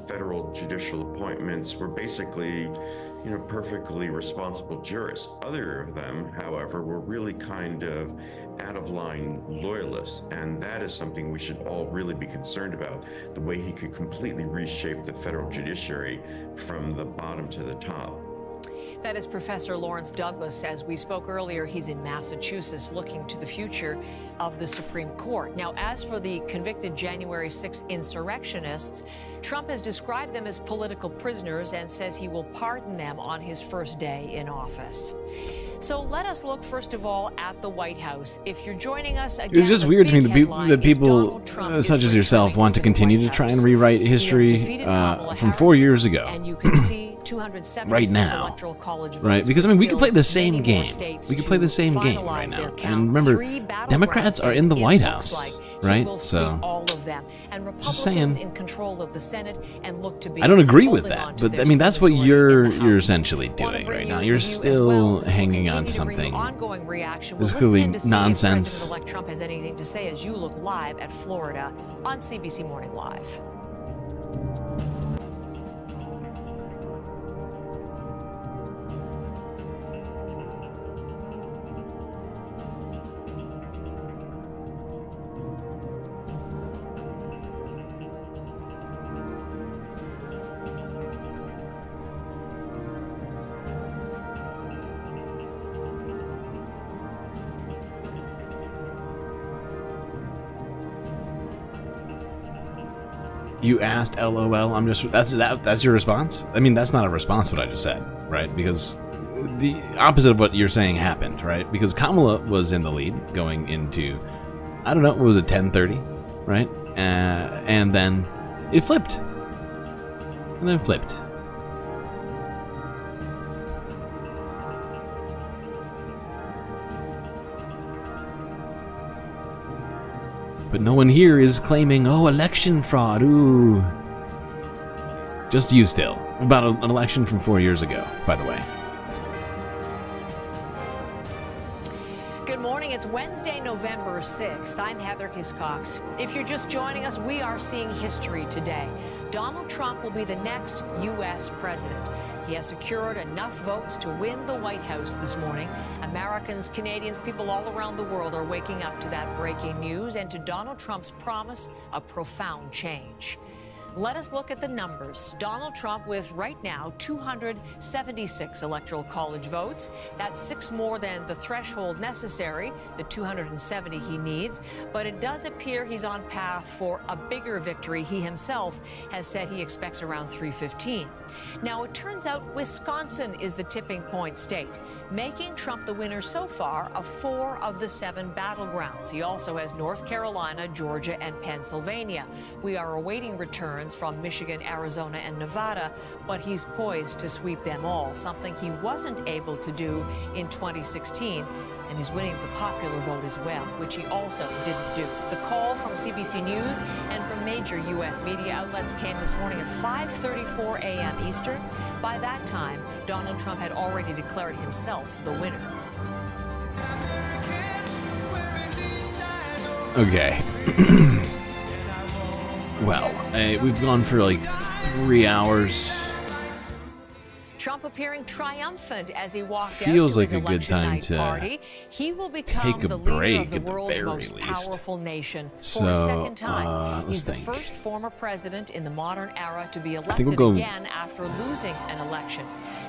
federal judicial appointments were basically, you know, perfectly responsible jurists. Other of them, however, were really kind of out-of-line loyalists, and that is something we should all really be concerned about, the way he could completely reshape the federal judiciary from the bottom to the top. That is Professor Lawrence Douglas. As we spoke earlier, he's in Massachusetts looking to the future of the Supreme Court. Now, as for the convicted January 6th insurrectionists, Trump has described them as political prisoners and says he will pardon them on his first day in office. So let us look, first of all, at the White House. If you're joining us again, it's just weird to me that people such as yourself want to continue to try and rewrite history from 4 years ago. And you can see 276 right now, electoral college votes, right? Because I mean, we could play the same game. We could play the same game right now. And remember, Democrats are in the White House, right? So all of them, and just saying. in control of the Senate and look to be I don't agree with that, but I mean that's what you're essentially doing right now. You're still hanging on to something. Ongoing reaction. This is clearly nonsense. If President-elect Trump has anything to say as you look live at Florida on CBC Morning Live. You asked LOL. I'm just that's your response? I mean, that's not a response what I just said, right? Because the opposite of what you're saying happened, right? Because Kamala was in the lead going into, I don't know, what was it, 10:30, right? And then it flipped. And then flipped. But no one here is claiming, oh, election fraud, ooh. Just you still. About an election from 4 years ago, by the way. Good morning. It's Wednesday, November 6th. I'm Heather Hiscox. If you're just joining us, we are seeing history today. Donald Trump will be the next U.S. president. He has secured enough votes to win the White House this morning. Americans, Canadians, people all around the world are waking up to that breaking news and to Donald Trump's promise of profound change. Let us look at the numbers. Donald Trump with, right now, 276 Electoral College votes. That's 6 more than the threshold necessary, the 270 he needs. But it does appear he's on path for a bigger victory. He himself has said he expects around 315. Now, it turns out Wisconsin is the tipping point state, making Trump the winner so far of 4 of the 7 battlegrounds. He also has North Carolina, Georgia, and Pennsylvania. We are awaiting returns from Michigan, Arizona, and Nevada, but he's poised to sweep them all, something he wasn't able to do in 2016. And he's winning the popular vote as well, which he also didn't do. The call from CBC News and from major U.S. media outlets came this morning at 5:34 a.m. Eastern. By that time, Donald Trump had already declared himself the winner. Okay. Well, we've gone for like 3 hours. Trump appearing triumphant as he walked Feels out to like his a good election time night to party. He will become take a the leader break of the at the world's very most least. powerful nation So, for a second time. let's He's the think. first former president in the modern era to be think elected we'll go- again after losing an election.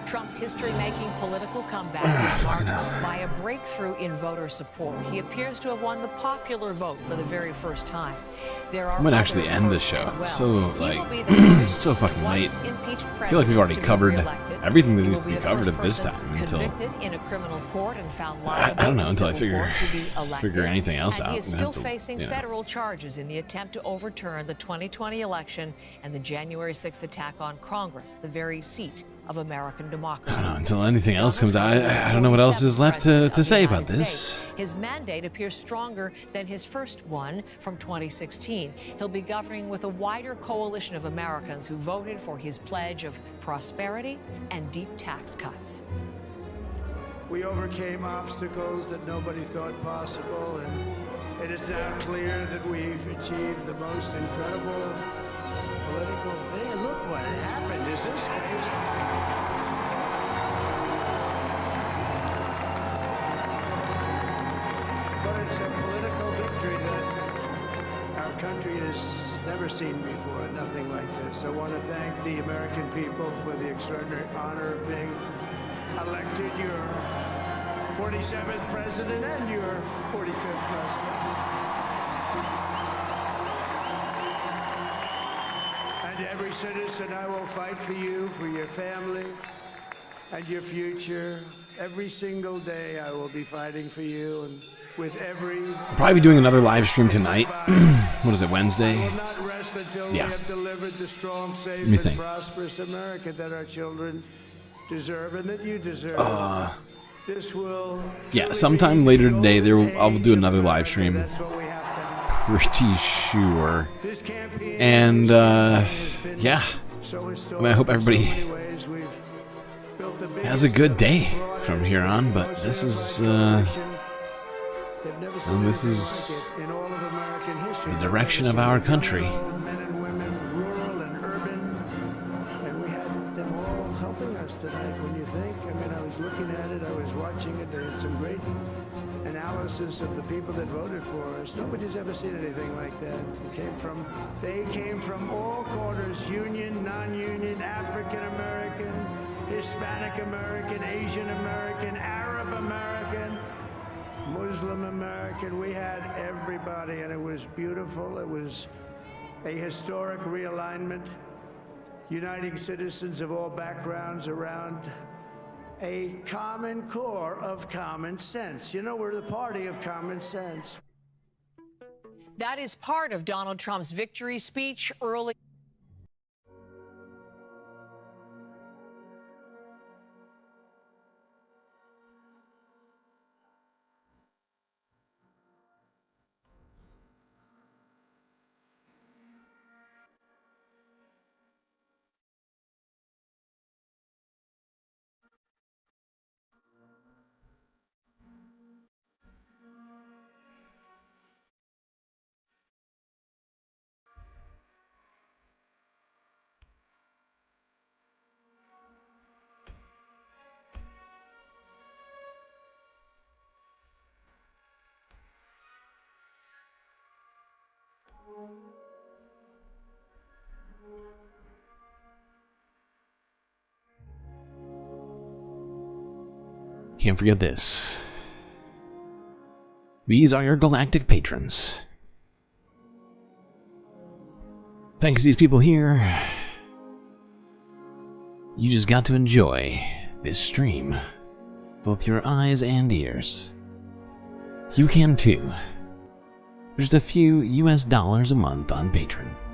Trump's history-making political comeback is marked by a breakthrough in voter support. He appears to have won the popular vote for the very first time. There are I might actually other end the firsts show. as well. It's so, He like, will be the first so fucking late. twice impeached I feel like we've already president to be covered reelected. everything that He needs will to be be the covered first at this person time until convicted in a criminal court and found I liable don't know in until I civil figure court to be elected. anything else and out. he is I'm still gonna have to, facing you know. federal charges in the attempt to overturn the 2020 election and the January 6th attack on Congress, the very seat of American democracy. Until anything else comes out, I don't know what else is left to say about this. His mandate appears stronger than his first one from 2016. He'll be governing with a wider coalition of Americans who voted for his pledge of prosperity and deep tax cuts. We overcame obstacles that nobody thought possible, and it is now clear that we've achieved the most incredible political thing. Look what happened. Is this But it's a political victory that our country has never seen before, nothing like this. I want to thank the American people for the extraordinary honor of being elected your 47th president and your 45th president. And every citizen, I will fight for you, for your family, and your future. Every single day, I will be fighting for you, and with every... I'll probably be doing another live stream tonight. What is it, Wednesday? I will not rest until we have delivered the strong, safe, Let me and think. prosperous America that our children deserve and that you deserve. This will... Yeah, sometime later today, I'll do another live stream. Pretty sure. And, yeah. I mean, I hope everybody has a good day from here on, but this is the direction of our country. Men and women, rural and urban, and we had them all helping us tonight. When you think, I mean, I was looking at it, I was watching it. They had some great analysis of the people that voted for us. Nobody's ever seen anything like that. They came from all corners: union, non-union, African American, Hispanic American, Asian American, Arab American, Muslim American. We had everybody, and it was beautiful. It was a historic realignment, uniting citizens of all backgrounds around a common core of common sense. You know, we're the party of common sense. That is part of Donald Trump's victory speech early. can't forget this. These are your galactic patrons. Thanks to these people here, you just got to enjoy this stream. Both your eyes and ears. You can too. Just a few US dollars a month on Patreon.